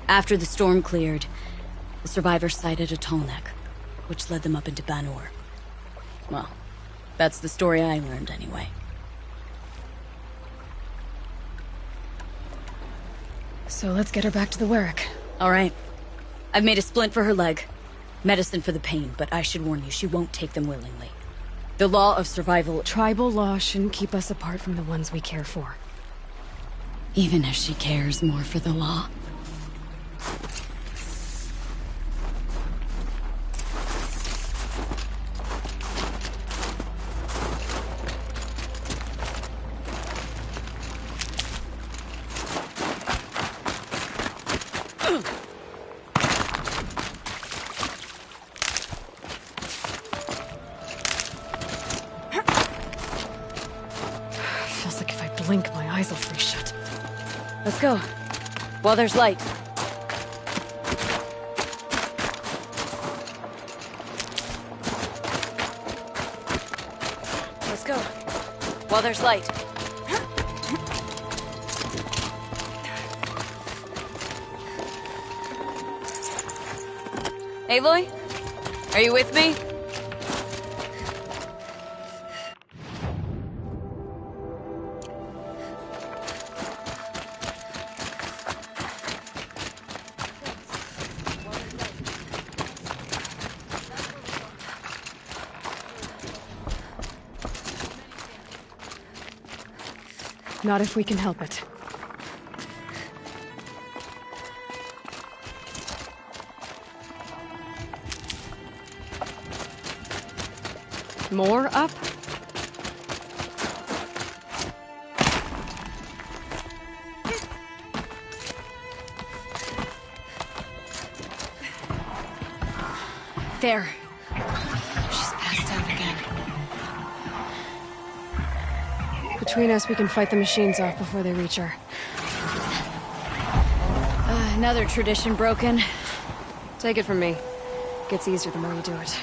After the storm cleared, the survivors sighted a tall neck, which led them up into Banor. Well, that's the story I learned anyway. So let's get her back to the Werak. All right. I've made a splint for her leg. Medicine for the pain, but I should warn you, she won't take them willingly. The law of survival... Tribal law shouldn't keep us apart from the ones we care for. Even if she cares more for the law. Feels like if I blink, my eyes will freeze shut. Let's go. While there's light. Let's go. While there's light. Aloy? Are you with me? Not if we can help it. More up? There. She's passed out again. Between us, we can fight the machines off before they reach her. Another tradition broken. Take it from me. Gets easier the more you do it.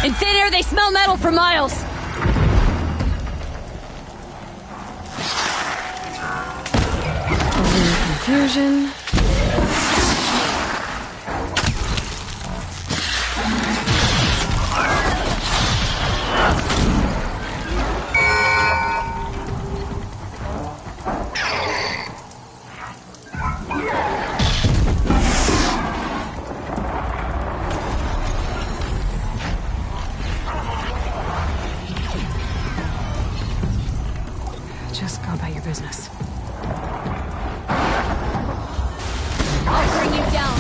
In thin air, they smell metal for miles. Confusion. Just go about your business. I'll bring you down.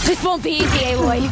This won't be easy, Aloy.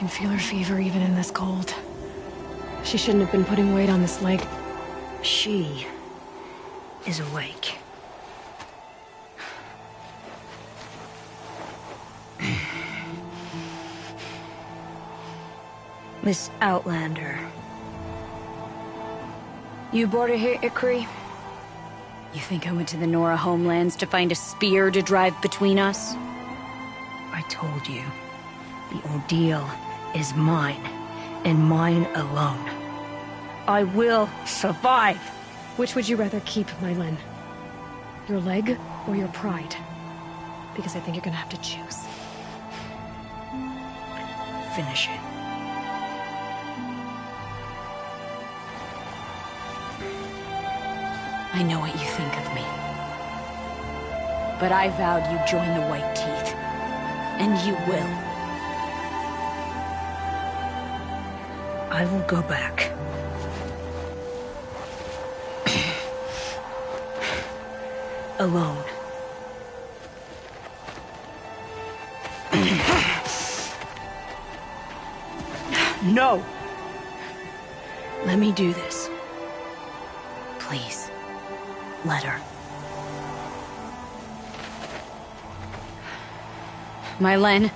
can feel her fever even in this cold. She shouldn't have been putting weight on this leg. She is awake. Miss Outlander. You brought her here, Ikri? You think I went to the Nora homelands to find a spear to drive between us? I told you. The ordeal is mine, and mine alone. I will survive! Which would you rather keep, Mylin? Your leg or your pride? Because I think you're gonna have to choose. Finish it. I know what you think of me. But I vowed you'd join the White Teeth. And you will. I will go back. Alone. No! Let me do this. Please. Let her. Mylin,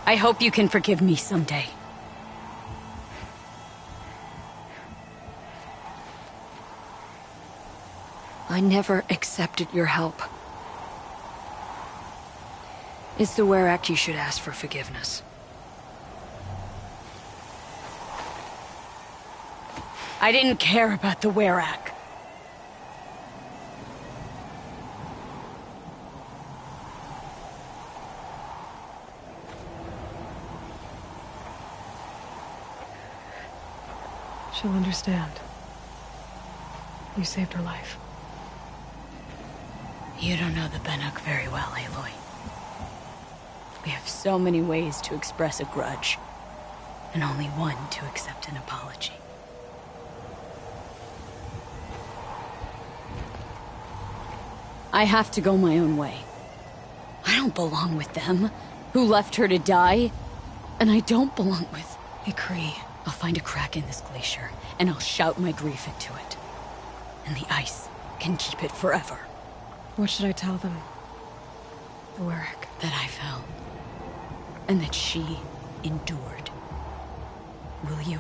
I hope you can forgive me someday. I never accepted your help. It's the Werak you should ask for forgiveness. I didn't care about the Werak. She'll understand. You saved her life. You don't know the Banuk very well, Aloy. We have so many ways to express a grudge, and only one to accept an apology. I have to go my own way. I don't belong with them, who left her to die, and I don't belong with Ikri. I'll find a crack in this glacier, and I'll shout my grief into it. And the ice can keep it forever. What should I tell them? The Werak. That I fell. And that she endured. Will you?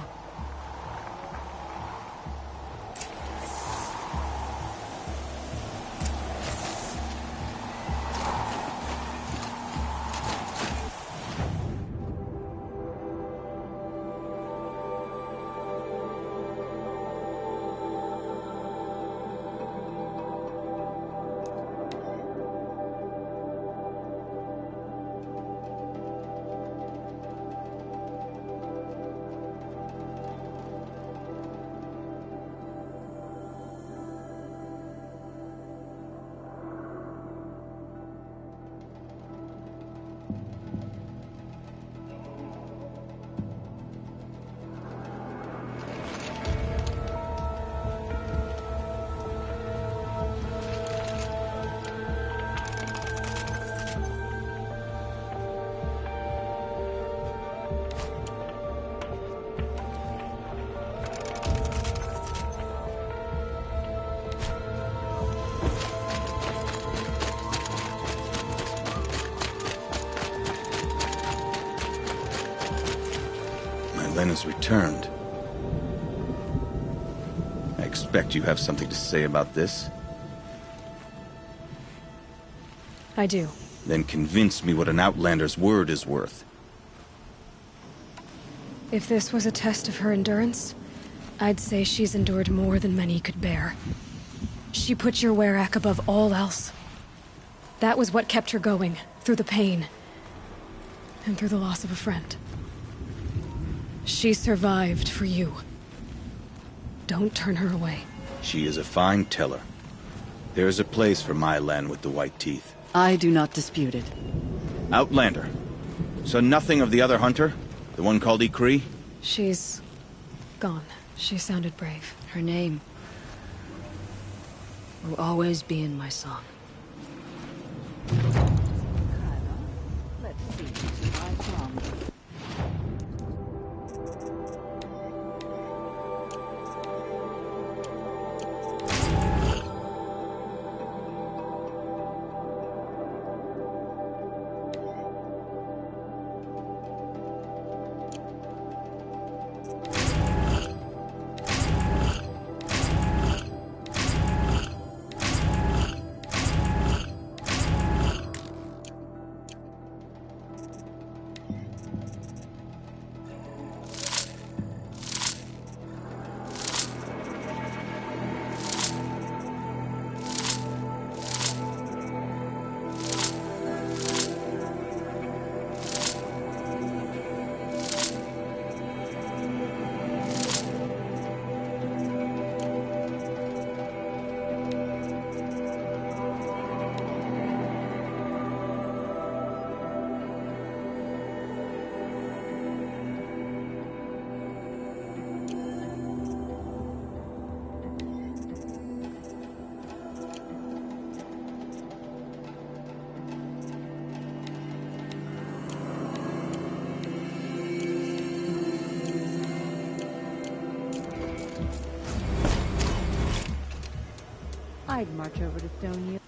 Lena's returned. I expect you have something to say about this? I do. Then convince me what an Outlander's word is worth. If this was a test of her endurance, I'd say she's endured more than many could bear. She put your Werak above all else. That was what kept her going, through the pain. And through the loss of a friend. She survived for you. Don't turn her away. She is a fine teller. There is a place for Mylan with the white teeth. I do not dispute it. Outlander. So nothing of the other hunter? The one called Ikri? She's gone. She sounded brave. Her name will always be in my song. Let's see. I promise. I'd march over to stone you.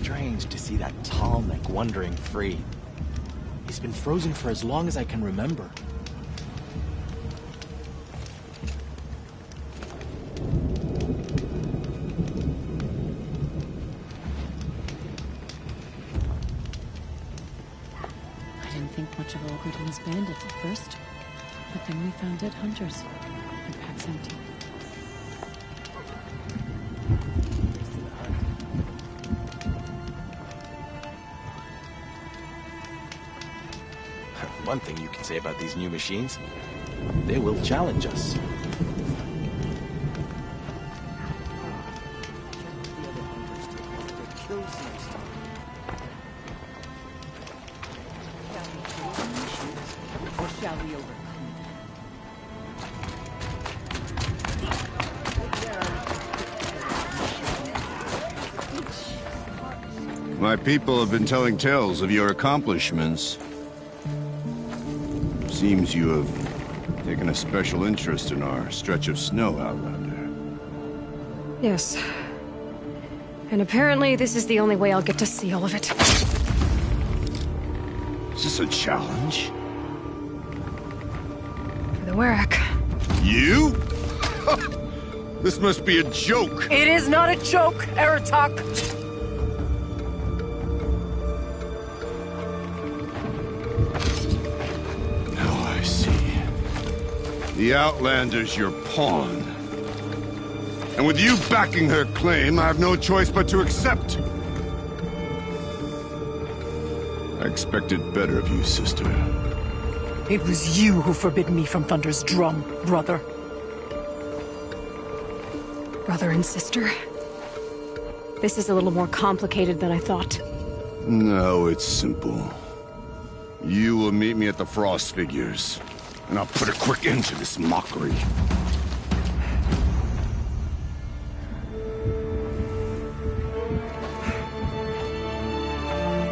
Strange to see that tall neck wandering free. He's been frozen for as long as I can remember. I didn't think much of Olgrid and his bandits at first, but then we found dead hunters. The pack's empty. One thing you can say about these new machines, they will challenge us. Or shall we overcome My people have been telling tales of your accomplishments. Seems you have taken a special interest in our stretch of snow, Outlander. Yes. And apparently this is the only way I'll get to see all of it. Is this a challenge? For the Werak. You? This must be a joke. It is not a joke, Aratak! The Outlander's your pawn. And with you backing her claim, I have no choice but to accept. I expected better of you, sister. It was you who forbid me from Thunder's drum, brother. Brother and sister? This is a little more complicated than I thought. No, it's simple. You will meet me at the Frost Figures. And I'll put a quick end to this mockery.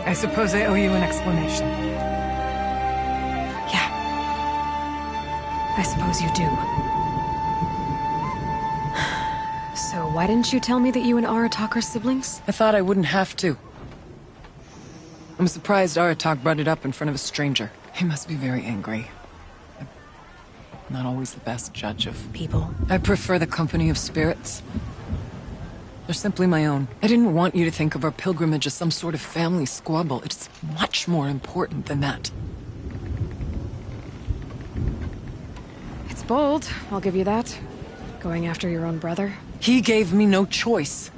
I suppose I owe you an explanation. Yeah. I suppose you do. So why didn't you tell me that you and Aratak are siblings? I thought I wouldn't have to. I'm surprised Aratak brought it up in front of a stranger. He must be very angry. Not always the best judge of people. I prefer the company of spirits. They're simply my own. I didn't want you to think of our pilgrimage as some sort of family squabble. It's much more important than that. It's bold, I'll give you that. Going after your own brother. He gave me no choice.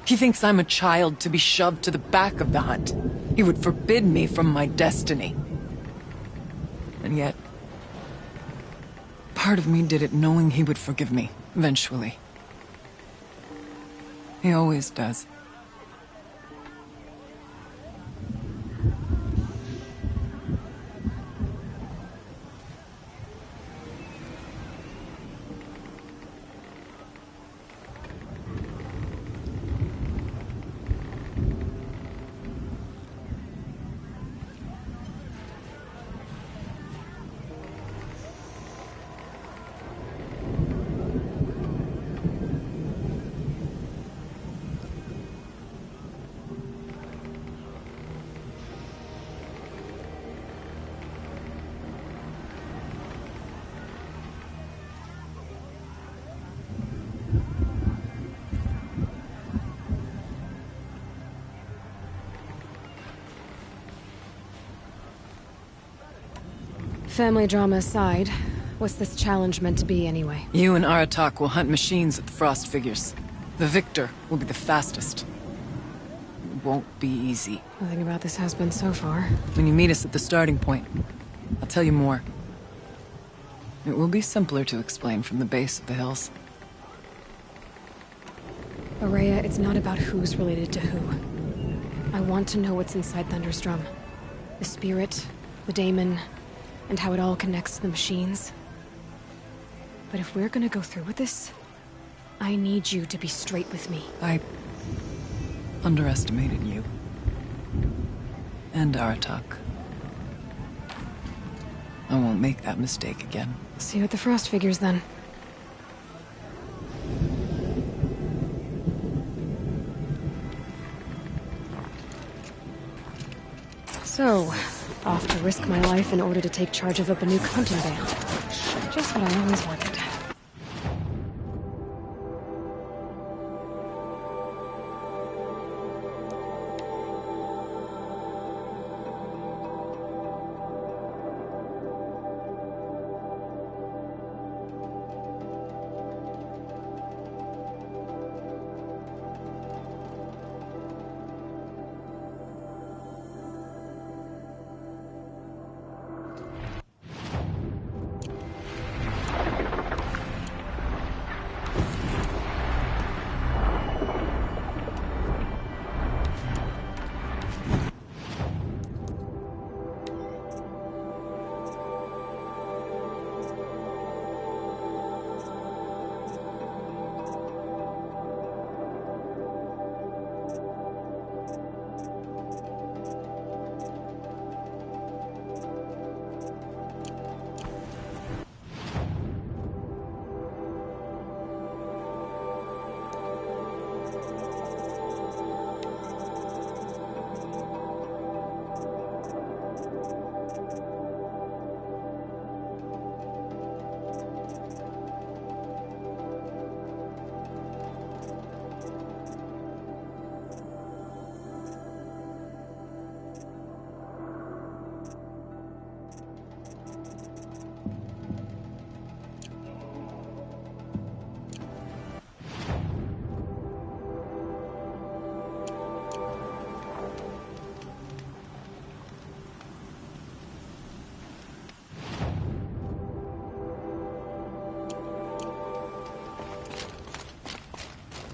He thinks I'm a child to be shoved to the back of the hunt. He would forbid me from my destiny. And yet, part of me did it knowing he would forgive me, eventually. He always does. Family drama aside, what's this challenge meant to be anyway? You and Aratak will hunt machines at the Frost figures. The victor will be the fastest. It won't be easy. Nothing about this has been so far. When you meet us at the starting point, I'll tell you more. It will be simpler to explain from the base of the hills. Araya, it's not about who's related to who. I want to know what's inside Thunderstrom. The spirit, the daemon, and how it all connects to the machines. But if we're gonna go through with this, I need you to be straight with me. I underestimated you. And Aratak. I won't make that mistake again. See you at the Frost figures, then. So, off to risk my life in order to take charge of a Banuk hunting band. Just what I always wanted.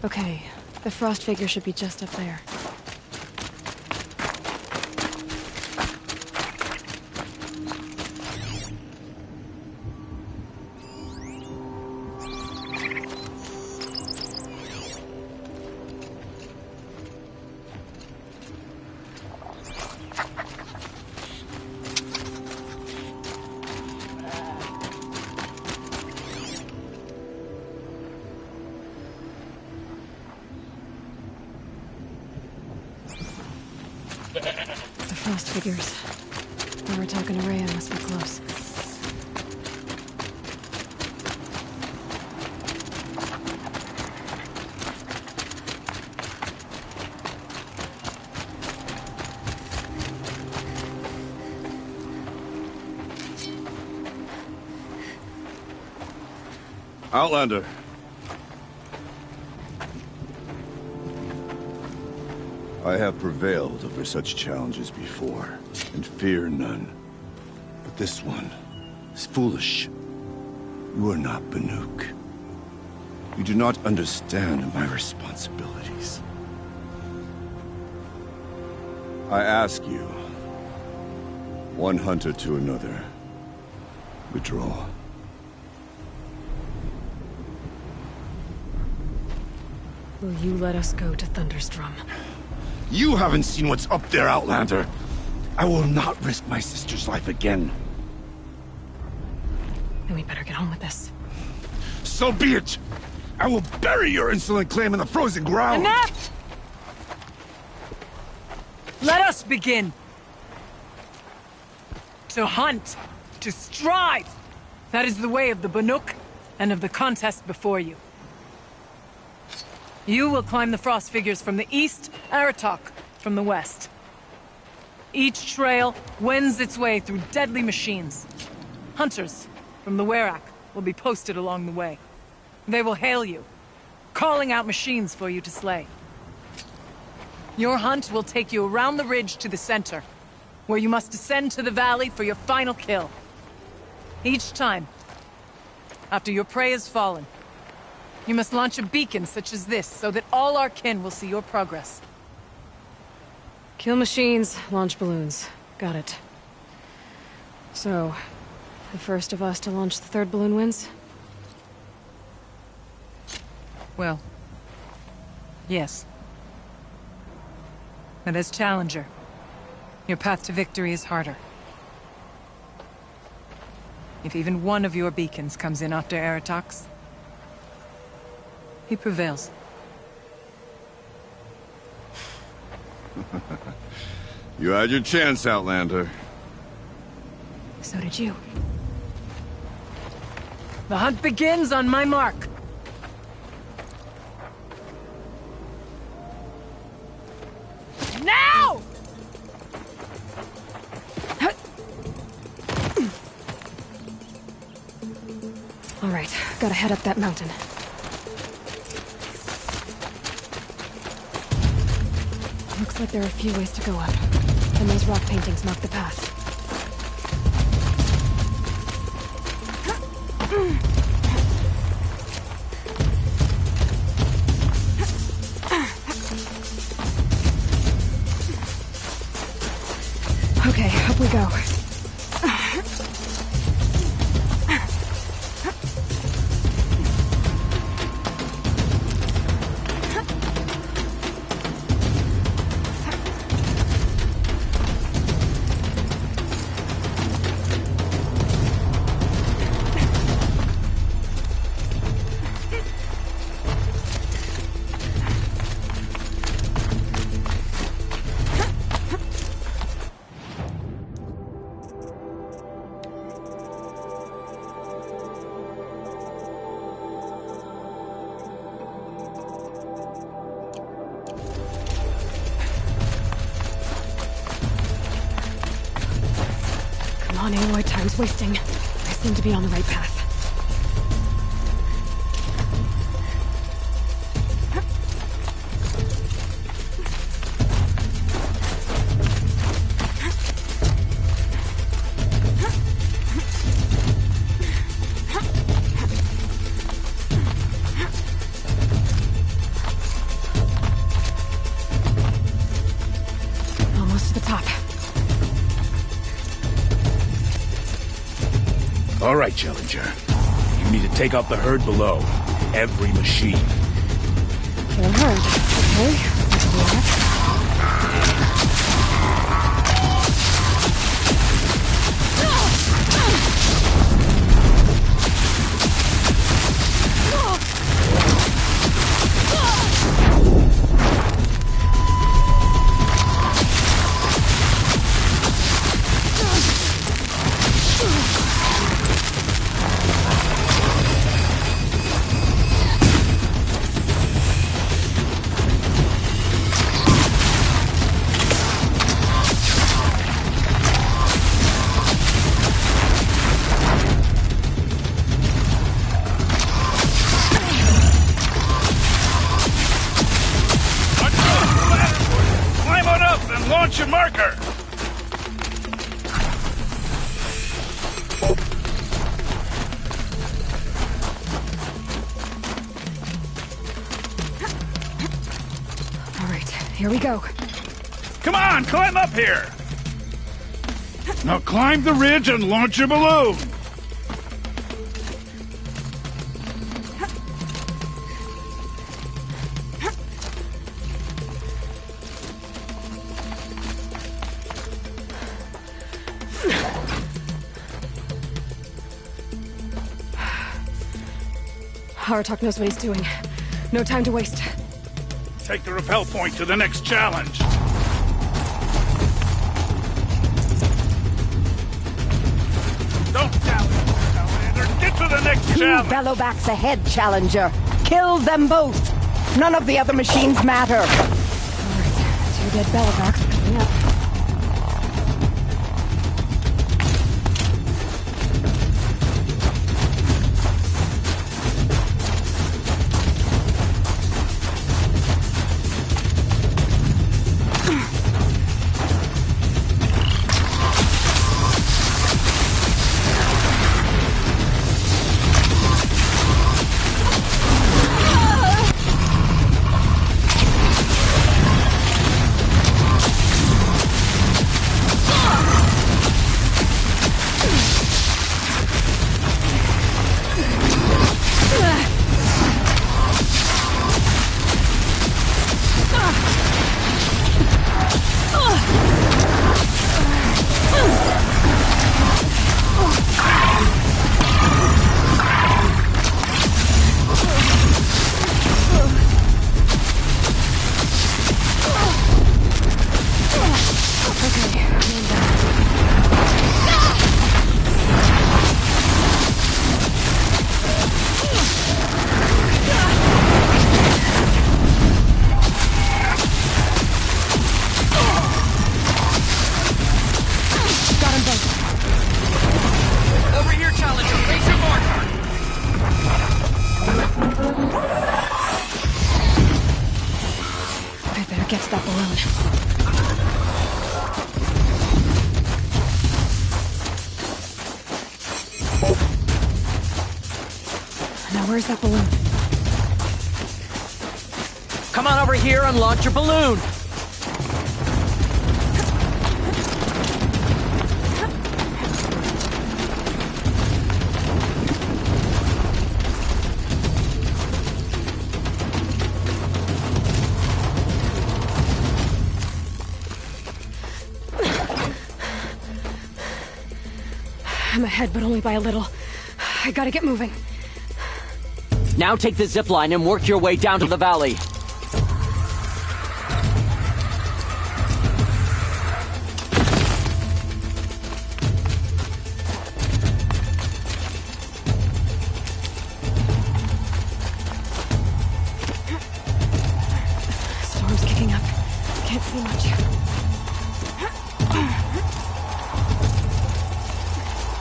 Okay, the Frost figure should be just up there. The Frost figures. When we're talking to Rhea, must be close. Outlander. I have prevailed over such challenges before, and fear none. But this one is foolish. You are not Banuk. You do not understand my responsibilities. I ask you, one hunter to another, withdraw. Will you let us go to Thunderstrom? You haven't seen what's up there, Outlander. I will not risk my sister's life again. Then we better get on with this. So be it! I will bury your insolent claim in the frozen ground! Enough! Let us begin! To hunt, to strive! That is the way of the Banuk, and of the contest before you. You will climb the Frost figures from the east, Aratak from the west. Each trail wends its way through deadly machines. Hunters from the Werak will be posted along the way. They will hail you, calling out machines for you to slay. Your hunt will take you around the ridge to the center, where you must descend to the valley for your final kill. Each time, after your prey has fallen, you must launch a beacon such as this, so that all our kin will see your progress. Kill machines, launch balloons. Got it. So, the first of us to launch the third balloon wins? Well, yes. And as Challenger, your path to victory is harder. If even one of your beacons comes in after Eratox, he prevails. You had your chance, Outlander. So did you. The hunt begins on my mark. Now! All right, gotta head up that mountain. Looks like there are a few ways to go up, and those rock paintings mark the path. Okay, up we go. Come on, Aloy, time's wasting. I seem to be on the right path. Almost to the top. All right, Challenger. You need to take out the herd below. Every machine. Killing herd. Okay, I can do that. Climb on up and launch your marker! All right, here we go. Come on, climb up here! Now climb the ridge and launch your balloon! Aratok knows what he's doing. No time to waste. Take the rappel point to the next challenge. Don't challenge, Outlander. Get to the next Two challenge. Bellowbacks ahead, Challenger. Kill them both. None of the other machines matter. All right, 2 dead Bellowbacks coming up. get to that balloon. Now where's that balloon? Come on over here and launch your balloon! I'm ahead, but only by a little. I gotta get moving. Now take the zip line and work your way down to the valley. Storm's kicking up. Can't see much.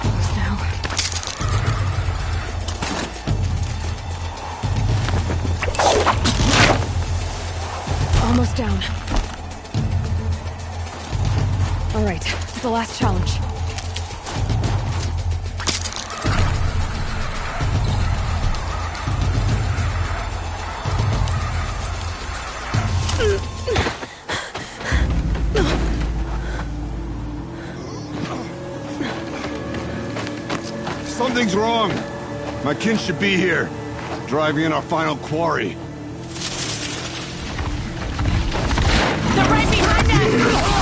Close now. Almost down. All right, to the last challenge. Something's wrong. My kin should be here, driving in our final quarry. They're right behind us!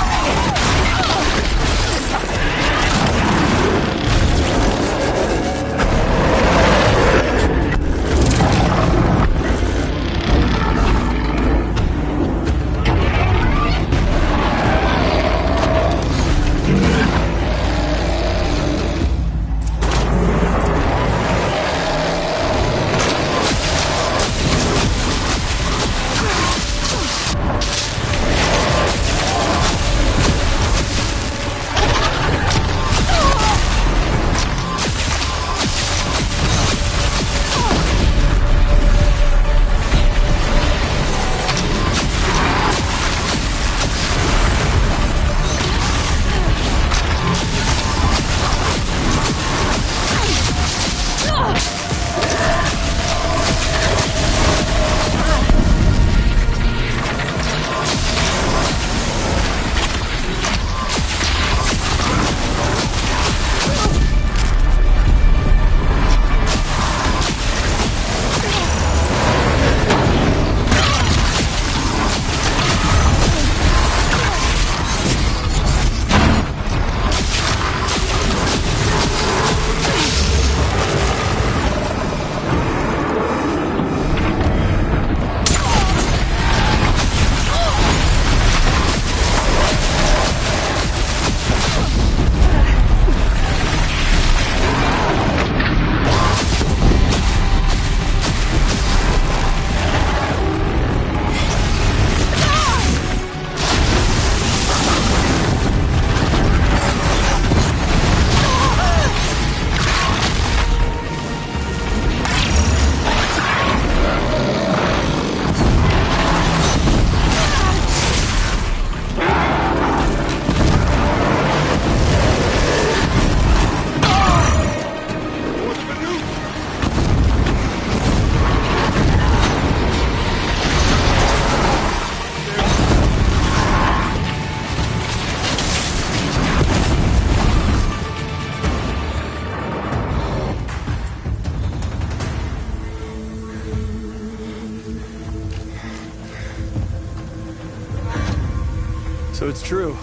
So it's true.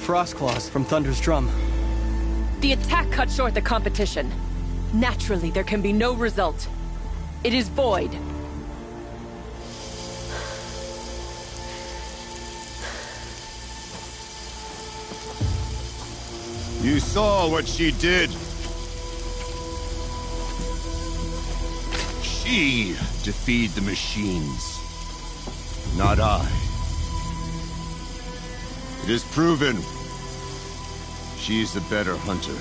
Frostclaws from Thunder's drum. The attack cut short the competition. Naturally, there can be no result. It is void. You saw what she did. She defeated the machines, not I. It is proven. She is the better hunter.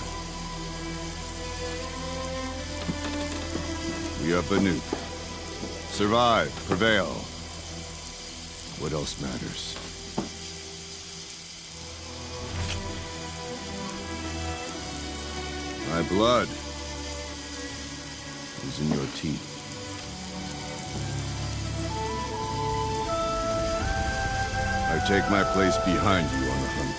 We are Banuk. Survive, prevail. What else matters? My blood is in your teeth. I take my place behind you on the hunt.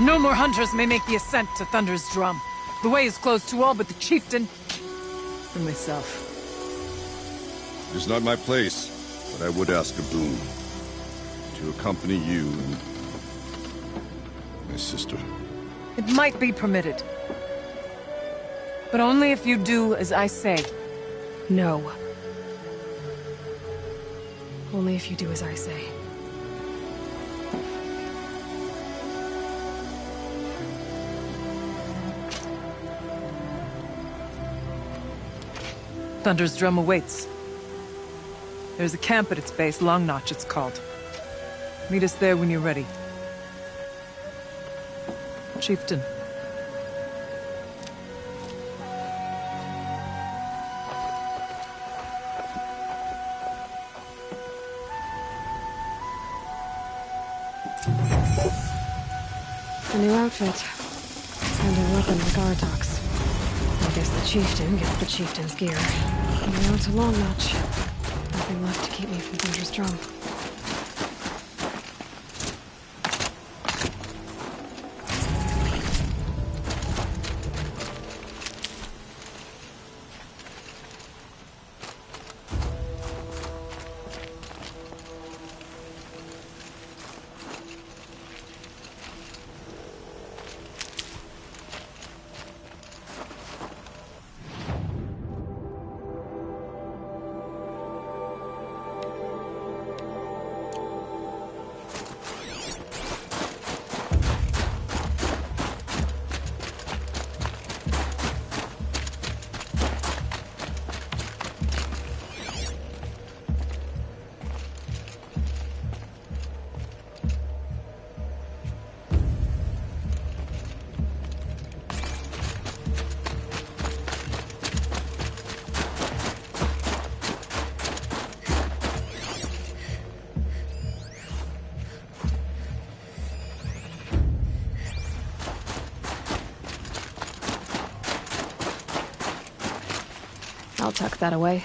No more hunters may make the ascent to Thunder's Drum. The way is closed to all but the chieftain and myself. It is not my place, but I would ask a boon. To accompany you and my sister. It might be permitted. But only if you do as I say. No. Only if you do as I say. Thunder's Drum awaits. There's a camp at its base, Long Notch it's called. Meet us there when you're ready. Chieftain. A new outfit. And a weapon like Artox. I guess the chieftain gets the chieftain's gear. And now to Long Notch. Nothing left to keep me from Thunder's Drum. I'll tuck that away.